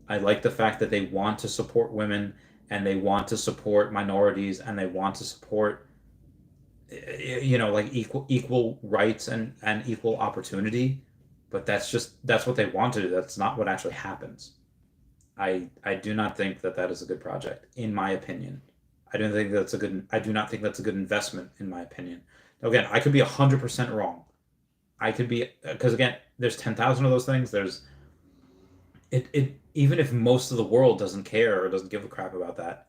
I like the fact that they want to support women and they want to support minorities and they want to support like equal rights and equal opportunity, but that's what they want to do. That's not what actually happens. I do not think that that is a good project in my opinion. I do not think that's a good investment in my opinion. Again, I could be 100% wrong. I could be, because again, there's 10,000 of those things. There's it even if most of the world doesn't care or doesn't give a crap about that,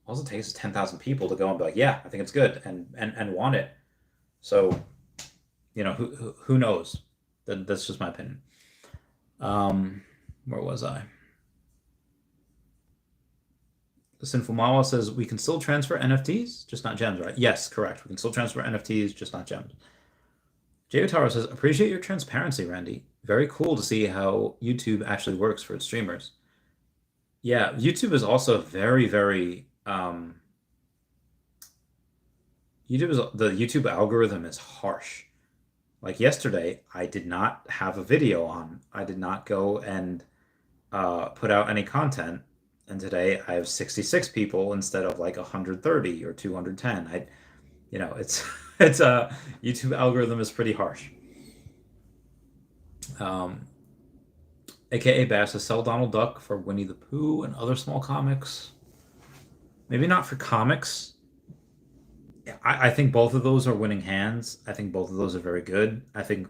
all it takes is 10,000 people to go and be like, yeah, I think it's good and want it. So, who knows? That's just my opinion. Where was I? Sinful Mawa says we can still transfer NFTs, just not gems, right? Yes, correct. We can still transfer NFTs, just not gems. Jay Otaro says, appreciate your transparency, Randy. Very cool to see how YouTube actually works for its streamers. Yeah, YouTube is also very, very the YouTube algorithm is harsh. Like yesterday, I did not have a video on. I did not go and put out any content. And today I have 66 people instead of like 130 or 210. It's it's YouTube algorithm is pretty harsh. Um, AKA Bass to sell Donald Duck for Winnie the Pooh and other small comics. Maybe not for comics. Yeah, I think both of those are winning hands. I think both of those are very good. I think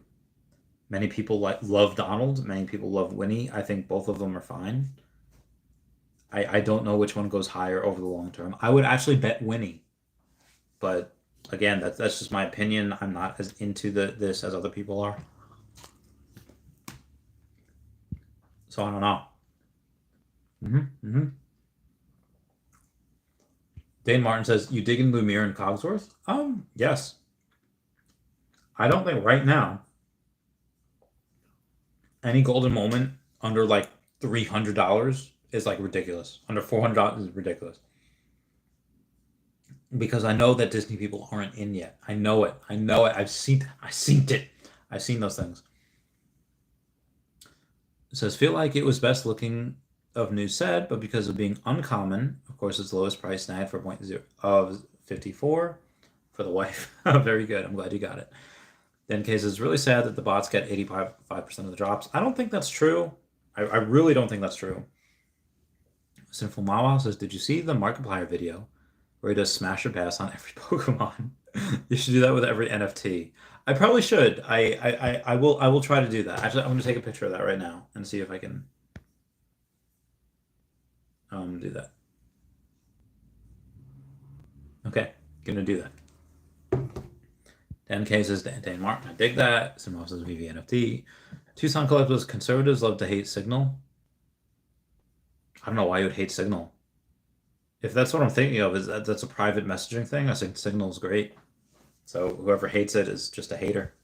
many people love Donald. Many people love Winnie. I think both of them are fine. I don't know which one goes higher over the long term. I would actually bet Winnie, but again, that's just my opinion. I'm not as into this as other people are, so I don't know. Dane Martin says, "You dig in Lumiere and Cogsworth?" Yes. I don't think right now any golden moment under like $300 is like ridiculous. Under $400 is ridiculous. Because I know that Disney people aren't in yet. I know it. I know it. I've seen it. I've seen those things. It says feel like it was best looking of new set, but because of being uncommon, of course it's the lowest price snagged for point zero of 54 for the wife. Very good. I'm glad you got it. Then case it's really sad that the bots get 85% of the drops. I don't think that's true. I really don't think that's true. Sinful Mawa says, did you see the Markiplier video where he does smash or pass on every Pokemon? You should do that with every NFT. I probably should. I will try to do that. Actually, I'm gonna take a picture of that right now and see if I can do that. Okay, gonna do that. Dan K says Dan Martin, I dig that. Simone says VV NFT. Tucson collectors conservatives love to hate Signal. I don't know why you would hate Signal. If that's what I'm thinking of, is that's a private messaging thing. I think Signal's great. So whoever hates it is just a hater.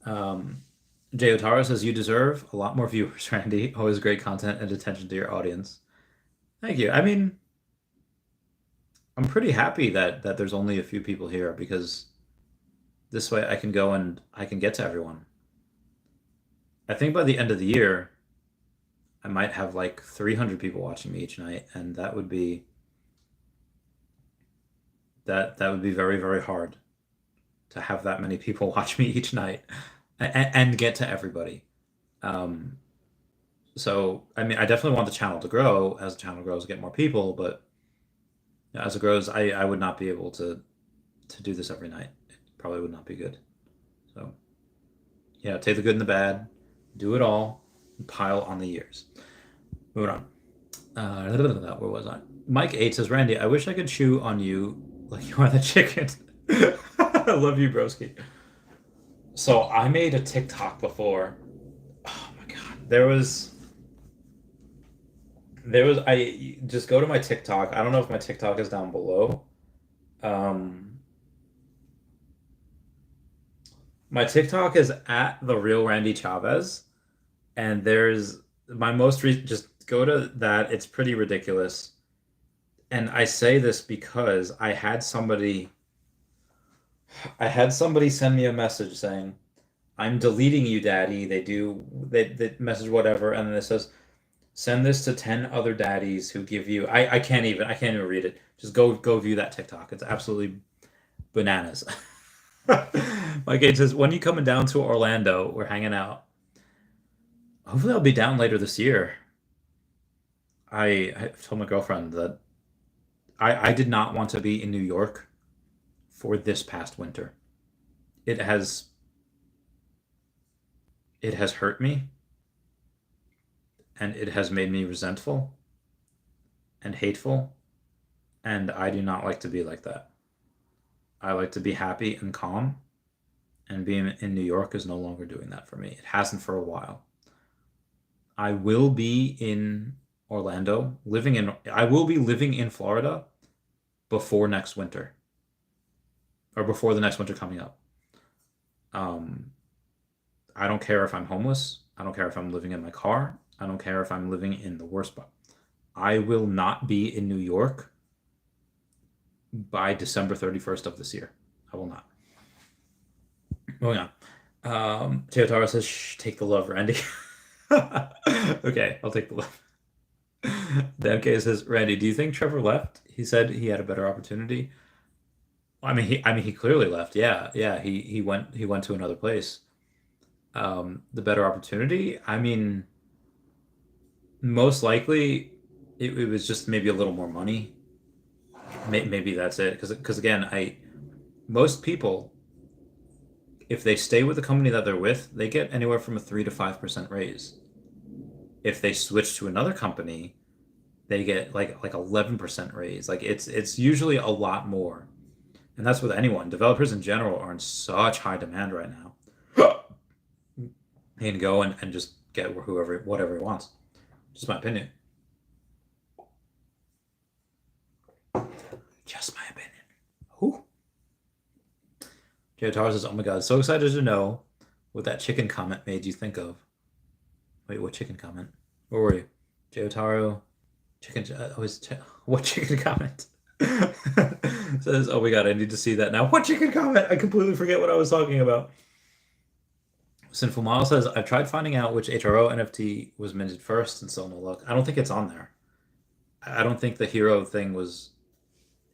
Jay Otaro says you deserve a lot more viewers, Randy. Always great content and attention to your audience. Thank you. I mean, I'm pretty happy that there's only a few people here because this way I can go and I can get to everyone. I think by the end of the year, I might have like 300 people watching me each night, and that would be very, very hard to have that many people watch me each night and get to everybody. Um, so I mean, I definitely want the channel to grow. As the channel grows, get more people, but as it grows, I would not be able to do this every night. It probably would not be good. So yeah, take the good and the bad, do it all, and pile on the years. Moving on. Where was I? Mike 8 says, Randy, I wish I could chew on you like you are the chicken. I love you, broski. So I made a TikTok before. Oh my God. I just go to my TikTok. I don't know if my TikTok is down below. Um, my TikTok is at the real Randy Chavez, and there's my most recent. Just go to that. It's pretty ridiculous. And I say this because I had somebody send me a message saying, "I'm deleting you, Daddy." They message whatever, and then it says, "Send this to 10 other daddies who give you." I can't even read it. Just go view that TikTok. It's absolutely bananas. My kid says, "When you coming down to Orlando? We're hanging out. Hopefully, I'll be down later this year." I told my girlfriend that I did not want to be in New York for this past winter. It has it has hurt me and it has made me resentful and hateful, and I do not like to be like that. I like to be happy and calm, and being in New York is no longer doing that for me. It hasn't for a while. I will be in Orlando, I will be living in Florida before next winter or before the next winter coming up. Um, I don't care if I'm homeless. I don't care if I'm living in my car. I don't care if I'm living in the worst spot. I will not be in New York by December 31st of this year. I will not. Moving on. Teotaro says, shh, take the love, Randy. Okay, I'll take the love. Dan K says, Randy, do you think Trevor left? He said he had a better opportunity. I mean, he clearly left. Yeah, yeah. He went to another place. The better opportunity. I mean, most likely, it was just maybe a little more money. Maybe that's it. Because again, I most people, if they stay with the company that they're with, they get anywhere from a 3 to 5% raise. If they switch to another company, they get like 11% raise. Like it's usually a lot more. And that's with anyone. Developers in general are in such high demand right now. He can go and just get whatever he wants. Just my opinion. Just my opinion. Who? Jotaro says, "Oh my God, so excited to know what that chicken comment made you think of." Wait, what chicken comment? Where were you? Jotaro, chicken. What chicken comment? Says, "Oh my God, I need to see that now." What chicken comment? I completely forget what I was talking about. Sinful Mile says, I've tried finding out which HRO NFT was minted first and still no luck. I don't think it's on there. I don't think the hero thing was,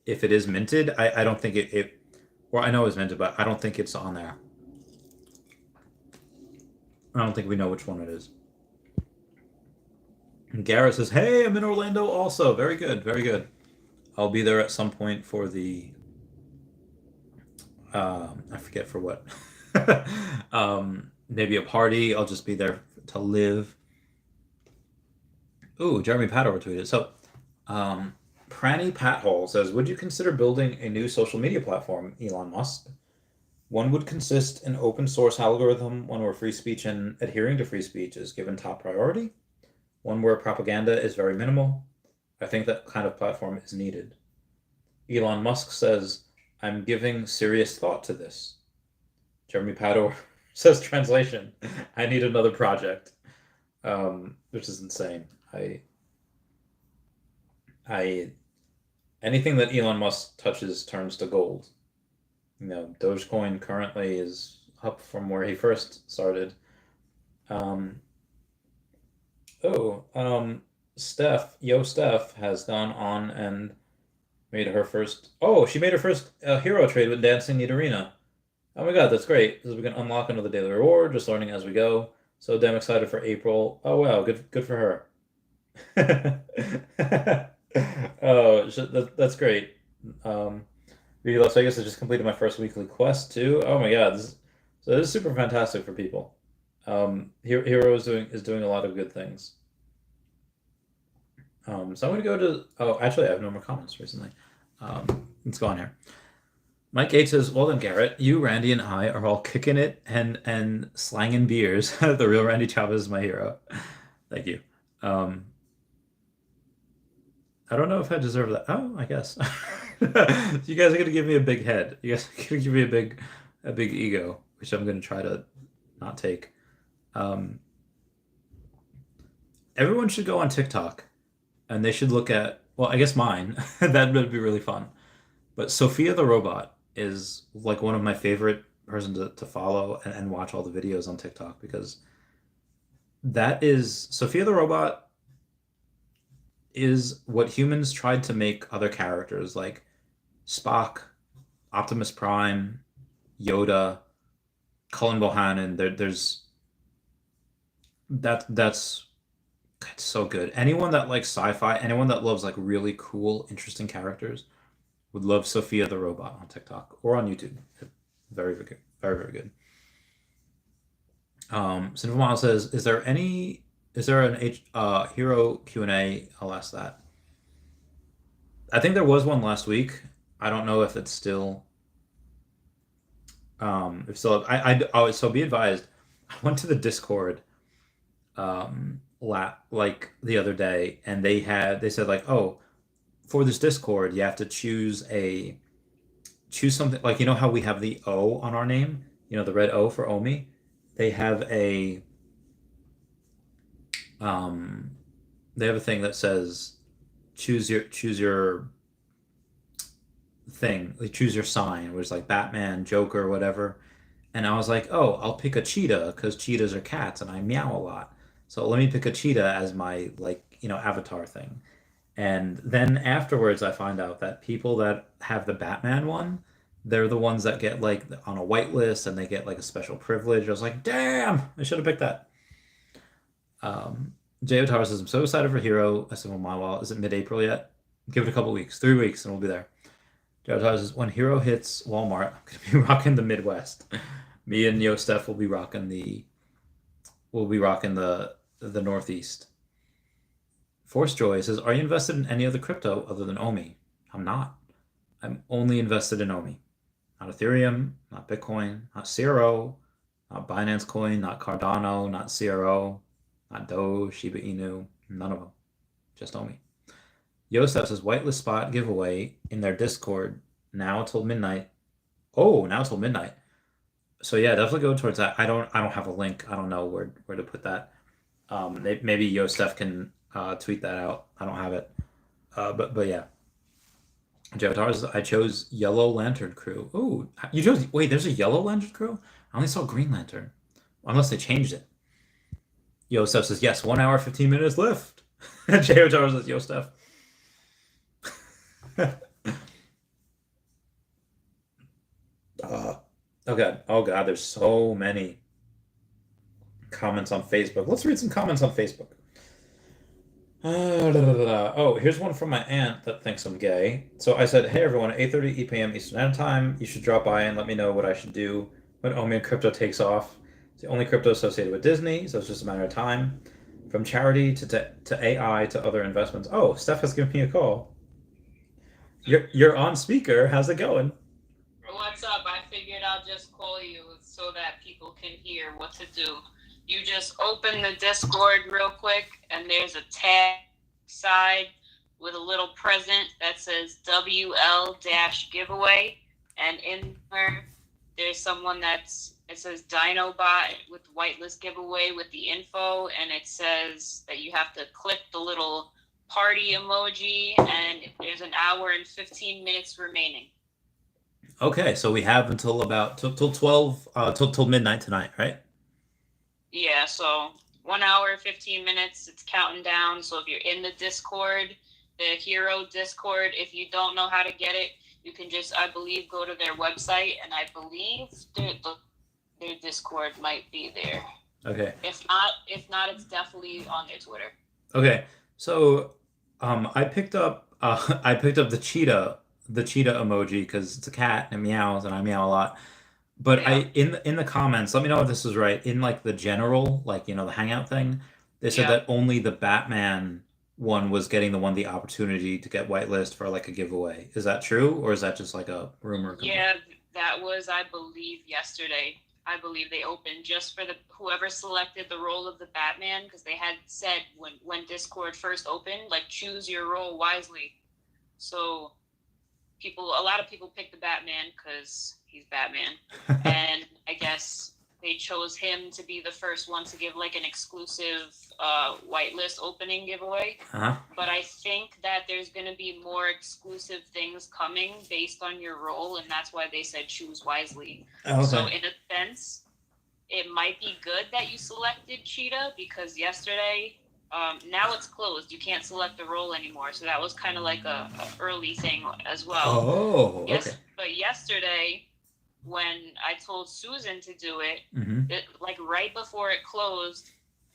if it is minted, I don't think well, I know it was minted, but I don't think it's on there. I don't think we know which one it is. And Garrett says, hey, I'm in Orlando also. Very good, very good. I'll be there at some point for the, I forget for what. Maybe a party. I'll just be there to live. Ooh, Jeremy Paddle retweeted. So, Pranny Pathole says, would you consider building a new social media platform, Elon Musk? One would consist an open source algorithm, one where free speech and adhering to free speech is given top priority, one where propaganda is very minimal. I think that kind of platform is needed. Elon Musk says, I'm giving serious thought to this. Jeremy Paddle says, translation, I need another project, which is insane. Anything that Elon Musk touches turns to gold. You know, Dogecoin currently is up from where he first started. Steph has gone on and made her first. Oh, she made her first hero trade with Dancing Nidorina. Oh my God, that's great. Because we can unlock another daily reward, just learning as we go. So damn excited for April. Oh wow, good for her. Oh, that's great. Las Vegas has just completed my first weekly quest too. Oh my God, so this is super fantastic for people. Hero is doing a lot of good things. So I'm gonna go to. Oh, actually, I have no more comments recently. Let's go on here. Mike Gates says, well then, Garrett, you, Randy, and I are all kicking it and slanging beers. The real Randy Chavez is my hero. Thank you. I don't know if I deserve that. Oh, I guess. You guys are gonna give me a big head. You guys are gonna give me a big ego, which I'm gonna try to not take. Everyone should go on TikTok and they should look at, well, I guess mine. That would be really fun. But Sophia the Robot is like one of my favorite persons to follow and watch all the videos on TikTok, because that is Sophia the Robot is what humans tried to make other characters like Spock, Optimus Prime, Yoda, Cullen Bohannon. That's so good. Anyone that likes sci-fi, anyone that loves like really cool, interesting characters would love Sophia the Robot on TikTok or on YouTube. Very, very good. Very, very good. Sinful Mile says, is there an hero Q&A? I'll ask that. I think there was one last week. I don't know if it's still if still so be advised, I went to the Discord like the other day, and they said like, oh, for this Discord you have to choose something, like, you know how we have the O on our name, you know, the red O for OMI. They have a thing that says choose your thing, like choose your sign. It was like Batman, Joker, whatever. And I was like, oh, I'll pick a cheetah because cheetahs are cats and I meow a lot. So let me pick a cheetah as my like, avatar thing. And then afterwards, I find out that people that have the Batman one, they're the ones that get like on a white list and they get like a special privilege. I was like, damn, I should have picked that. J. Otaro says, I'm so excited for Hero. I said, well, my wallet, is it mid-April yet? Give it a couple weeks, 3 weeks, and we'll be there. J. Otaro says, when Hero hits Walmart, I'm gonna be rocking the Midwest. Me and Steph will be rocking the Northeast. Force Joy says, are you invested in any other crypto other than OMI? I'm not. I'm only invested in OMI. Not Ethereum, not Bitcoin, not CRO, not Binance Coin, not Cardano, not CRO, not Doge, Shiba Inu, none of them. Just OMI. Yosef says, whitelist spot giveaway in their Discord now till midnight. Oh, now till midnight. So yeah, definitely go towards that. I don't have a link. I don't know where to put that. Maybe Yosef can tweet that out. I don't have it. But yeah. Javatars, I chose Yellow Lantern Crew. Ooh, you chose. Wait, there's a Yellow Lantern Crew? I only saw Green Lantern. Unless they changed it. Yosef says, yes, 1 hour, 15 minutes left. Javatars says, Yosef. Okay. Oh God, there's so many comments on Facebook. Let's read some comments on Facebook. Oh, here's one from my aunt that thinks I'm gay. So I said, hey everyone, at 8:30 p.m. Eastern Standard Time, you should drop by and let me know what I should do when OMI crypto takes off. It's the only crypto associated with Disney, so it's just a matter of time. From charity to AI to other investments. Oh, Steph has given me a call. You're on speaker. How's it going? What's up? I figured I'll just call you so that people can hear what to do. You just open the Discord real quick, and there's a tab side with a little present that says WL-giveaway, and in there, there's someone it says Dinobot with whitelist giveaway with the info, and it says that you have to click the little party emoji, and there's an hour and 15 minutes remaining. Okay, so we have until about till 12 till midnight tonight, right? Yeah, so 1 hour, 15 minutes, it's counting down. So if you're in the Discord, the Hero Discord, if you don't know how to get it, you can just, I believe, go to their website, and I believe their Discord might be there. Okay. If not, it's definitely on their Twitter. Okay. So I picked up the cheetah emoji because it's a cat and it meows and I meow a lot. But Yeah. in the comments, let me know if this is right. In like the general, like the hangout thing, they said Yeah. that only the Batman one was getting the opportunity to get whitelist for like a giveaway. Is that true, or is that just like a rumor? Yeah, that was, I believe, yesterday. I believe they opened just for whoever selected the role of the Batman, because they had said when Discord first opened, like, choose your role wisely. So a lot of people picked the Batman because he's Batman, and I guess they chose him to be the first one to give like an exclusive whitelist opening giveaway. Uh-huh. But I think that there's going to be more exclusive things coming based on your role, and that's why they said choose wisely. Okay. So in a sense, it might be good that you selected Cheetah, because yesterday, now it's closed. You can't select the role anymore. So that was kind of like a early thing as well. Oh, okay. Yes, but yesterday, when I told Susan to do it, like right before it closed,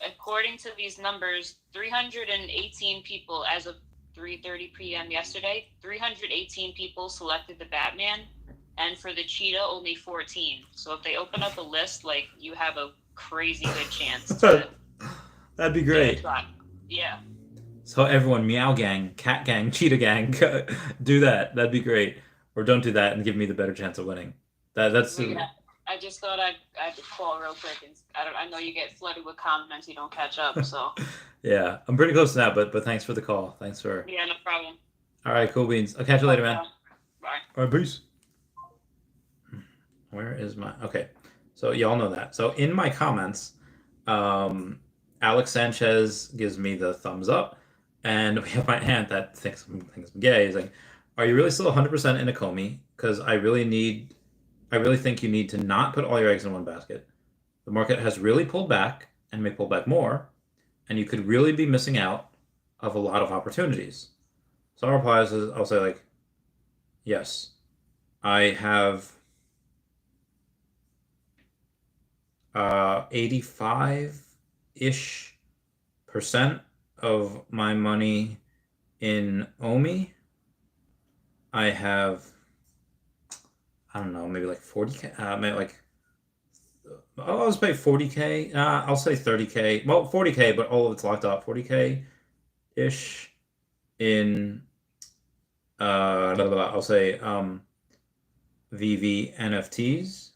according to these numbers, 318 people as of 3:30 p.m. yesterday, 318 people selected the Batman, and for the Cheetah, only 14. So if they open up a list, like, you have a crazy good chance to... That'd be great. Yeah. So everyone, Meow Gang, Cat Gang, Cheetah Gang, do that. That'd be great. Or don't do that and give me the better chance of winning. That's. Yeah. I just thought I'd call real quick, and I know you get flooded with comments, you don't catch up, so. Yeah, I'm pretty close to that, but thanks for the call. Thanks for. Yeah, no problem. All right, cool beans. I'll catch you later, man. Bye. All right, peace. Where is my... Okay, so y'all know that. So in my comments, Alex Sanchez gives me the thumbs up, And we have my aunt that thinks I'm gay. Is like, are you really still 100% in a Comey? Because I really think you need to not put all your eggs in one basket. The market has really pulled back and may pull back more, and you could really be missing out of a lot of opportunities. So I'll reply is I'll say like, yes, I have 85-ish percent of my money in OMI. I have, I don't know, maybe like 40K, maybe like, I'll just pay 40K. I'll say 30K. Well, 40K, but all of it's locked up. 40K ish in, I'll say, veve NFTs,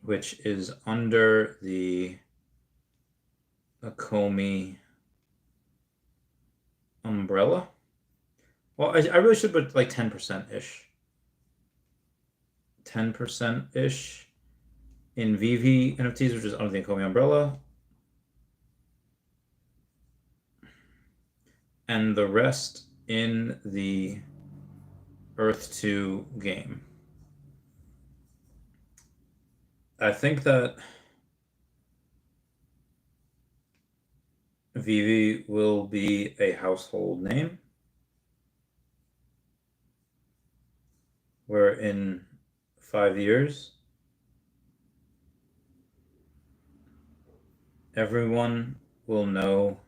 which is under the Comey umbrella. Well, I really should put like 10% ish. 10% ish in veve NFTs, which is under the Comey umbrella. And the rest in the Earth 2 game. I think that veve will be a household name, where in 5 years, everyone will know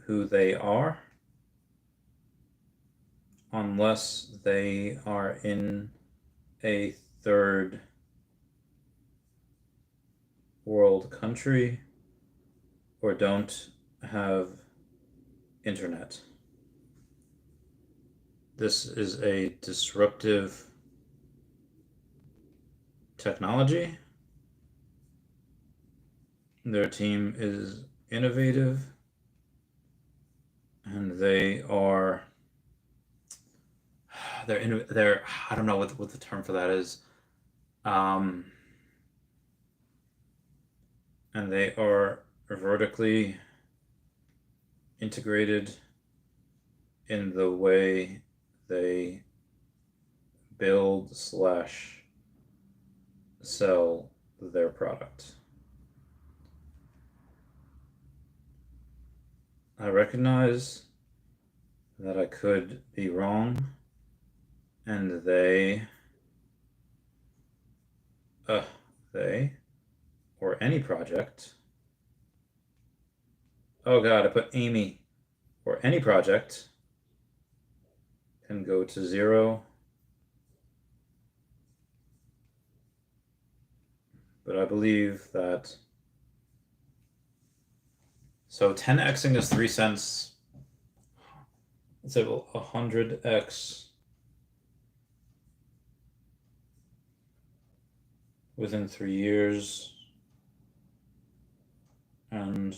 who they are, unless they are in a third world country or don't have internet. This is a disruptive technology. Their team is innovative, and they're I don't know what the term for that is. And they are vertically integrated in the way they build slash sell their product. I recognize that I could be wrong, and they or any project. Oh God, I put Amy, or any project can go to 0. But I believe that, so 10xing is 3 cents. Let's say, well, 100x within 3 years, and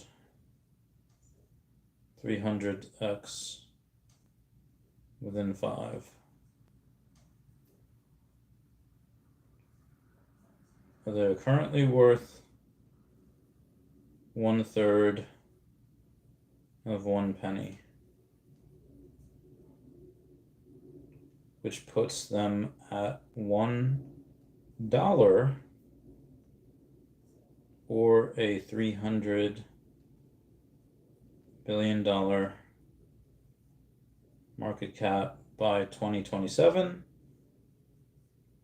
300x within 5. They're currently worth 1/3 of 1 penny, which puts them at $1 or a $300 billion market cap by 2027.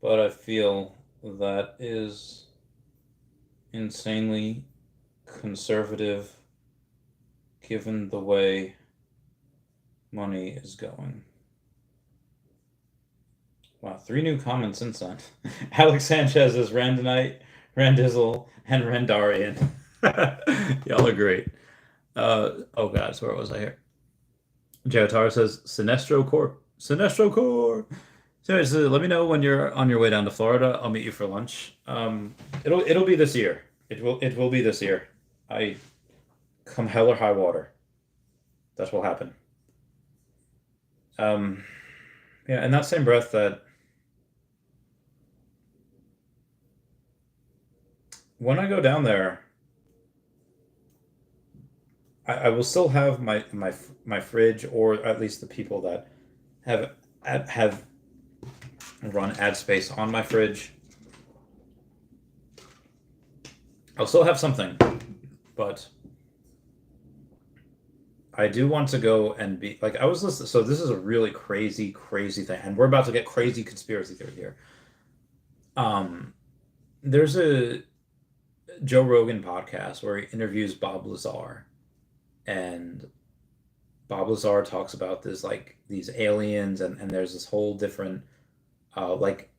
But I feel that is insanely conservative given the way money is going. Wow, 3 new comments since then. Alex Sanchez is Randonite, Randizzle, and Randarian. Y'all are great. Oh God, so where was I here? Jotaro says Sinestro Corp. Sinestro Corp. So let me know when you're on your way down to Florida. I'll meet you for lunch. It'll be this year. It will be this year. I come hell or high water. That's what will happen. Yeah, in that same breath that when I go down there, I will still have my fridge, or at least the people that have run ad space on my fridge. I'll still have something, but I do want to go and be like I was listening. So this is a really crazy, crazy thing, and we're about to get crazy conspiracy theory here. Um, there's a Joe Rogan podcast where he interviews Bob Lazar, and Bob Lazar talks about this like these aliens, and there's this whole different like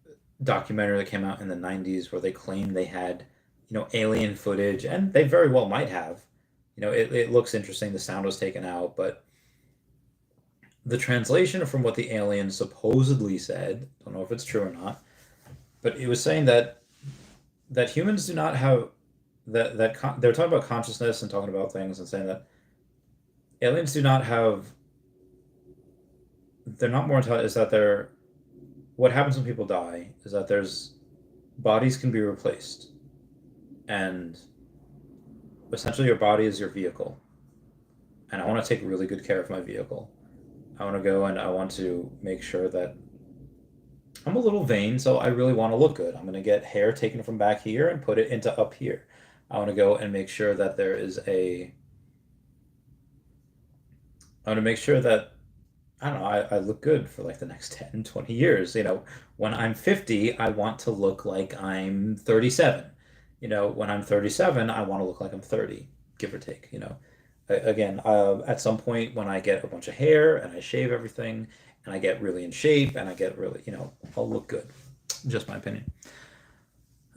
documentary that came out in the 90s where they claimed they had, alien footage, and they very well might have. It looks interesting. The sound was taken out, but the translation from what the aliens supposedly said, don't know if it's true or not, but it was saying that humans do not have they're talking about consciousness and talking about things and saying that aliens do not have they're not more intelligent, is that they're what happens when people die is that there's bodies can be replaced, and essentially your body is your vehicle, and I want to take really good care of my vehicle. I want to go and I want to make sure that I'm a little vain, so I really want to look good. I'm going to get hair taken from back here and put it into up here. I want to go and make sure that I want to make sure that, I don't know, I look good for like the next 10, 20 years. When I'm 50, I want to look like I'm 37. When I'm 37, I want to look like I'm 30, give or take. Again, at some point when I get a bunch of hair and I shave everything and I get really in shape and I get really, I'll look good. Just my opinion.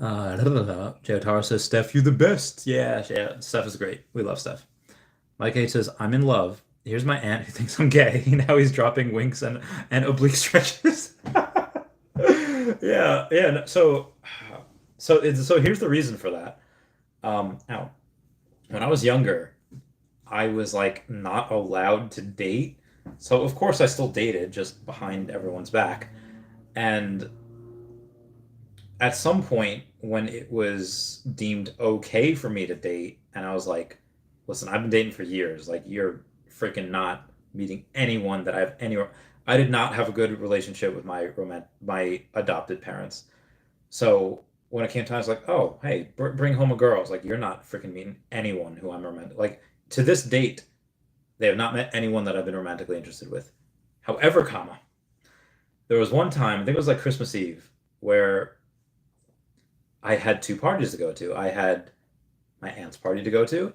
Joe Taro says, Steph, you the best. Yeah, yeah, Steph is great. We love Steph. Mike H says, I'm in love. Here's my aunt who thinks I'm gay. Now he's dropping winks and oblique stretches. Yeah, yeah. So here's the reason for that. Now, when I was younger, I was like not allowed to date. So of course I still dated just behind everyone's back. And at some point when it was deemed okay for me to date, and I was like, listen, I've been dating for years. Like, you're freaking not meeting anyone that I have anywhere. I did not have a good relationship with my adopted parents. So when it came time, I was like, oh, hey, bring home a girl. I was like, you're not freaking meeting anyone who I'm romantic. Like, to this date, they have not met anyone that I've been romantically interested with. However, there was one time, I think it was like Christmas Eve, where I had two parties to go to. I had my aunt's party to go to,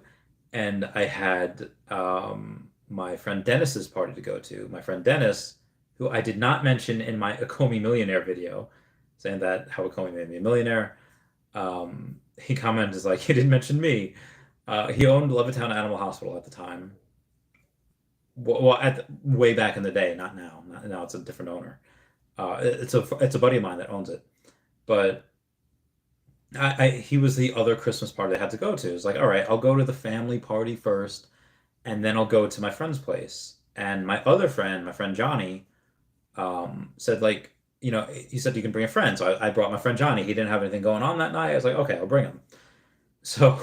and I had my friend Dennis's party to go to. My friend Dennis, who I did not mention in my Akomi Millionaire video, saying that how Akomi made me a millionaire. He commented, is like, he didn't mention me. He owned Levittown Animal Hospital at the time. Well, way back in the day, not now. Now it's a different owner. It's a buddy of mine that owns it, but he was the other Christmas party I had to go to. It's like, all right, I'll go to the family party first, and then I'll go to my friend's place. And my other friend, my friend Johnny, said like, he said you can bring a friend. So I brought my friend Johnny. He didn't have anything going on that night. I was like, okay, I'll bring him. So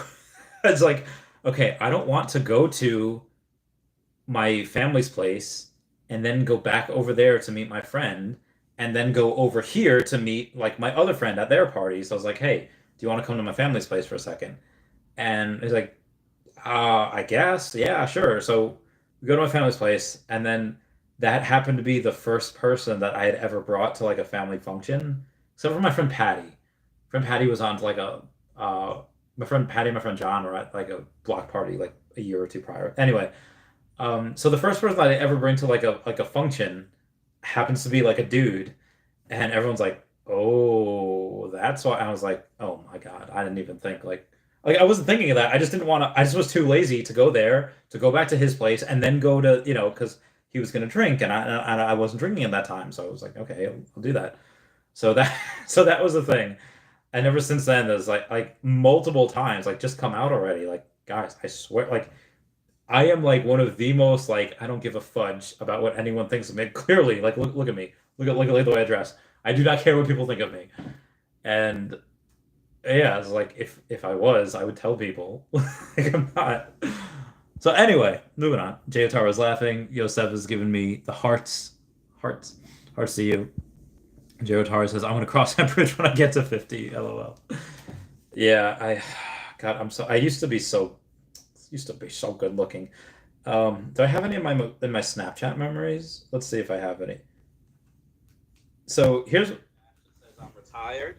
it's like, okay, I don't want to go to my family's place and then go back over there to meet my friend and then go over here to meet like my other friend at their party. So I was like, hey, do you want to come to my family's place for a second? And he's like, I guess, yeah, sure. So we go to my family's place, and then that happened to be the first person that I had ever brought to like a family function, except for my friend Patty. Friend Patty was on to like my friend Patty and my friend John were at like a block party like a year or two prior. Anyway, so the first person that I ever bring to like a function happens to be like a dude, and everyone's like, "Oh, that's why." I was like, "Oh my God, I didn't even think like I wasn't thinking of that. I just didn't want to. I just was too lazy to go there, to go back to his place, and then go to because he was gonna drink, and I wasn't drinking at that time, so I was like, okay, I'll do that. So that so that was the thing, and ever since then, there's like multiple times, like, just come out already, like, guys, I swear, like, I am like one of the most like I don't give a fudge about what anyone thinks of me. Clearly, like, look at me, look at the way I dress. I do not care what people think of me, and yeah, it's like if I was, I would tell people. Like, I'm not. So anyway, moving on. Jotaro is laughing. Yosef is giving me the hearts, hearts to you. Jotaro says, "I'm gonna cross that bridge when I get to 50." LOL. Yeah, God, I used to be so good looking. Do I have any in my Snapchat memories? Let's see if I have any. So here's it says I'm retired,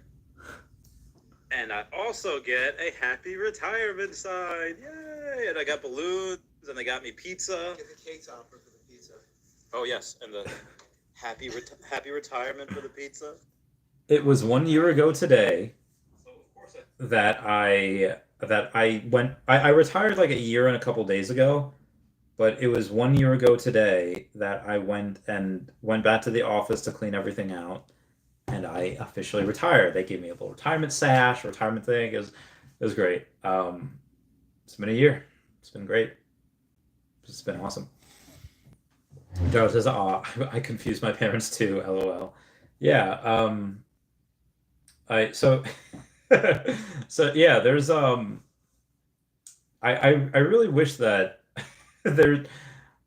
and I also get a happy retirement sign. Yay! And I got balloons, and they got me pizza. Get the cake topper for the pizza. Oh yes, and the happy retirement for the pizza. It was 1 year ago today that I retired like a year and a couple days ago, but it was 1 year ago today that I went back to the office to clean everything out, and I officially retired. They gave me a little retirement sash, retirement thing. It was great. It's been a year. It's been great. It's been awesome. Darryl says, "Ah, I confused my parents too." LOL. Yeah. I so so yeah. There's I really wish that there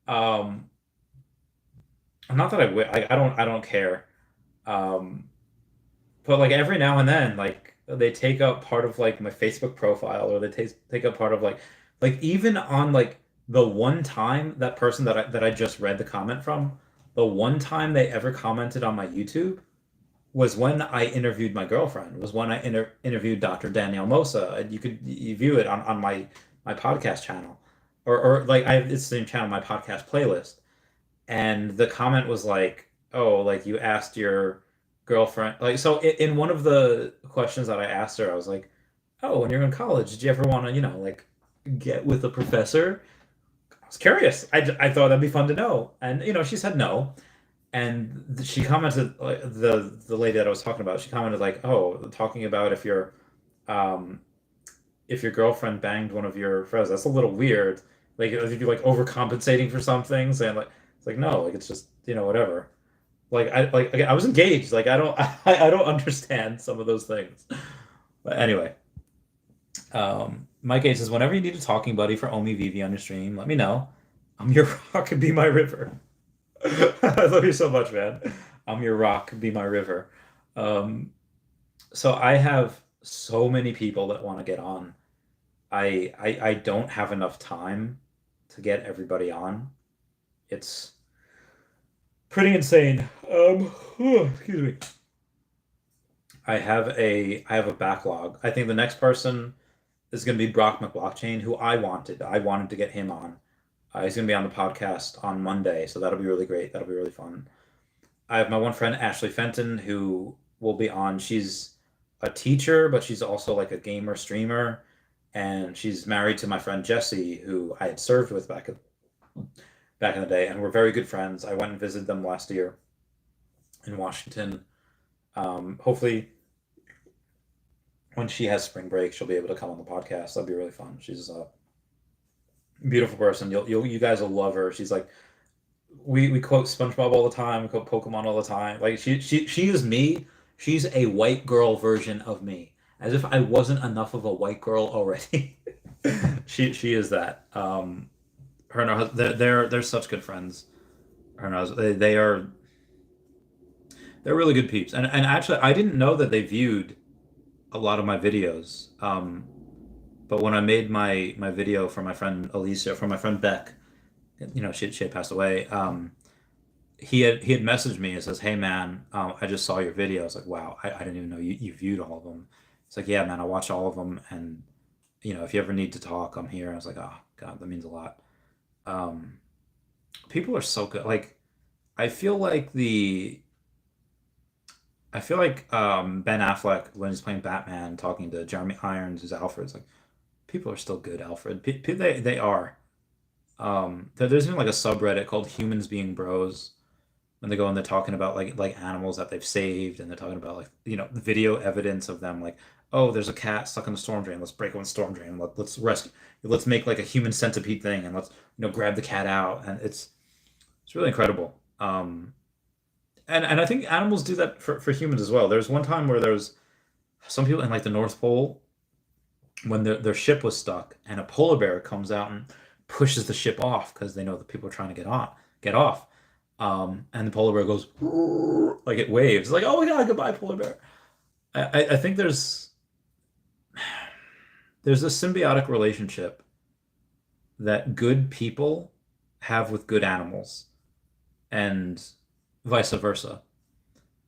not that I don't care. But like every now and then, like they take up part of like my Facebook profile, or they take up part of like even on like the one time that person that I just read the comment from, the one time they ever commented on my YouTube was when I interviewed my girlfriend, was when I interviewed Dr. Danielle Mosa. And you view it on my podcast channel, or like it's the same channel, my podcast playlist. And the comment was like, "Oh, like you asked your girlfriend," like, so in one of the questions that I asked her, I was like, "Oh, when you're in college, did you ever want to, like get with a professor?" I was curious. I thought that'd be fun to know. And she said no. And she commented, like, the lady that I was talking about, she commented like, "Oh, talking about if your girlfriend banged one of your friends, that's a little weird. Like, if you're like overcompensating for some things." And like, it's like, no, like it's just, whatever. Like I was engaged. Like I don't understand some of those things. But anyway, Mike H says, "Whenever you need a talking buddy for OMI veve on your stream, let me know. I'm your rock and be my river." I love you so much, man. I'm your rock, be my river. So I have so many people that want to get on. I don't have enough time to get everybody on. It's pretty insane. Excuse me. I have a backlog. I think the next person is going to be Brock McBlockchain, who I wanted to get him on. He's going to be on the podcast on Monday, so that'll be really great. That'll be really fun. I have my one friend, Ashley Fenton, who will be on. She's a teacher, but she's also like a gamer streamer, and she's married to my friend Jesse, who I had served with back in the day, and we're very good friends. I went and visited them last year in Washington. Hopefully, when she has spring break, she'll be able to come on the podcast. That'll be really fun. She's a beautiful person. You guys will love her. She's like, we quote SpongeBob all the time. We quote Pokemon all the time. Like she is me. She's a white girl version of me. As if I wasn't enough of a white girl already. she is that. Her and her husband, they're such good friends. Her and her husband, they're really good peeps. And actually, I didn't know that they viewed a lot of my videos. But when I made my video for my friend Alicia, for my friend Beck, she had passed away. He had messaged me and says, "Hey man, I just saw your video." I was like, "Wow, I didn't even know you viewed all of them." It's like, "Yeah, man, I watched all of them, and if you ever need to talk, I'm here." I was like, "Oh God, that means a lot." People are so good. Like, I feel like Ben Affleck, when he's playing Batman, talking to Jeremy Irons as Alfred, it's like, people are still good, Alfred. They are. There's even like a subreddit called Humans Being Bros, when they go and they're talking about like animals that they've saved, and they're talking about video evidence of them, like, "Oh, there's a cat stuck in the storm drain. Let's break open the storm drain. Let's rescue. Let's make like a human centipede thing, and let's grab the cat out." And it's really incredible. And I think animals do that for humans as well. There's one time where there was some people in like the North Pole, when their ship was stuck, and a polar bear comes out and pushes the ship off because they know that people are trying to get off. And the polar bear goes like it waves, like, oh my god, goodbye, polar bear. I think there's a symbiotic relationship that good people have with good animals, and vice versa.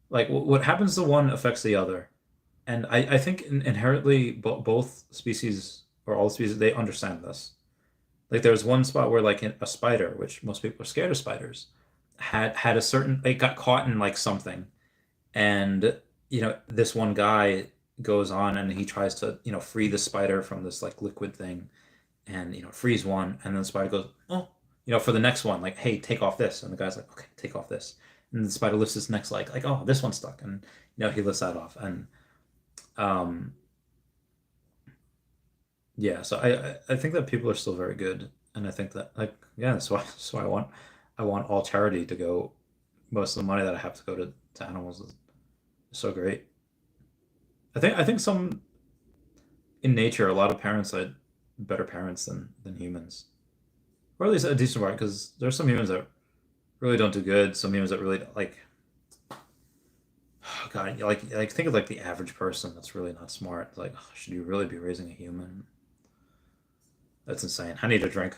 Like what happens to one affects the other, and I think inherently both species or all species they understand this. Like there's one spot where like a spider, which most people are scared of spiders, had a certain it got caught in like something, and this one guy goes on and he tries to free the spider from this like liquid thing, and frees one, and then the spider goes, oh, for the next one, like, hey, take off this, and the guy's like, okay, take off this, and the spider lifts his next leg, like, oh, this one's stuck, and he lifts that off, and um yeah, so I think that people are still very good, and I think that, like, yeah, that's why I want all charity to go. Most of the money that I have to go to animals is so great. I think some in nature, a lot of parents are better parents than humans, or at least a decent part, because there's some humans that really don't do good. Some humans that really like, oh God, like think of like the average person that's really not smart. Like, oh, should you really be raising a human? That's insane. I need a drink.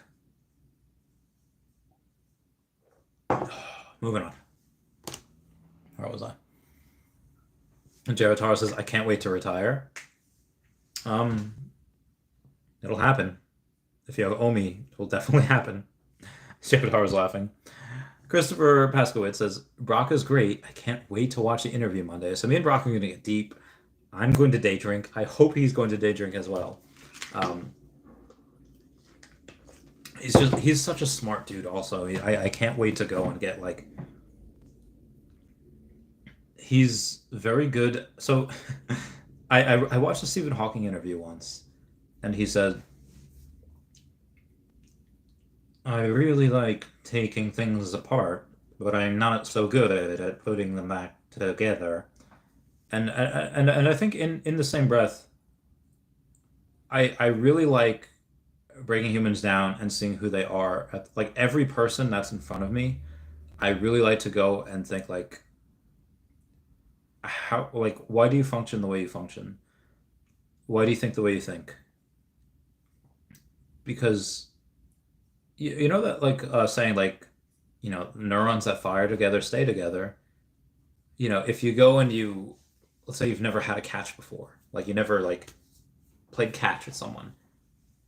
Moving on. Where was I? And Jared Taro says, I can't wait to retire. Um, it'll happen. If you have OMI, it will definitely happen. Jared Taro's laughing. Christopher Paskowitz says, Brock is great. I can't wait to watch the interview Monday. So me and Brock are going to get deep. I'm going to day drink. I hope he's going to day drink as well. He's such a smart dude also. I can't wait to go and get like, he's very good. So I watched a Stephen Hawking interview once, and he said, I really like taking things apart, but I'm not so good at putting them back together. And I think in the same breath, I really like breaking humans down and seeing who they are. Like every person that's in front of me, I really like to go and think like, how, like, why do you function the way you function? Why do you think the way you think? Because you know that like saying like, neurons that fire together stay together. If you go and let's say you've never had a catch before, like you never like played catch with someone,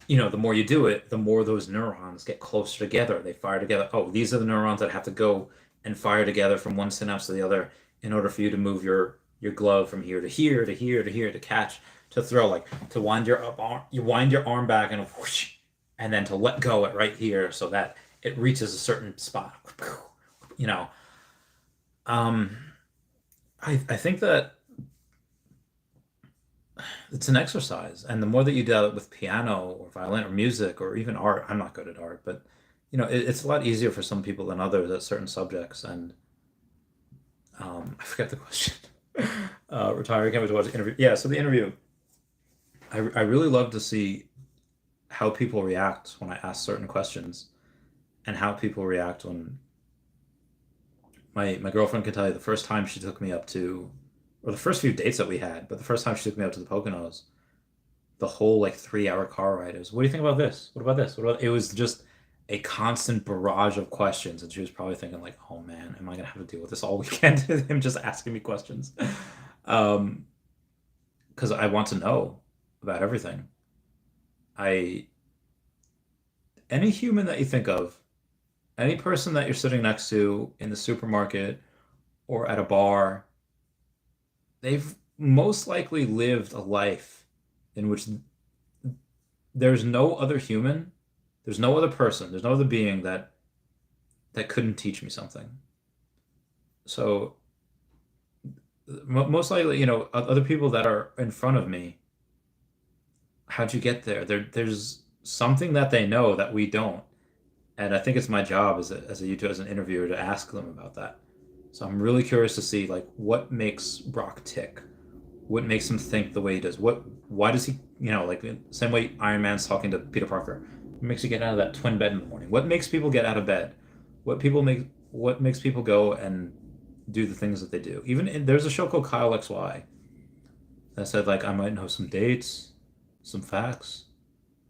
the more you do it, the more those neurons get closer together. They fire together. Oh, these are the neurons that have to go and fire together from one synapse to the other in order for you to move your glove from here to here to here to here to catch, to throw, like to wind your arm, you wind your arm back and whoosh, and then to let go it right here so that it reaches a certain spot. You know, um, I think that it's an exercise, and the more that you do it with piano or violin or music or even art, I'm not good at art, but it's a lot easier for some people than others at certain subjects. And I forget the question. Retire, can't wait to watch the interview. Yeah, so the interview, I really love to see how people react when I ask certain questions, and how people react when my girlfriend can tell you the first time she took me up to, or the first few dates that we had, but the first time she took me up to the Poconos, the whole like 3 hour car ride is, what do you think about this? What about this? What about, it was just a constant barrage of questions, and she was probably thinking like, oh man, am I gonna have to deal with this all weekend? Him just asking me questions. Because I want to know about everything. I Any human that you think of, any person that you're sitting next to in the supermarket or at a bar, they've most likely lived a life in which there's no other human, there's no other person, there's no other being that couldn't teach me something. So most likely, other people that are in front of me, how'd you get there? There's something that they know that we don't. And I think it's my job as a YouTube, as an interviewer, to ask them about that. So I'm really curious to see like what makes Brock tick, what makes him think the way he does. Why does he, like the same way Iron Man's talking to Peter Parker, What makes you get out of that twin bed in the morning? What makes people get out of bed? What makes people go and do the things that they do? There's a show called Kyle XY that said like I might know some dates, some facts,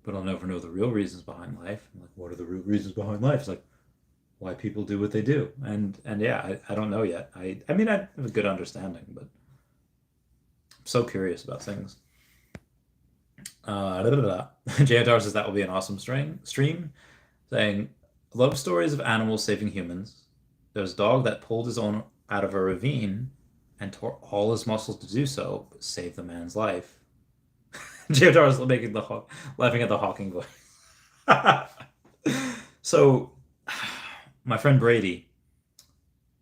but I'll never know the real reasons behind life. I'm like, what are the real reasons behind life? It's like why people do what they do. And yeah, I don't know yet. I mean I have a good understanding, but I'm so curious about things. JR says that will be an awesome stream, saying love stories of animals saving humans. There's a dog that pulled his own out of a ravine and tore all his muscles to do so, but saved the man's life. JR is laughing at the Hawking voice. So, my friend Brady,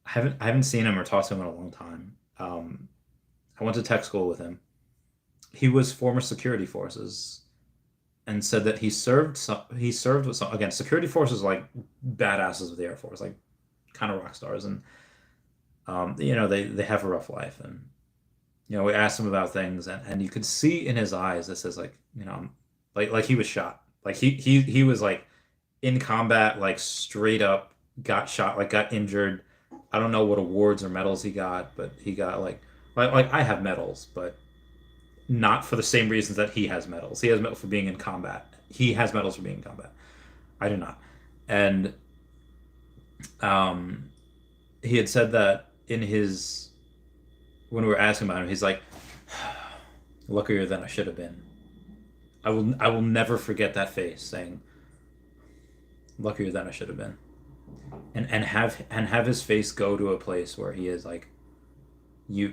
I haven't seen him or talked to him in a long time. I went to tech school with him. He was former security forces and said that he served with some, again, security forces like badasses of the Air Force, like kind of rock stars, and they have a rough life, and we asked him about things, and you could see in his eyes that says like like he was shot, like he was like in combat, like straight up got shot, like got injured. I don't know what awards or medals he got, but he got like I have medals, but not for the same reasons that he has medals. He has medals for being in combat. He has medals for being in combat. I do not. And he had said that when we were asking about him, he's like, luckier than I should have been. I will never forget that face saying, luckier than I should have been. And have his face go to a place where he is like, he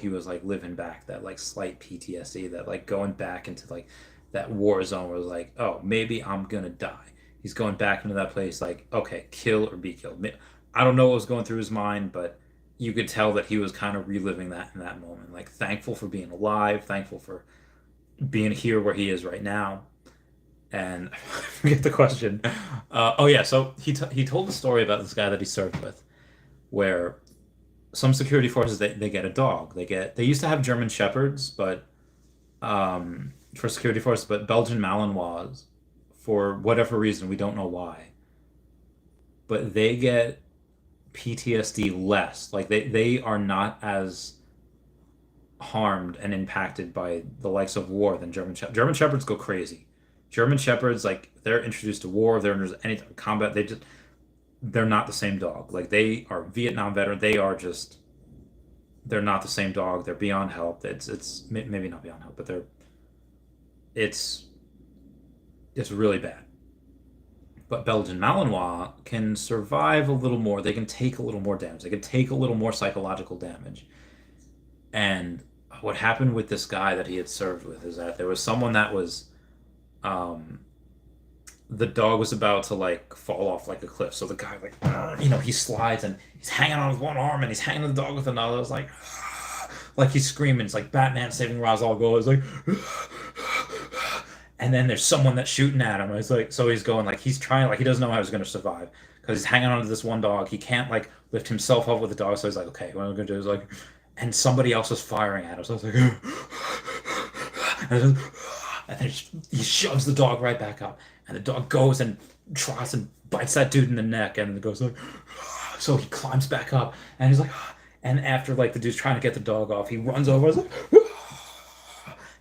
was like living back that like slight PTSD, that like going back into like that war zone where it was like, oh, maybe I'm gonna die. He's going back into that place like, okay, kill or be killed. I don't know what was going through his mind, but you could tell that he was kind of reliving that in that moment, like thankful for being alive, thankful for being here where he is right now. And I forget the question. Oh yeah, so he told the story about this guy that he served with, where some security forces they get a dog. They used to have German Shepherds, but for security forces, but Belgian Malinois, for whatever reason, we don't know why, but they get PTSD less. Like they are not as harmed and impacted by the likes of war than German Shepherds. German Shepherds go crazy. German Shepherds, like they're introduced to war, they're in any type of combat, they're not the same dog. Like they are Vietnam veteran. They're not the same dog. They're beyond help. It's maybe not beyond help, but it's really bad. But Belgian Malinois can survive a little more. They can take a little more damage. They can take a little more psychological damage. And what happened with this guy that he had served with is that there was someone that was the dog was about to like fall off like a cliff. So the guy he slides and he's hanging on with one arm and he's hanging on the dog with another. It's like he's screaming. It's like Batman saving Ra's al Ghul. It's like, and then there's someone that's shooting at him. It's like, so he's going like he's trying, like he doesn't know how he's going to survive because he's hanging on to this one dog. He can't like lift himself up with the dog. So he's like, okay, what I'm going to do is like, and somebody else was firing at him. So it's like, and then he shoves the dog right back up. And the dog goes and tries and bites that dude in the neck, and it goes like, so he climbs back up, and he's like, and after like the dude's trying to get the dog off, he runs over, and, like,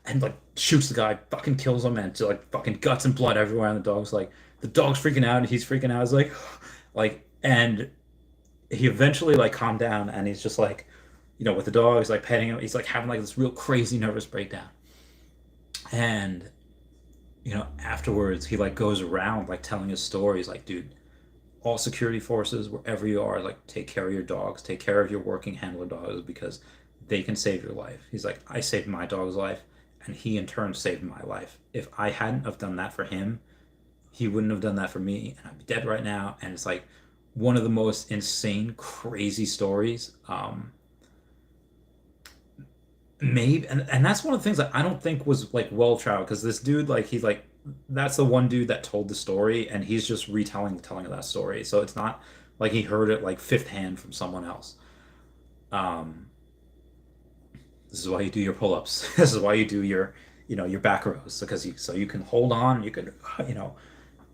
and like shoots the guy, fucking kills him, and so, like fucking guts and blood everywhere, and the dog's freaking out, and he's freaking out. It's like, and he eventually like calmed down, and he's just like, with the dog, he's like petting him, he's like having like this real crazy nervous breakdown, and afterwards he like goes around like telling his stories like, dude, all security forces, wherever you are, like take care of your dogs, take care of your working handler dogs, because they can save your life. He's like, I saved my dog's life, and he in turn saved my life. If I hadn't have done that for him, he wouldn't have done that for me, and I'd be dead right now. And it's like one of the most insane, crazy stories. Maybe, and that's one of the things that I don't think was like well traveled, because this dude, like he's like, that's the one dude that told the story, and he's just retelling the telling of that story. So it's not like he heard it like fifth hand from someone else. This is why you do your pull-ups. This is why you do your back rows, because so you can hold on, you can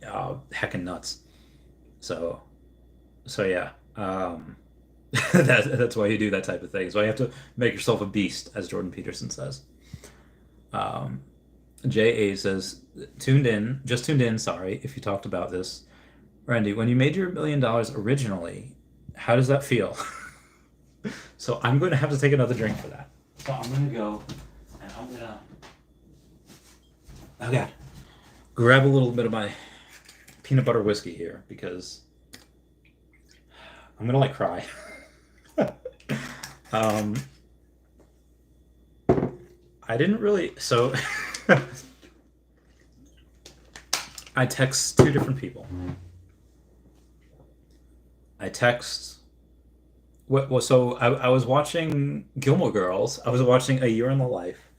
heckin' nuts. So so yeah. That's why you do that type of thing. So you have to make yourself a beast, as Jordan Peterson says. Um, JA says, just tuned in, sorry if you talked about this. Randy, when you made your $1 million originally, how does that feel? So I'm going to have to take another drink for that. So I'm going to go and I'm going to, oh God, grab a little bit of my peanut butter whiskey here because I'm going to like cry. um, I didn't really, so I text two different people. I text. Well, so I was watching Gilmore Girls. I was watching A Year in the Life.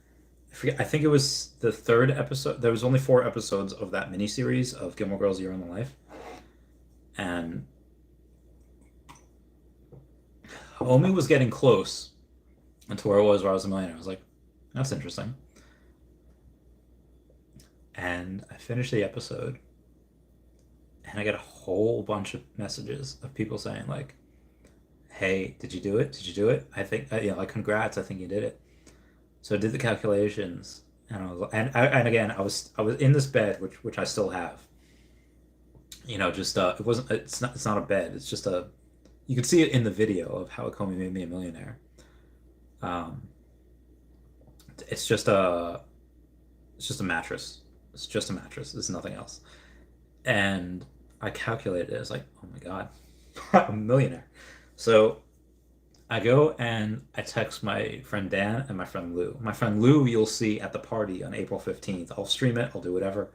I forget. I think it was the third episode. There was only 4 episodes of that miniseries of Gilmore Girls: A Year in the Life, and Omi was getting close to where it was where I was a millionaire. I was like, that's interesting. And I finished the episode, and I got a whole bunch of messages of people saying like, "Hey, did you do it? Did you do it? I think, like, congrats! I think you did it." So I did the calculations, and and again, I was in this bed, which I still have. Just it wasn't. It's not a bed. It's just a. You could see it in the video of how Comey made me a millionaire. Um, it's just a. It's just a mattress. It's just a mattress. It's nothing else. And I calculated it. It's like, oh my God, I'm a millionaire. So I go and I text my friend Dan and my friend Lou. My friend Lou, you'll see at the party on April 15th. I'll stream it. I'll do whatever.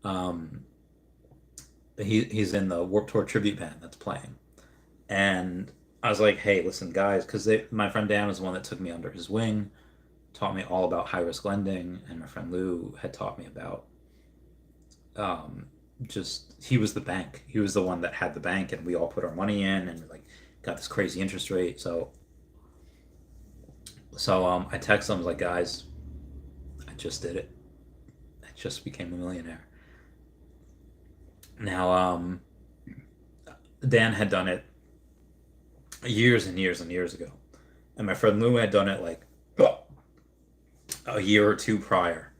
Um, he's in the Warped Tour tribute band that's playing. And I was like, hey, listen, guys, because my friend Dan was the one that took me under his wing, taught me all about high risk lending, and my friend Lou had taught me about um, just he was the bank. He was the one that had the bank, and we all put our money in, and like got this crazy interest rate. So I text them like, guys, I just did it. I just became a millionaire. Now, Dan had done it years and years and years ago, and my friend Lou had done it like a year or two prior.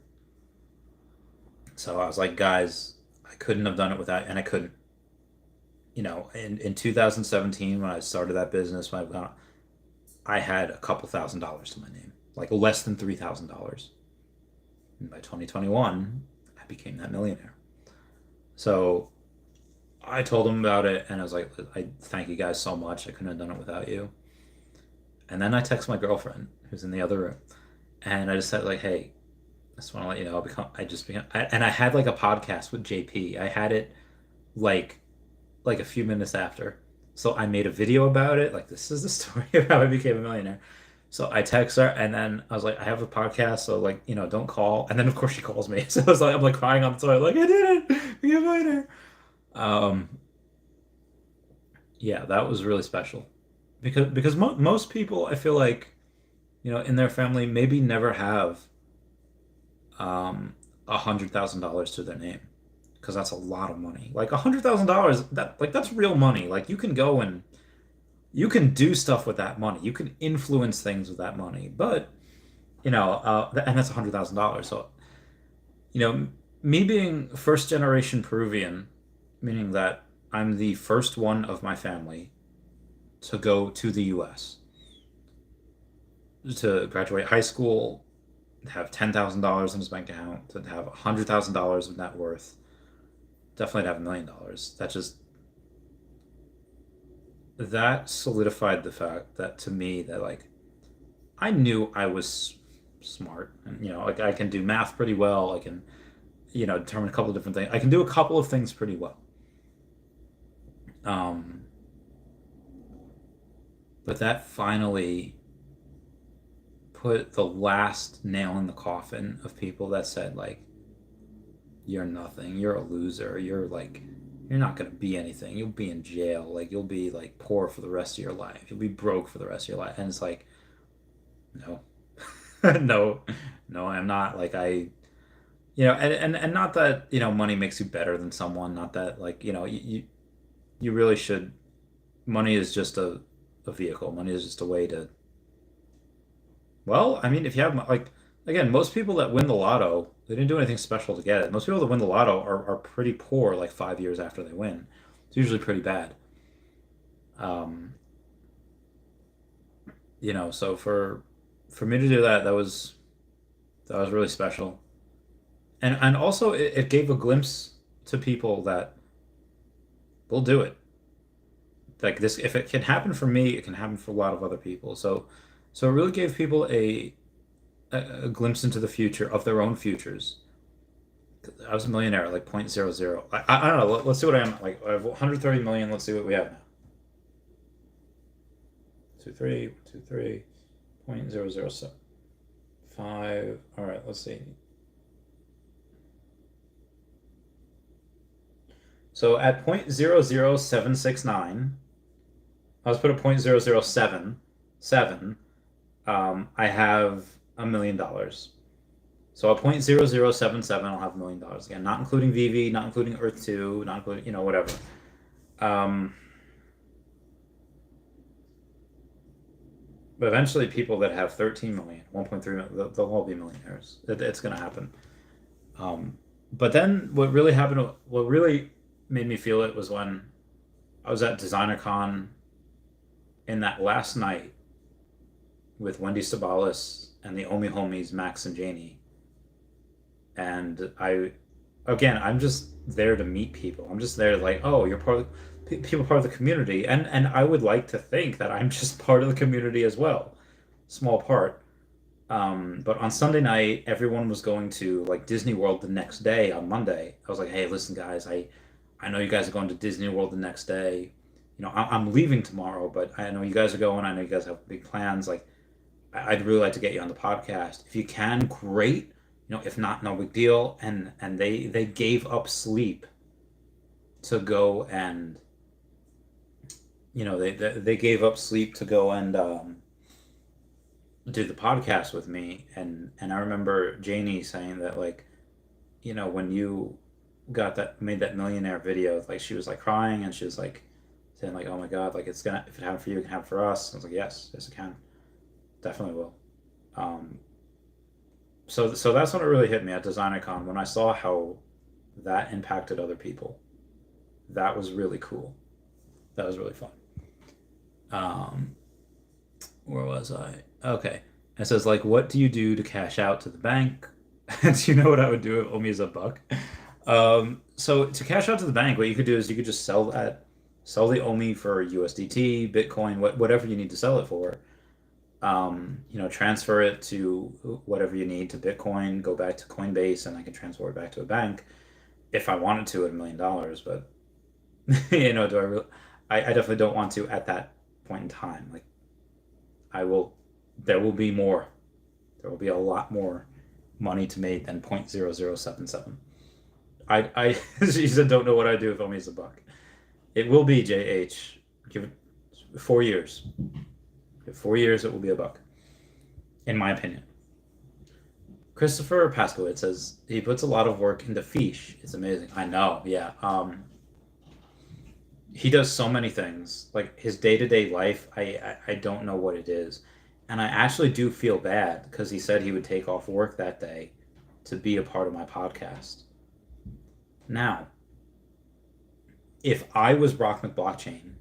So I was like, guys, I couldn't have done it without, and I couldn't. In 2017 when I started that business, I had a couple $1,000s to my name, like less than $3,000. And by 2021, I became that millionaire. So I told him about it, and I was like, I thank you guys so much. I couldn't have done it without you. And then I text my girlfriend, who's in the other room, and I just said like, hey, I just want to let you know and I had like a podcast with JP. I had it like a few minutes after. So I made a video about it. Like, this is the story of how I became a millionaire. So I text her, and then I was like, I have a podcast, so like, don't call. And then of course she calls me. So it's like I'm like crying on the toilet, like, I did it, became a millionaire. Um, yeah, that was really special because most people, I feel like, in their family maybe never have $100,000 to their name because that's a lot of money. Like $100,000, that's real money. Like you can go and you can do stuff with that money. You can influence things with that money. But and that's $100,000. So me being first generation Peruvian, meaning that I'm the first one of my family to go to the U.S. to graduate high school, to have $10,000 in his bank account, to have $100,000 of net worth, definitely to have $1 million. That solidified the fact that to me that like I knew I was smart and like I can do math pretty well. I can determine a couple of different things. I can do a couple of things pretty well. But that finally put the last nail in the coffin of people that said like, you're nothing, you're a loser, you're not going to be anything, you'll be in jail, like you'll be like poor for the rest of your life, you'll be broke for the rest of your life. And it's like, no. No, I'm not. Like and not that, money makes you better than someone, not that like, you really should. Money is just a vehicle. Money is just a way to, well, I mean, if you have like, again, most people that win the lotto, they didn't do anything special to get it. Most people that win the lotto are pretty poor like 5 years after they win. It's usually pretty bad. Um, so for me to do that, that was really special. And also it gave a glimpse to people that will do it. Like this, if it can happen for me, it can happen for a lot of other people. So it really gave people a glimpse into the future of their own futures. I was a millionaire at like 0.00. I don't know. Let's see what I am. Like I have 130 million. Let's see what we have now. 23 0.0075. All right, let's see. So at 0.00769, I was put at 0.0077. I have $1 million. So at 0.0077, I'll have $1 million again, not including veve, not including Earth 2, not including, whatever. Um, but eventually, people that have 13 million, 1.3 million, they'll all be millionaires. It's going to happen. But then what really happened, what really made me feel it was when I was at DesignerCon in that last night with Wendy Stibalis and the OMI homies, Max and Janie. And I'm just there to meet people. I'm just there to like, oh, you're people part of the community. And I would like to think that I'm just part of the community as well. Small part. But on Sunday night, everyone was going to like Disney World the next day on Monday. I was like, hey, listen, guys, I know you guys are going to Disney World the next day. I'm leaving tomorrow, but I know you guys are going. I know you guys have big plans. Like, I'd really like to get you on the podcast. If you can, great. If not, no big deal. And they gave up sleep to go and they gave up sleep to go and do the podcast with me. And I remember Janie saying that like, when you made that millionaire video, like she was like crying and she was like saying like, oh my God, like if it happened for you, it can happen for us. I was like, yes, it can. Definitely will. So that's when it really hit me at DesignerCon when I saw how that impacted other people. That was really cool. That was really fun. Um, where was I? Okay. It says like, what do you do to cash out to the bank? Do you know what I would do if OMI is a buck? So to cash out to the bank, what you could do is you could just sell the OMI for USDT, Bitcoin, whatever you need to sell it for. Transfer it to whatever you need to Bitcoin, go back to Coinbase, and I can transfer it back to a bank if I wanted to at $1 million. But do I really? I definitely don't want to at that point in time. Like, I will. There will be more. There will be a lot more money to make than 0.0077. I she said don't know what I do if OMI is a buck. It will be JH. Give it 4 years. In 4 years, it will be a buck, in my opinion. Christopher Paskowitz says he puts a lot of work into Fish. It's amazing. I know, yeah. He does so many things. Like his day-to-day life, I don't know what it is. And I actually do feel bad because he said he would take off work that day to be a part of my podcast. Now, if I was Brock McBlockchain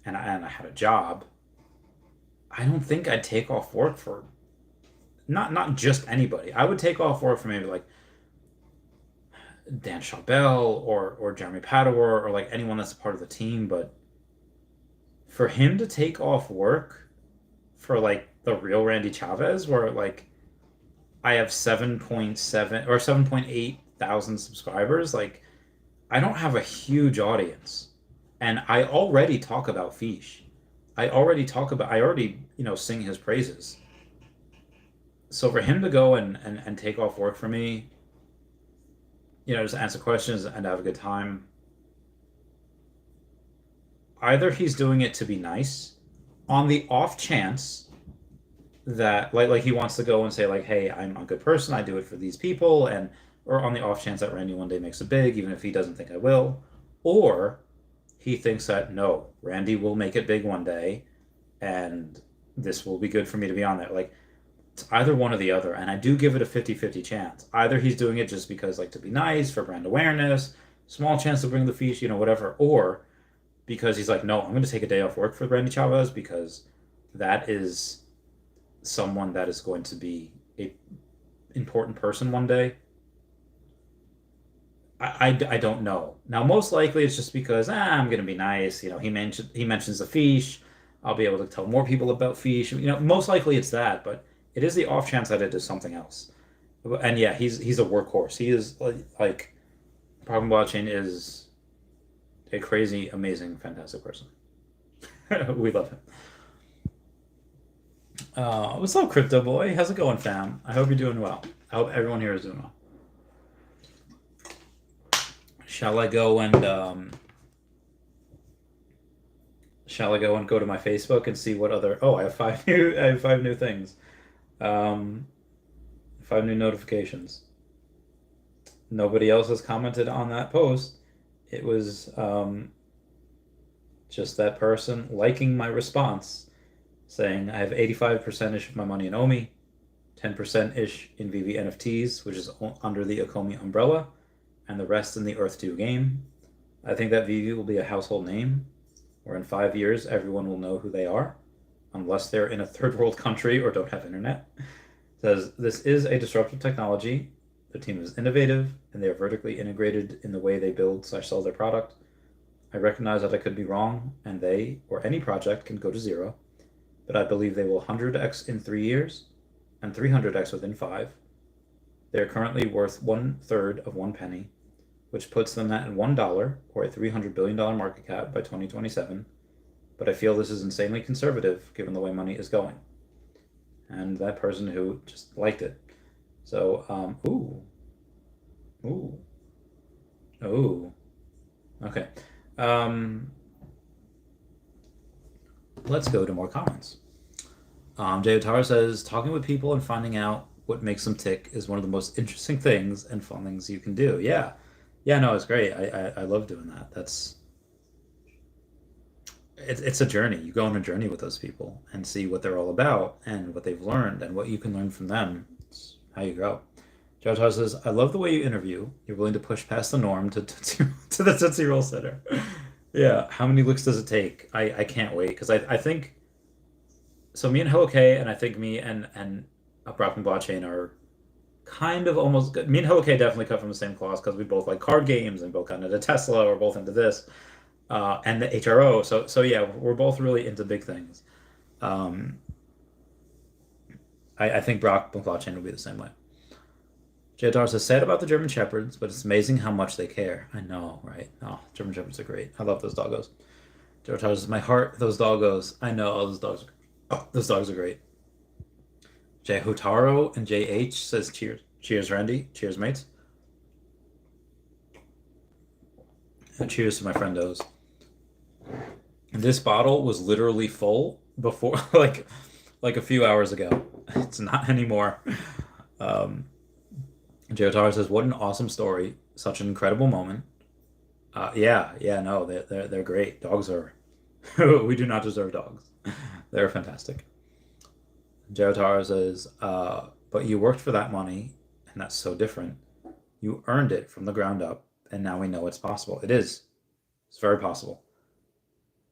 and I had a job, I don't think I'd take off work for not just anybody. I would take off work for maybe like Dan Chabelle or Jeremy Pador or like anyone that's a part of the team, but for him to take off work for like the real Randy Chavez, where like I have 7.7 or 7.8 thousand subscribers, like I don't have a huge audience. And I already talk about Fish. I already, sing his praises. So for him to go and take off work for me, just answer questions and have a good time, either he's doing it to be nice, on the off chance that like he wants to go and say like, hey, I'm a good person, I do it for these people, and or on the off chance that Randy one day makes it big, even if he doesn't think I will, or he thinks that no, Randy will make it big one day, and this will be good for me to be on there. Like it's either one or the other, and I do give it a 50-50 chance. Either he's doing it just because like to be nice for brand awareness, small chance to bring the fiche, whatever, or because he's like, no, I'm going to take a day off work for Randy Chavez because that is someone that is going to be a important person one day. I don't know. Now, most likely it's just because I'm going to be nice. He mentions the fiche. I'll be able to tell more people about fiche. Most likely it's that, but it is the off chance that it is something else. And yeah, he's a workhorse. He is like Problem Blockchain is a crazy, amazing, fantastic person. We love him. What's up, Crypto Boy? How's it going, fam? I hope you're doing well. I hope everyone here is doing well. Shall I go and go to my Facebook and see what other? Oh, I have five new things. 5 new notifications. Nobody else has commented on that post. It was just that person liking my response, saying I have 85%-ish of my money in OMI, 10%-ish in veve NFTs, which is under the Akomi umbrella, and the rest in the Earth 2 game. I think that veve will be a household name, where in 5 years everyone will know who they are, unless they're in a third world country or don't have internet. It says, this is a disruptive technology. The team is innovative, and they are vertically integrated in the way they build/sell their product. I recognize that I could be wrong, and they, or any project, can go to zero, but I believe they will 100x in 3 years, and 300x within 5. They are currently worth 1/3 of 1 penny, which puts them at $1 or a $300 billion market cap by 2027. But I feel this is insanely conservative given the way money is going. And that person who just liked it. So, okay. Let's go to more comments. Jay Otara says, talking with people and finding out what makes them tick is one of the most interesting things and fun things you can do. Yeah. Yeah, no, it's great. I love doing that. It's a journey. You go on a journey with those people and see what they're all about and what they've learned and what you can learn from them. It's how you grow. Joe Tar says, I love the way you interview. You're willing to push past the norm to the Tootsie Roll Center. Yeah. How many looks does it take? I can't wait because I think so. Me and Hello K, and I think me and Brock and Blockchain are kind of almost good. Me and Hello K definitely cut from the same cloth because we both like card games and both got into Tesla. We're both into this. And the HRO. So yeah, we're both really into big things. I think Brock blockchain will be the same way. Jadar says, sad about the German Shepherds, but it's amazing how much they care. I know, right? Oh, German Shepherds are great. I love those doggos. Jadar says, my heart, those doggos. I know, those dogs are great. Jay Hotaro and JH says, cheers. Cheers, Randy. Cheers, mates. And cheers to my friendos. This bottle was literally full before, like a few hours ago. It's not anymore. Jotaro says, "What an awesome story! Such an incredible moment." Yeah, no, they're great. Dogs are. We do not deserve dogs. They're fantastic. Jotaro says, "But you worked for that money, and that's so different. You earned it from the ground up, and now we know it's possible. It is. It's very possible.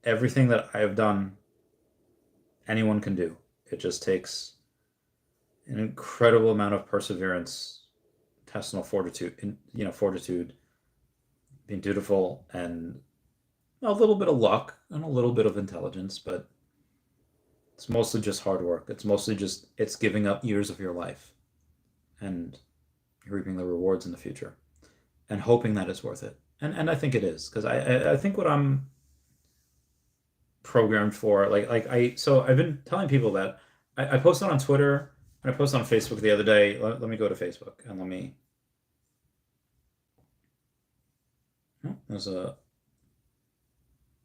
Everything that I have done, anyone can do. It just takes an incredible amount of perseverance, intestinal fortitude, fortitude, being dutiful, and a little bit of luck and a little bit of intelligence, but it's mostly just hard work. It's giving up years of your life and reaping the rewards in the future and hoping that it's worth it. And I think it is, because I think what I'm programmed for, so I've been telling people that I posted on Twitter and I posted on Facebook the other day. Let me go to Facebook and there's a,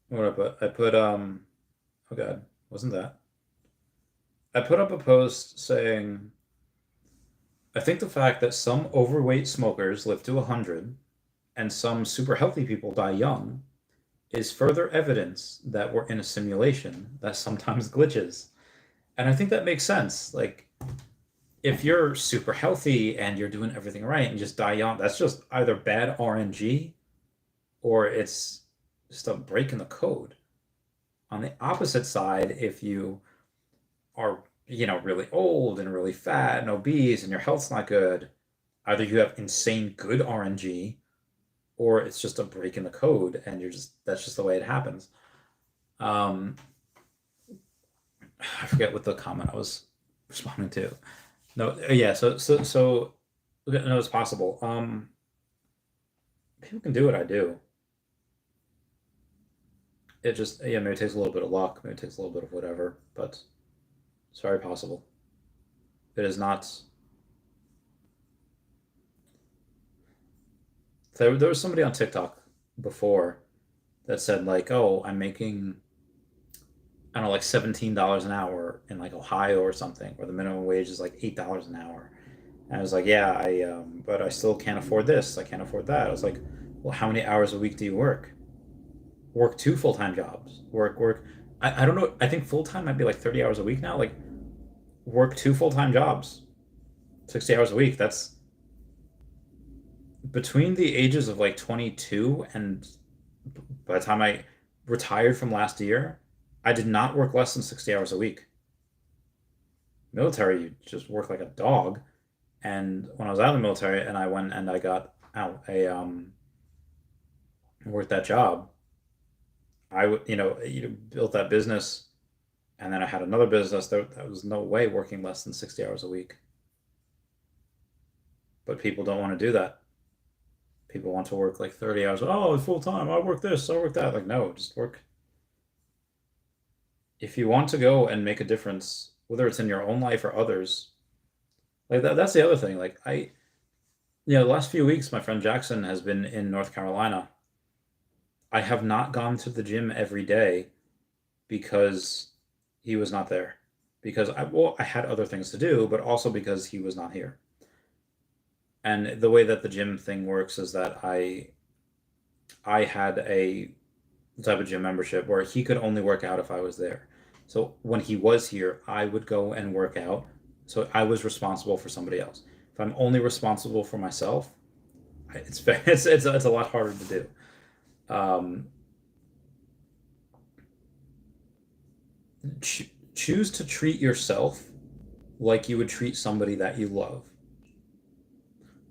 what I put, oh God, wasn't that? I put up a post saying, I think the fact that some overweight smokers live to 100 and some super healthy people die young is further evidence that we're in a simulation that sometimes glitches. And I think that makes sense. Like, if you're super healthy and you're doing everything right and just die young, that's just either bad RNG or it's just a break in the code. On the opposite side, if you are, really old and really fat and obese and your health's not good, either you have insane good RNG or it's just a break in the code and that's just the way it happens. Um, I forget what the comment I was responding to. No, yeah, so no, it's possible. People can do what I do. It just, yeah, maybe it takes a little bit of luck, maybe it takes a little bit of whatever, but it's very possible. It is not. There was somebody on TikTok before that said like, "Oh, I'm making, I don't know, like $17 an hour in like Ohio or something, where the minimum wage is like $8 an hour." And I was like, "Yeah, but I still can't afford this. I can't afford that." I was like, "Well, how many hours a week do you work? Work two full-time jobs. Work. I don't know. I think full-time might be like 30 hours a week now. Like, work two full-time jobs, 60 hours a week. That's between the ages of like 22 and by the time I retired from last year, I did not work less than 60 hours a week. Military, you just work like a dog. And when I was out of the military and I went and I got out worked that job, I would, built that business and then I had another business. There was no way working less than 60 hours a week. But people don't want to do that. People want to work like 30 hours. Oh, it's full time. I work this, I work that. Like, no, just work. If you want to go and make a difference, whether it's in your own life or others, like that's the other thing. Like the last few weeks, my friend Jackson has been in North Carolina. I have not gone to the gym every day because he was not there. Because I had other things to do, but also because he was not here. And the way that the gym thing works is that I had a type of gym membership where he could only work out if I was there. So when he was here, I would go and work out. So I was responsible for somebody else. If I'm only responsible for myself, it's a lot harder to do. Um, choose to treat yourself like you would treat somebody that you love.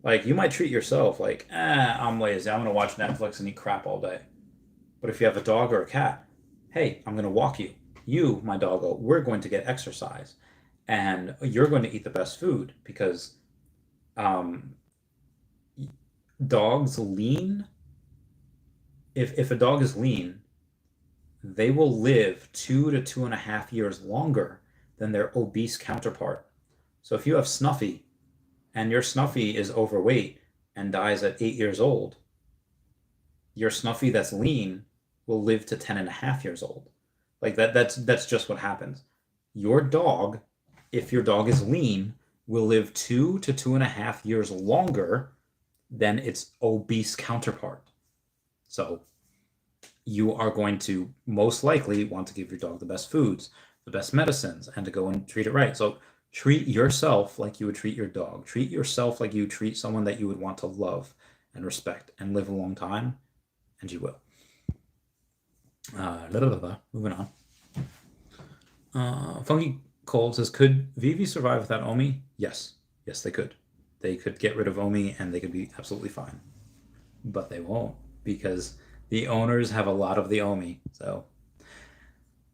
Like, you might treat yourself like, I'm lazy. I'm gonna watch Netflix and eat crap all day. But if you have a dog or a cat, hey, I'm gonna walk you. You, my doggo, we're going to get exercise, and you're going to eat the best food because um, dogs lean. If a dog is lean, they will live 2 to 2.5 years longer than their obese counterpart. So if you have Snuffy and your Snuffy is overweight and dies at 8 years old, your Snuffy that's lean will live to 10 and a half years old. Like that's just what happens. Your dog, if your dog is lean, will live 2 to 2.5 years longer than its obese counterpart. So you are going to most likely want to give your dog the best foods, the best medicines, and to go and treat it right. So treat yourself like you would treat your dog. Treat yourself like you treat someone that you would want to love and respect and live a long time, and you will. Moving on. Funky Cold says, could veve survive without OMI? Yes. Yes, they could. They could get rid of OMI and they could be absolutely fine. But they won't because the owners have a lot of the OMI. So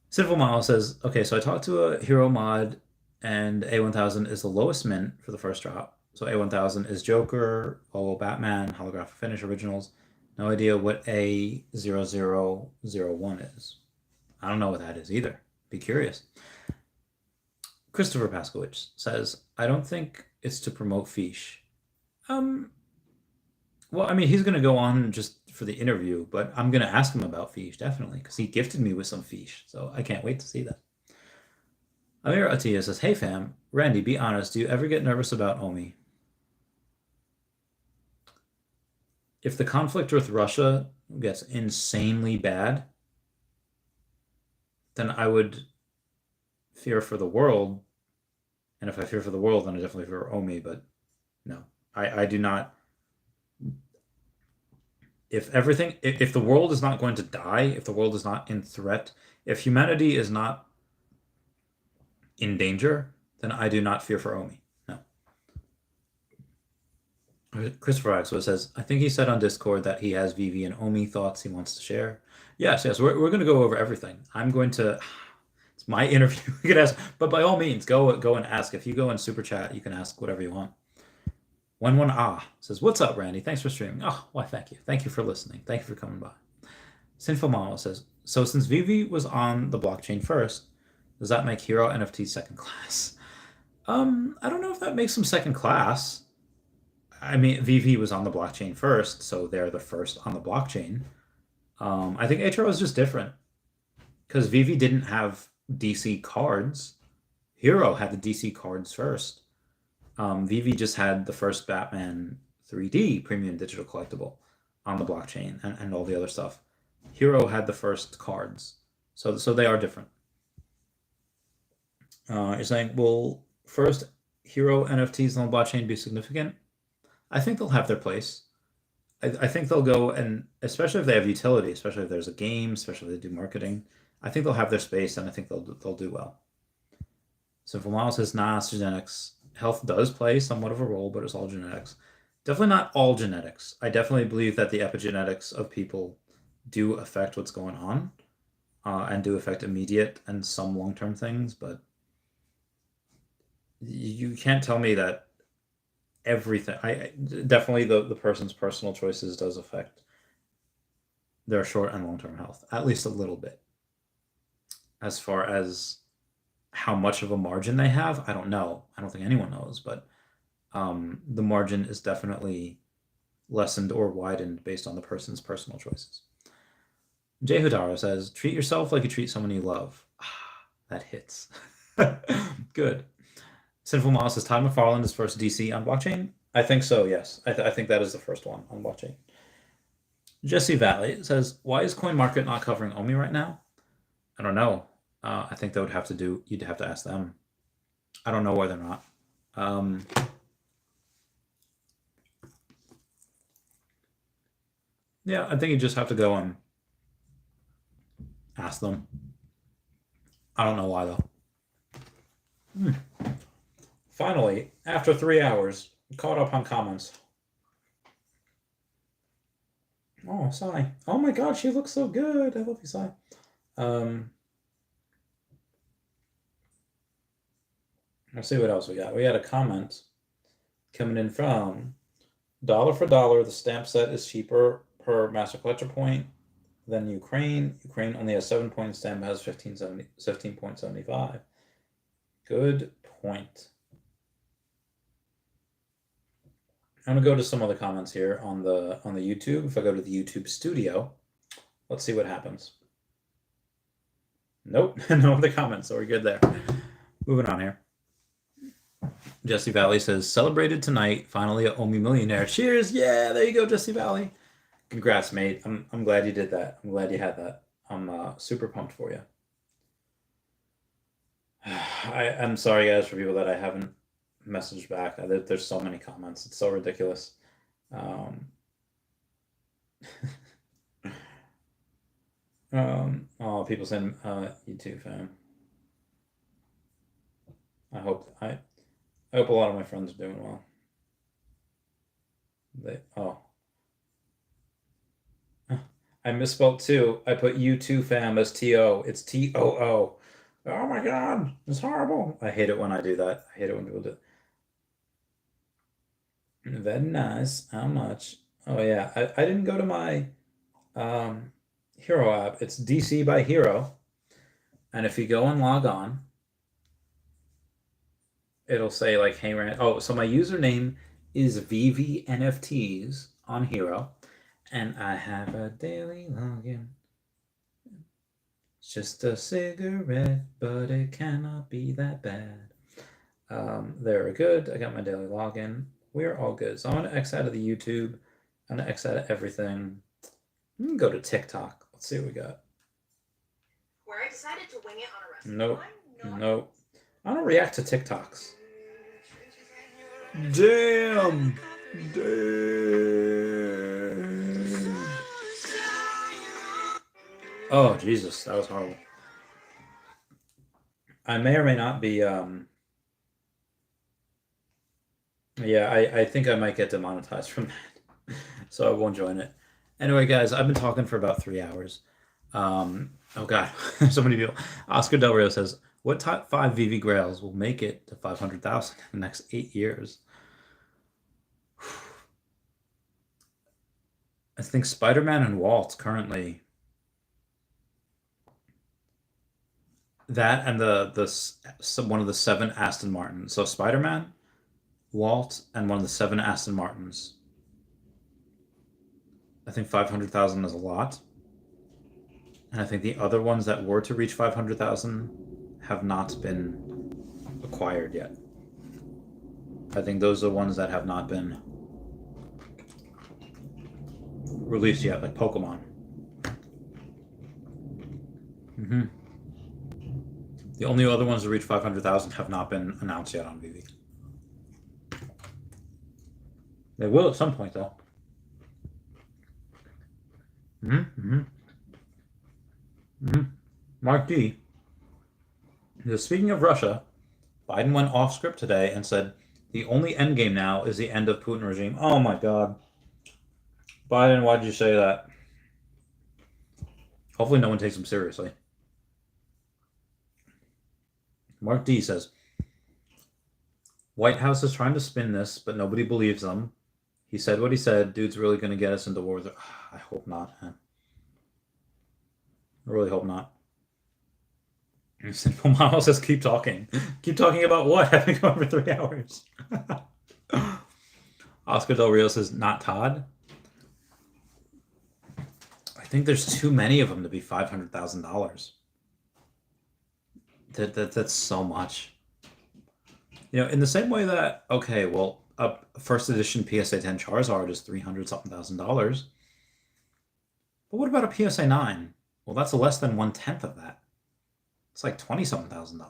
Sinful Mile says, okay, so I talked to a hero mod and A1000 is the lowest mint for the first drop. So A1000 is Joker, Olo Batman, Holographic Finish Originals. No idea what A0001 is. I don't know what that is either. Be curious. Christopher Paskowicz says, I don't think it's to promote Fish. Well, I mean, he's going to go on just for the interview, but I'm going to ask him about Fish, definitely, because he gifted me with some Fish, so I can't wait to see that. Amir Atiyah says, hey fam, Randy, be honest, do you ever get nervous about OMI? If the conflict with Russia gets insanely bad, then I would fear for the world. And if I fear for the world, then I definitely fear OMI, but no. I do not. If the world is not going to die, if the world is not in threat, if humanity is not in danger, then I do not fear for OMI. No. Christopher Axel says, I think he said on Discord that he has veve and OMI thoughts he wants to share. Yes, we're going to go over everything. I'm going to. It's my interview. You can ask, but by all means, go and ask. If you go in super chat, you can ask whatever you want. Says, what's up, Randy? Thanks for streaming. Oh, why, thank you. Thank you for listening. Thank you for coming by. Sinful Mama says, so since veve was on the blockchain first, does that make Hero NFT second class? I don't know if that makes them second class. I mean, veve was on the blockchain first, so they're the first on the blockchain. I think HRO is just different because veve didn't have DC cards. Hero had the DC cards first. veve just had the first Batman 3D premium digital collectible on the blockchain and all the other stuff. Hero had the first cards, so they are different. You're saying, will first Hero NFTs on the blockchain be significant? I think they'll have their place. I think they'll go, and especially if they have utility, especially if there's a game, especially if they do marketing, I think they'll have their space, and I think they'll do well. So Miles says, nah, it's genetics. Health does play somewhat of a role, but it's all genetics. Definitely not all genetics. I definitely believe that the epigenetics of people do affect what's going on, and do affect immediate and some long-term things, but you can't tell me that everything. I definitely the person's personal choices does affect their short and long-term health, at least a little bit. As far as how much of a margin they have, I don't know. I don't think anyone knows, but the margin is definitely lessened or widened based on the person's personal choices. Jay Hudaro says, treat yourself like you treat someone you love. That hits. Good. Sinful Mouse says, Todd McFarlane is first DC on blockchain? I think so, yes. I think that is the first one on blockchain. Jesse Valley says, why is CoinMarket not covering OMI right now? I don't know. I think that you'd have to ask them. I don't know why they're not. Yeah, I think you just have to go and ask them. I don't know why, though. Finally, after 3 hours, caught up on comments. Oh, Sai. Oh my god, she looks so good. I love you, Sai. Let's see what else we got. We had a comment coming in from dollar for dollar. The stamp set is cheaper per master collector point than Ukraine. Ukraine only has 7 point stamp, has 15.75. Good point. I'm gonna go to some other comments here on the YouTube. If I go to the YouTube studio, let's see what happens. Nope, no other comments, so we're good there. Moving on here. Jesse Valley says, celebrated tonight, finally a OMI millionaire. Cheers! Yeah, there you go, Jesse Valley. Congrats, mate. I'm glad you did that. I'm glad you had that. I'm super pumped for you. I'm sorry, guys, for people that I haven't messaged back. There's so many comments. It's so ridiculous. Oh, people saying you too, fam. I hope a lot of my friends are doing well. I misspelled too. I put you too, fam, as T-O. It's T-O-O. Oh my god, it's horrible. I hate it when I do that. I hate it when people do it. Very nice. How much? Oh yeah, I didn't go to my Hero app. It's DC by Hero. And if you go and log on, it'll say like, hey, Rand. Oh, so my username is veve NFTs on Hero. And I have a daily login. It's just a cigarette, but it cannot be that bad. Very good. I got my daily login. We're all good. So I'm going to X out of the YouTube. I'm going to X out of everything. I'm going to go to TikTok. Let's see what we got. Where I decided to wing it on a recipe. Nope. Nope. I don't react to TikToks. Damn. Oh, Jesus. That was horrible. I may or may not be, yeah, I think I might get demonetized from that. So I won't join it. Anyway, guys, I've been talking for about 3 hours. Oh God, so many people. Oscar Del Rio says, what top 5 VV Grails will make it to 500,000 in the next 8 years? I think Spider-Man and Walt currently. That and one of the 7 Aston Martins. So Spider-Man, Walt, and one of the 7 Aston Martins. I think 500,000 is a lot. And I think the other ones that were to reach 500,000 have not been acquired yet. I think those are the ones that have not been released yet, like Pokemon. The only other ones to reach 500,000 have not been announced yet on VV. They will at some point, though. Mark D. Speaking of Russia, Biden went off script today and said the only endgame now is the end of Putin regime. Oh my God. Biden, why did you say that? Hopefully no one takes him seriously. Mark D says, White House is trying to spin this, but nobody believes them. He said what he said. Dude's really going to get us into war with it. I hope not, man. I really hope not. Simple Mama says, keep talking. Keep talking about what? I've been going for 3 hours. Oscar Del Rio says, not Todd. I think there's too many of them to be $500,000. That's so much. You know, in the same way that, okay, well, a first edition PSA 10 Charizard is $300-something thousand. But what about a PSA 9? Well, that's less than 1/10 of that. It's like $20-something thousand.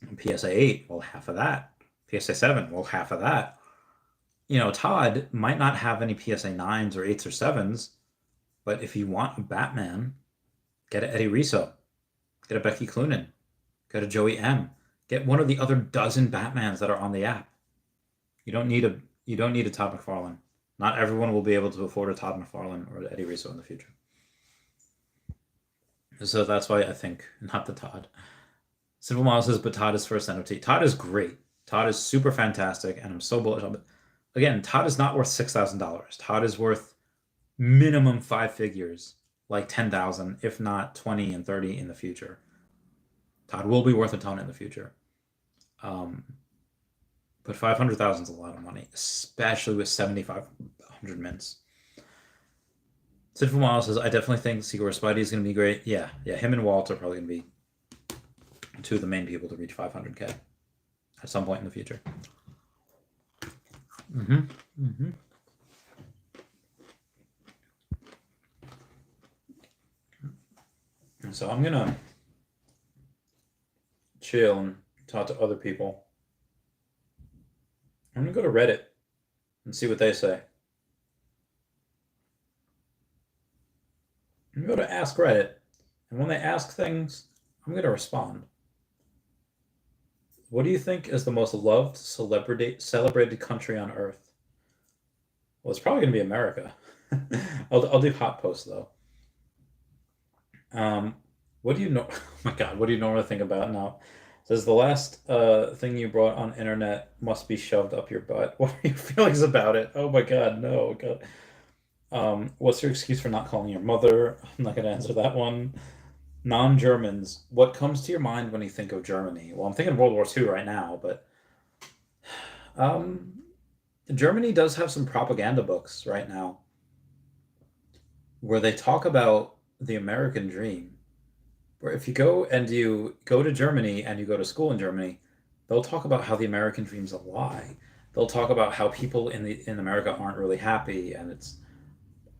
And PSA 8, well, half of that. PSA 7, well, half of that. You know, Todd might not have any PSA 9s or 8s or 7s, but if you want a Batman, get a Eddie Rizzo, get a Becky Cloonan, get a Joey M, get one of the other dozen Batmans that are on the app. You don't need a Todd McFarlane. Not everyone will be able to afford a Todd McFarlane or an Eddie Rizzo in the future. So that's why I think not the Todd. Simple Miles says, but Todd is first NFT. Todd is great. Todd is super fantastic, and I'm so bullish on it. Again, Todd is not worth $6,000. Todd is worth minimum 5 figures, like 10,000, if not 20 and 30 in the future. Todd will be worth a ton in the future. But 500,000 is a lot of money, especially with 7,500 mints. Sinful Miles says, I definitely think Secret Spidey is going to be great. Yeah, him and Walt are probably going to be 2 of the main people to reach 500K at some point in the future. And so I'm going to chill and talk to other people. I'm going to go to Reddit and see what they say. I'm going to go to Ask Reddit, and when they ask things, I'm going to respond. What do you think is the most loved celebrated country on Earth? Well, it's probably going to be America. I'll do hot posts, though. What do you know? Oh my God, what do you normally think about now? It says the last thing you brought on internet must be shoved up your butt. What are your feelings about it? Oh my God, no. God. What's your excuse for not calling your mother? I'm not going to answer that one. Non-Germans. What comes to your mind when you think of Germany? Well, I'm thinking World War II right now, but Germany does have some propaganda books right now where they talk about the American dream, where if you go to Germany and you go to school in Germany, they'll talk about how the American dream's a lie. They'll talk about how people in America aren't really happy, and it's,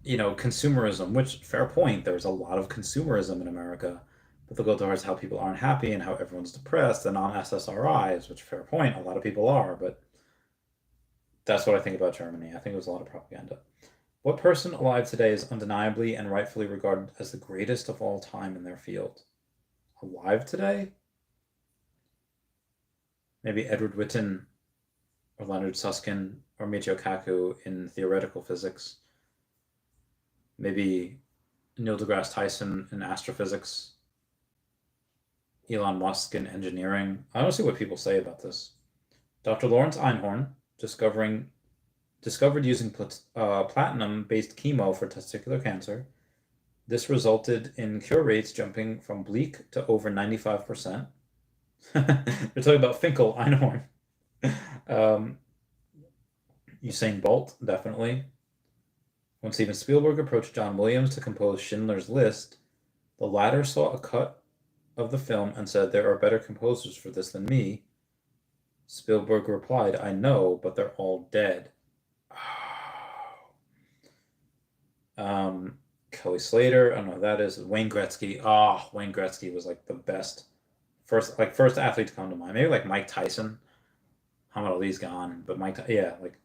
consumerism, which, fair point, there's a lot of consumerism in America, but they'll go towards how people aren't happy and how everyone's depressed and on SSRIs, which, fair point, a lot of people are, but that's what I think about Germany. I think it was a lot of propaganda. What person alive today is undeniably and rightfully regarded as the greatest of all time in their field? Alive today? Maybe Edward Witten or Leonard Susskind or Michio Kaku in theoretical physics. Maybe Neil deGrasse Tyson in astrophysics. Elon Musk in engineering. I don't see what people say about this. Dr. Lawrence Einhorn discovered using platinum-based chemo for testicular cancer. This resulted in cure rates jumping from bleak to over 95%. They're talking about Finkel, Einhorn. Usain Bolt, definitely. When Steven Spielberg approached John Williams to compose Schindler's List, the latter saw a cut of the film and said, "There are better composers for this than me." Spielberg replied, "I know, but they're all dead." Kelly Slater, I don't know who that is. Wayne Gretzky. Wayne Gretzky was like the best first athlete to come to mind. Maybe like Mike Tyson. Muhammad Ali's gone, but like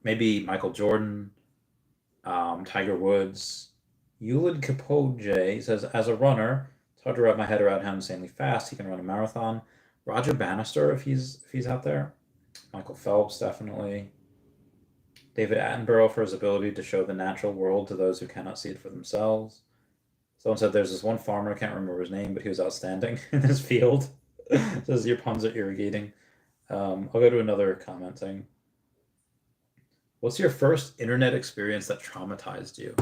maybe Michael Jordan, Tiger Woods. Ulid Kapoje says, as a runner, it's hard to wrap my head around how insanely fast he can run a marathon. Roger Bannister, if he's out there. Michael Phelps, definitely. David Attenborough for his ability to show the natural world to those who cannot see it for themselves. Someone said there's this one farmer, I can't remember his name, but he was outstanding in his field. Says your puns are irrigating. I'll go to another comment thing. What's your first internet experience that traumatized you?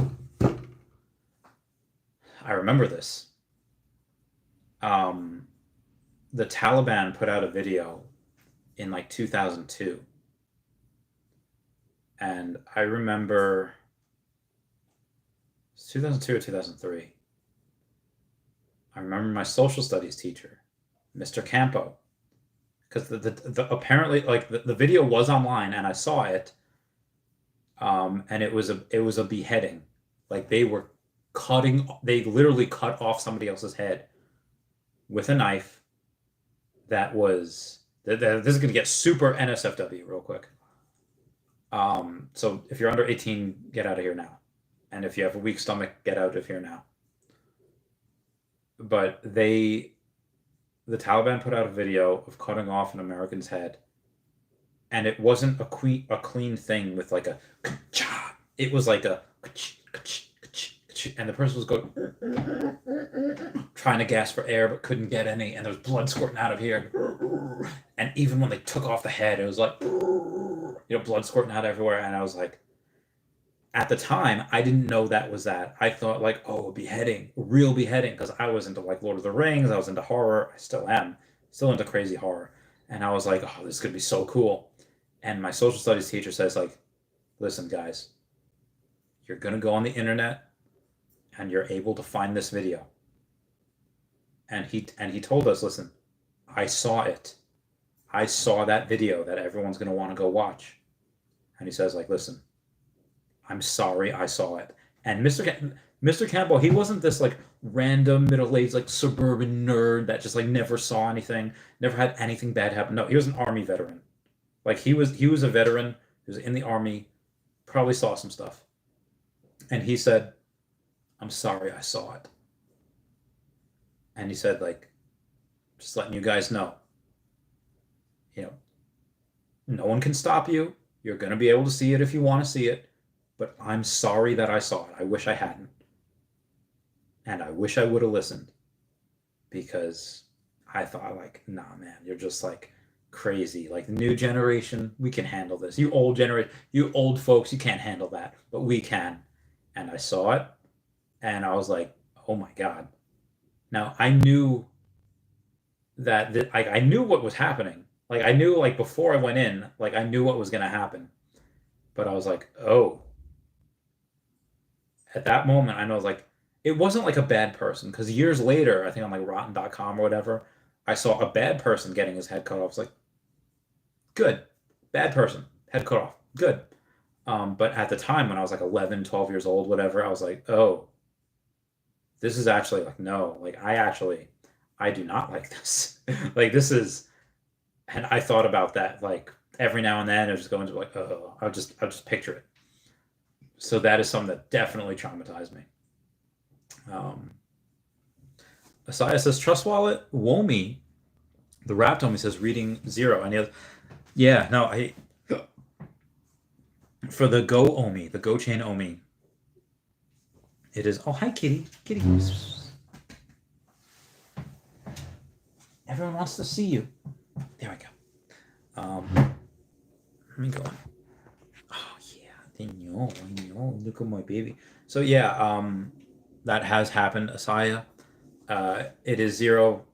I remember this. The Taliban put out a video in like 2002. And I remember, it's 2002 or 2003. I remember my social studies teacher, Mr. Campo, because the apparently like the video was online and I saw it, and it was a beheading. Like they literally cut off somebody else's head with a knife. That was this is gonna get super NSFW real quick. So if you're under 18, get out of here now. And if you have a weak stomach, get out of here now. But the Taliban put out a video of cutting off an American's head, and it wasn't a clean thing with like a, it was like a, and the person was going, trying to gasp for air but couldn't get any, and there was blood squirting out of here. And even when they took off the head, it was like, blood squirting out everywhere. And I was like, at the time, I didn't know that was that. I thought like, a beheading, real beheading, because I was into like Lord of the Rings, I was into horror, I still am, still into crazy horror. And I was like, this is gonna be so cool. And my social studies teacher says like, listen guys, you're gonna go on the internet and you're able to find this video. And he told us, listen, I saw it. I saw that video that everyone's gonna want to go watch. And he says like, listen, I'm sorry I saw it. And Mr. Campbell, he wasn't this like random middle-aged like suburban nerd that just like never saw anything, never had anything bad happen. No, he was an Army veteran. Like he was a veteran who was in the Army, probably saw some stuff. And he said, I'm sorry I saw it. And he said like, just letting you guys know, no one can stop you. You're going to be able to see it if you want to see it. But I'm sorry that I saw it. I wish I hadn't. And I wish I would have listened. Because I thought like, nah, man, you're just like crazy. Like the new generation, we can handle this. You old folks, you can't handle that. But we can. And I saw it. And I was like, oh my God. Now I knew that I knew what was happening. Like I knew like before I went in, like I knew what was going to happen. But I was like, oh. At that moment, I know like it wasn't like a bad person, because years later, I think on like rotten.com or whatever, I saw a bad person getting his head cut off. I was like, good. Bad person. Head cut off. Good. But at the time when I was like 11, 12 years old, whatever, I was like, oh, this is actually like, no, like I do not like this. Like this is, and I thought about that like every now and then. I was just going to like, oh, I'll just picture it. So that is something that definitely traumatized me. Asaya says Trust Wallet, Womi, the rap told me says reading 0. Any other? Yeah, no, I for the Go OMI, the Go Chain OMI. It is. Oh, hi, kitty. Kitty. Everyone wants to see you. There we go. Let me go on. Oh yeah, I know. Look at my baby. So yeah, that has happened, Asaya. It is 0.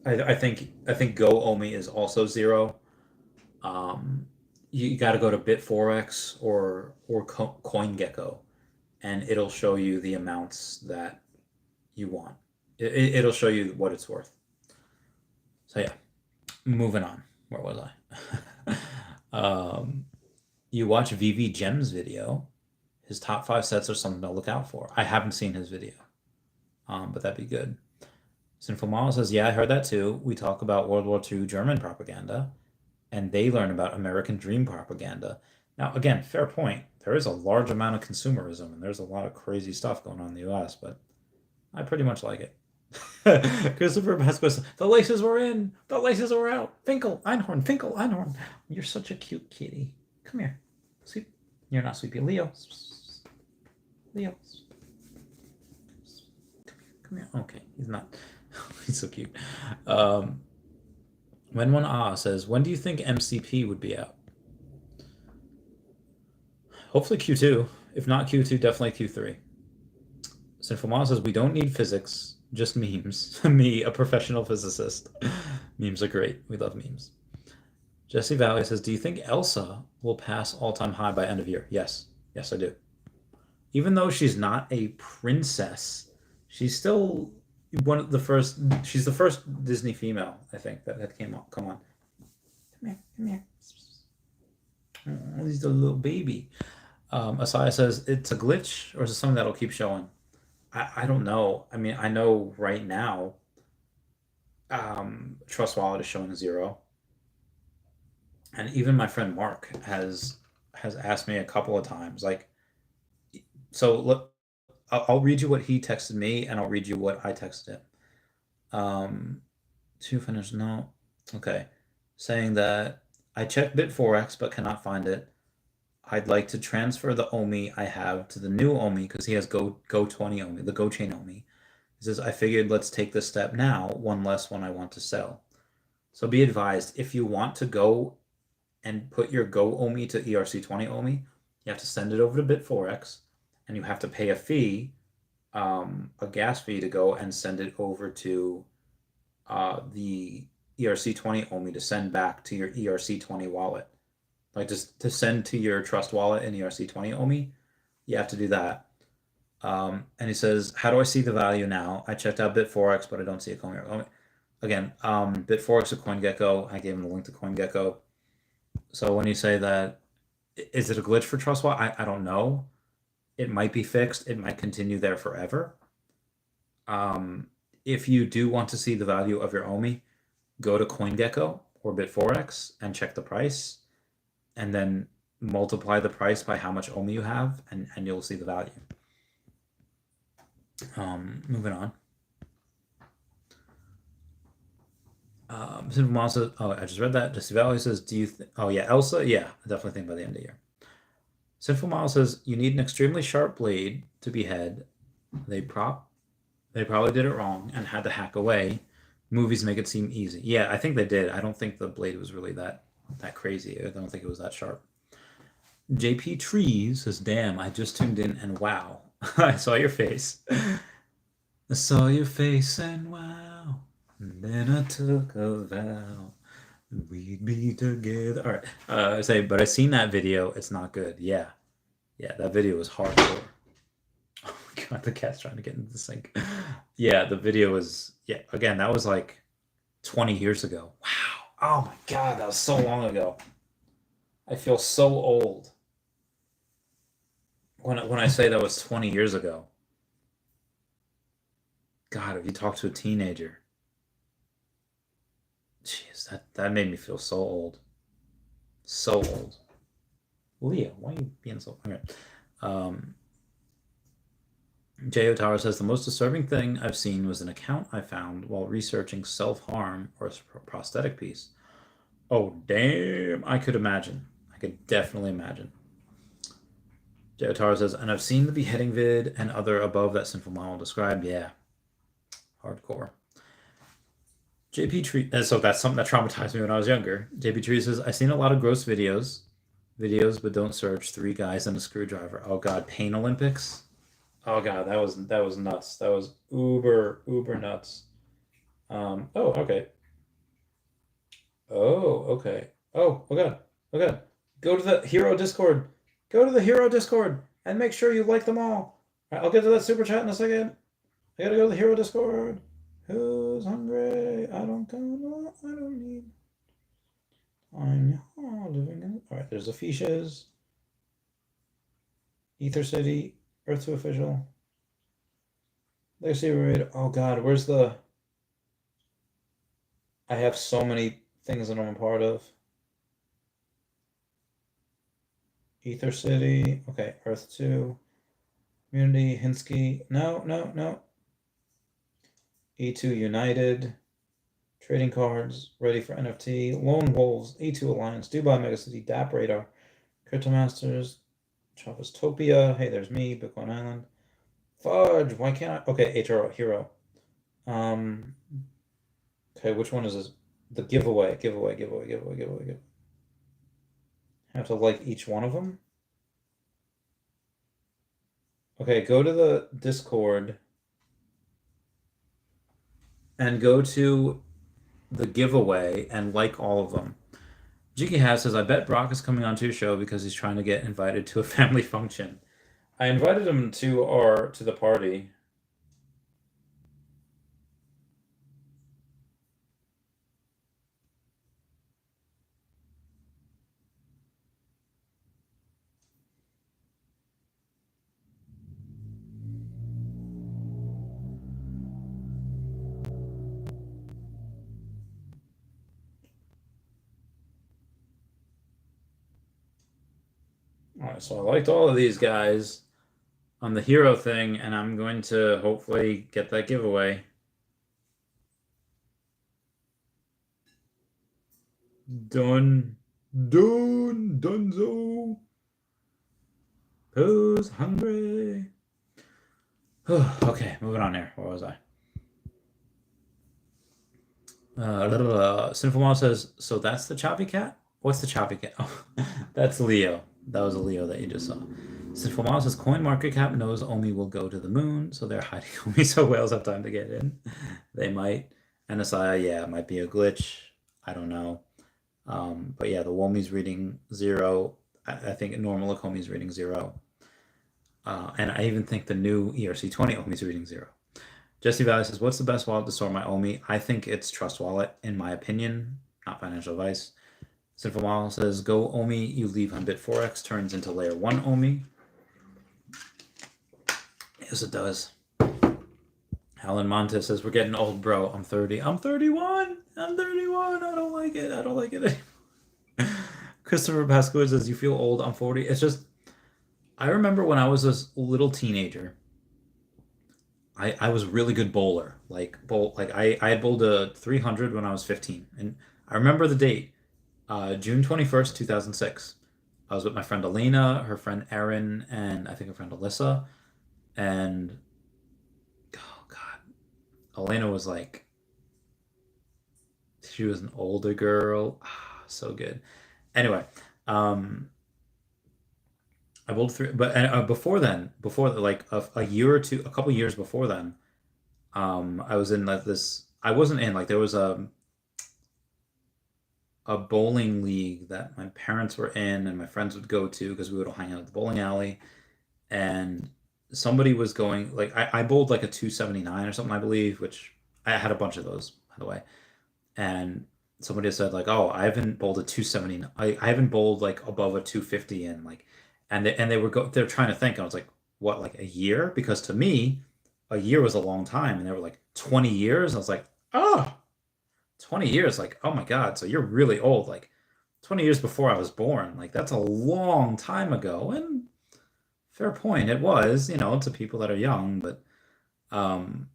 I think Go OMI is also 0. You got to go to Bitforex or CoinGecko, and it'll show you the amounts that you want. It'll show you what it's worth. So yeah, moving on. Where was I? You watch veve Gem's video. His top 5 sets are something to look out for. I haven't seen his video, but that'd be good. Sinful Mama says, yeah, I heard that too. We talk about World War II German propaganda, and they learn about American dream propaganda. Now, again, fair point. There is a large amount of consumerism, and there's a lot of crazy stuff going on in the U.S., but I pretty much like it. Christopher Vasquez, the laces were in, the laces were out. Finkel, Einhorn. You're such a cute kitty. Come here. Sweep. You're not sleepy. Leo. Come here. Okay, he's not. He's so cute. When one says, when do you think MCP would be out? Hopefully Q2. If not Q2, definitely Q3. Sinful Mom says, we don't need physics, just memes. Me, a professional physicist. Memes are great. We love memes. Jesse Valley says, do you think Elsa will pass all-time high by end of year? Yes. Yes, I do. Even though she's not a princess, she's still one of the first. She's the first Disney female, I think, that came up. Come on. Come here. Oh, he's a little baby. Asaya says, it's a glitch, or is it something that'll keep showing? I don't know. I mean, I know right now, Trust Wallet is showing 0. And even my friend Mark has asked me a couple of times, like, so look, I'll read you what he texted me, and I'll read you what I texted him. To finish, no. Okay. Saying that I checked Bitforex but cannot find it. I'd like to transfer the OMI I have to the new OMI because he has Go 20 OMI, the Go Chain OMI. He says, I figured let's take this step now, one less one I want to sell. So be advised, if you want to go and put your Go OMI to ERC20 OMI, you have to send it over to Bitforex, and you have to pay a fee, a gas fee, to go and send it over to the ERC20 OMI to send back to your ERC20 wallet. Like just to send to your Trust Wallet in ERC20 OMI, you have to do that. And he says, how do I see the value now? I checked out Bitforex, but I don't see a OMI. Again, Bitforex or CoinGecko. I gave him the link to CoinGecko. So when you say that, is it a glitch for Trust Wallet? I don't know. It might be fixed. It might continue there forever. If you do want to see the value of your OMI, go to CoinGecko or Bitforex and check the price, and then multiply the price by how much OMI you have, and you'll see the value. Moving on. Simple says, oh, I just read that. Jesse Valley says, do you oh yeah, Elsa? Yeah, I definitely think by the end of the year. Sinful Mile says, you need an extremely sharp blade to behead. They probably did it wrong and had to hack away. Movies make it seem easy. Yeah, I think they did. I don't think the blade was really that crazy. I don't think it was that sharp. JP Trees says, damn, I just tuned in and wow. I saw your face. I saw your face and wow. And then I took a vow. We'd be together. All right. I say, but I seen that video. It's not good. Yeah. Yeah, that video was hardcore. God, the cat's trying to get into the sink. Yeah, the video was, yeah, again, that was like 20 years ago. Wow. Oh my God, that was so long ago. I feel so old when I say that was 20 years ago. God, if you talk to a teenager, jeez, that made me feel so old. So old. Leah, why are you being so... Okay. J. Otaro says, the most disturbing thing I've seen was an account I found while researching self-harm or a prosthetic piece. Oh, damn. I could imagine. I could definitely imagine. J. Otaro says, and I've seen the beheading vid and other above that Sinful Model described. Yeah. Hardcore. JP Tree, so that's something that traumatized me when I was younger. JP Tree says, I've seen a lot of gross videos, but don't search 3 guys and a screwdriver. Oh God, Pain Olympics. Oh God, that was nuts. That was uber nuts. Oh, okay. Oh, okay. Oh God. Oh God. Go to the Hero Discord. Go to the Hero Discord and make sure you like them all. All right, I'll get to that super chat in a second. I gotta go to the Hero Discord. Who's hungry? I don't come. I don't need. I'm living in. All right, there's the Fiches. Ether City. Earth 2 official. Legacy Raid. Oh God, where's the? I have so many things that I'm a part of. Ether City. Okay, Earth 2. Community. Hinsky. No. E2 United. Trading cards. Ready for NFT. Lone Wolves. E2 Alliance. Dubai Megacity. DAP Radar. Crypto Masters. Chavez Topia. Hey, there's me. Bitcoin Island. Fudge. Why can't I? Okay, HRO Hero. Okay, which one is this? The giveaway. I have to like each one of them. Okay, go to the Discord and go to the giveaway and like all of them. Jiki Has says, I bet Brock is coming onto your show because he's trying to get invited to a family function. I invited him to the party. All right, so I liked all of these guys on the hero thing, and I'm going to hopefully get that giveaway. Dunzo. Who's hungry? Okay, moving on here. Where was I? Sinful Mom says, so that's the choppy cat? What's the choppy cat? Oh, that's Leo. That was a Leo that you just saw. Sinful Mom says, CoinMarketCap knows OMI will go to the moon, so they're hiding OMI so whales have time to get in. They might. NSI, yeah, it might be a glitch. I don't know. But yeah, the WOMI's reading 0. I think normal OMI's reading 0. And I even think the new ERC20 OMI's reading 0. Jesse Valley says, what's the best wallet to store my OMI? I think it's Trust Wallet, in my opinion, not financial advice. Sinful Model says, go OMI, you leave on Bit4x, turns into layer 1 OMI. Yes, it does. Alan Montes says, we're getting old, bro. I'm 30. I'm 31. I don't like it. Christopher Pascoe says, you feel old. I'm 40. It's just, I remember when I was a little teenager, I was a really good bowler. I had bowled a 300 when I was 15. And I remember the date, June 21st, 2006. I was with my friend Elena, her friend Erin, and I think her friend Alyssa. And, oh God, Elena was like, she was an older girl. So good. Anyway, I bowled 3, but before like a year or two, a couple years before then, I was in like this. I wasn't in like there was a bowling league that my parents were in and my friends would go to because we would all hang out at the bowling alley, and somebody was going like I bowled like a 279 or something, I believe, which I had a bunch of those, by the way. And somebody said like, "Oh, I haven't bowled a 270. I haven't bowled like above a 250 in like," and they're trying to think. I was like, "What, like a year?" Because to me, a year was a long time, and they were like 20 years. I was like, "Oh, 20 years, like, oh my God, so you're really old, like 20 years before I was born. Like that's a long time ago." And fair point, it was, to people that are young, but um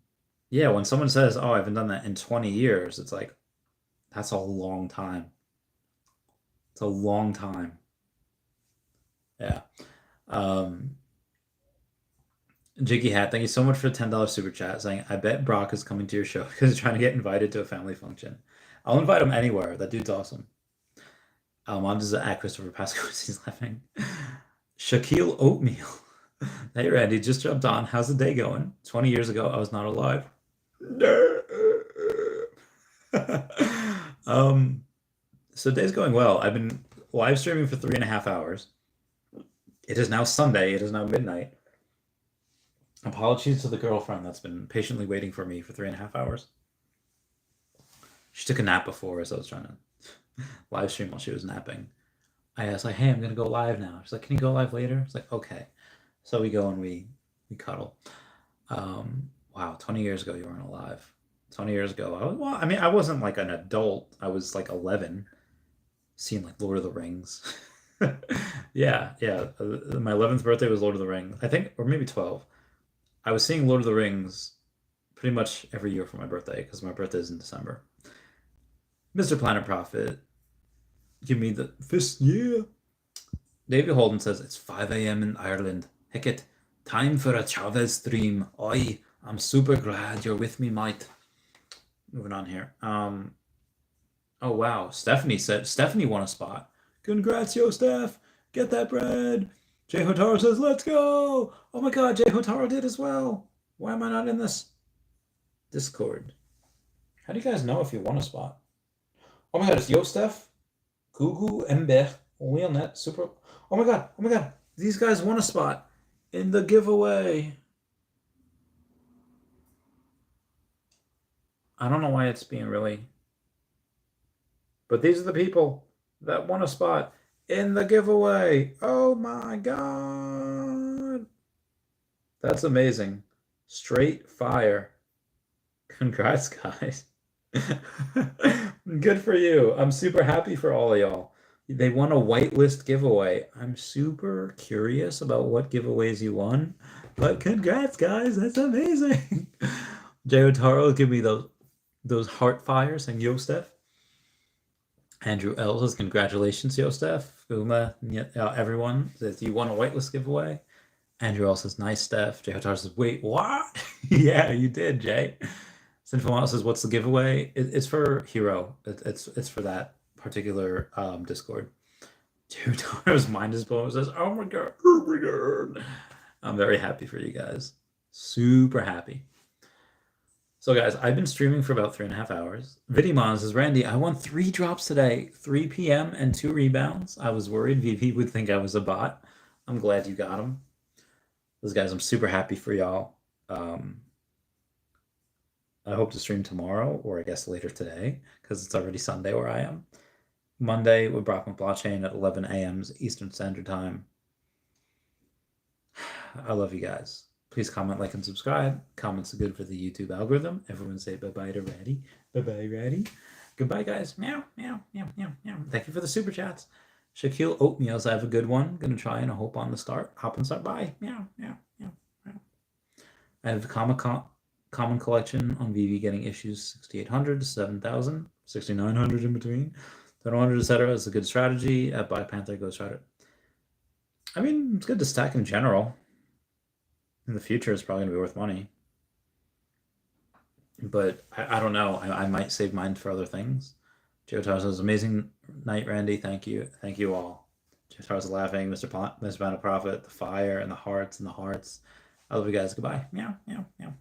yeah, when someone says, "Oh, I haven't done that in 20 years," it's like that's a long time. It's a long time. Yeah. Um, Jiggy Hat, thank you so much for the $10 super chat saying, "I bet Brock is coming to your show because he's trying to get invited to a family function." I'll invite him anywhere. That dude's awesome. Mom does at Christopher Pasco. He's laughing. Shaquille Oatmeal. Hey, Randy, just jumped on. How's the day going? 20 years ago, I was not alive. So day's going well. I've been live streaming for 3.5 hours. It is now Sunday. It is now midnight. Apologies to the girlfriend that's been patiently waiting for me for 3.5 hours. She took a nap before, so I was trying to live stream while she was napping. I asked, like, "Hey, I'm gonna go live now." She's like, "Can you go live later?" It's like, "Okay." So we go and we cuddle. Wow, 20 years ago you weren't alive. 20 years ago, I wasn't like an adult. I was like 11, seeing like Lord of the Rings. Yeah. My 11th birthday was Lord of the Rings, I think, or maybe 12. I was seeing Lord of the Rings pretty much every year for my birthday because my birthday is in December. Mr. Planet Prophet, give me the fist, yeah. David Holden says it's 5 a.m. in Ireland. Heck it, time for a Chavez stream. Oi, I'm super glad you're with me, mate. Moving on here. Oh wow, Stephanie won a spot. Congrats, yo, Steph. Get that bread. Jay Hotaro says, "Let's go." Oh my God, Jay Hotaro did as well. Why am I not in this Discord? How do you guys know if you won a spot? Oh my God, it's Yo Steph, Gugu, Ember, Wheelnet, Super. Oh my God, these guys won a spot in the giveaway. I don't know why it's being really, but these are the people that won a spot in the giveaway. Oh my God. That's amazing. Straight fire. Congrats, guys. Good for you. I'm super happy for all of y'all. They won a whitelist giveaway. I'm super curious about what giveaways you won, but congrats, guys. That's amazing. Jay Otaro, give me those heart fires and yo, Steph. Andrew L says, "Congratulations, yo, Steph." Uma, everyone says, "You won a whitelist giveaway." Andrew L says, "Nice, Steph." Jay Otaro says, "Wait, what?" Yeah, you did, Jay. Sinful says, "What's the giveaway?" It's for Hero. It's for that particular Discord. Jay Otaro's mind is blown. Says, "Oh my God, oh my God." I'm very happy for you guys. Super happy. So guys, I've been streaming for about 3.5 hours. Vidimon says, "Randy, I won 3 drops today, 3 p.m. and 2 rebounds. I was worried VV would think I was a bot. I'm glad you got them." Those guys, I'm super happy for y'all. I hope to stream tomorrow, or I guess later today, because it's already Sunday where I am. Monday with Brock McBlockchain at 11 a.m. Eastern Standard Time. I love you guys. Please comment, like, and subscribe. Comments are good for the YouTube algorithm. Everyone say bye-bye to Ratty. Bye-bye, Ratty. Goodbye, guys. Meow, meow, meow, meow, meow. Thank you for the super chats. Shaquille Oatmeals, I have a good one. Gonna try and hope on the start. Hop and start. Bye. Meow, meow, meow, meow. I have the Common Collection on veve getting issues 6,800 to 7,000, 6,900 in between. 700, etc. is a good strategy. At Black Panther, Ghost Rider. I mean, it's good to stack in general. In the future, it's probably going to be worth money. But I don't know. I might save mine for other things. Jotaro says, "Amazing night, Randy. Thank you. Thank you all." Jotaro's laughing. Mr. Planet Prophet, the fire and the hearts and the hearts. I love you guys. Goodbye. Meow, meow, meow.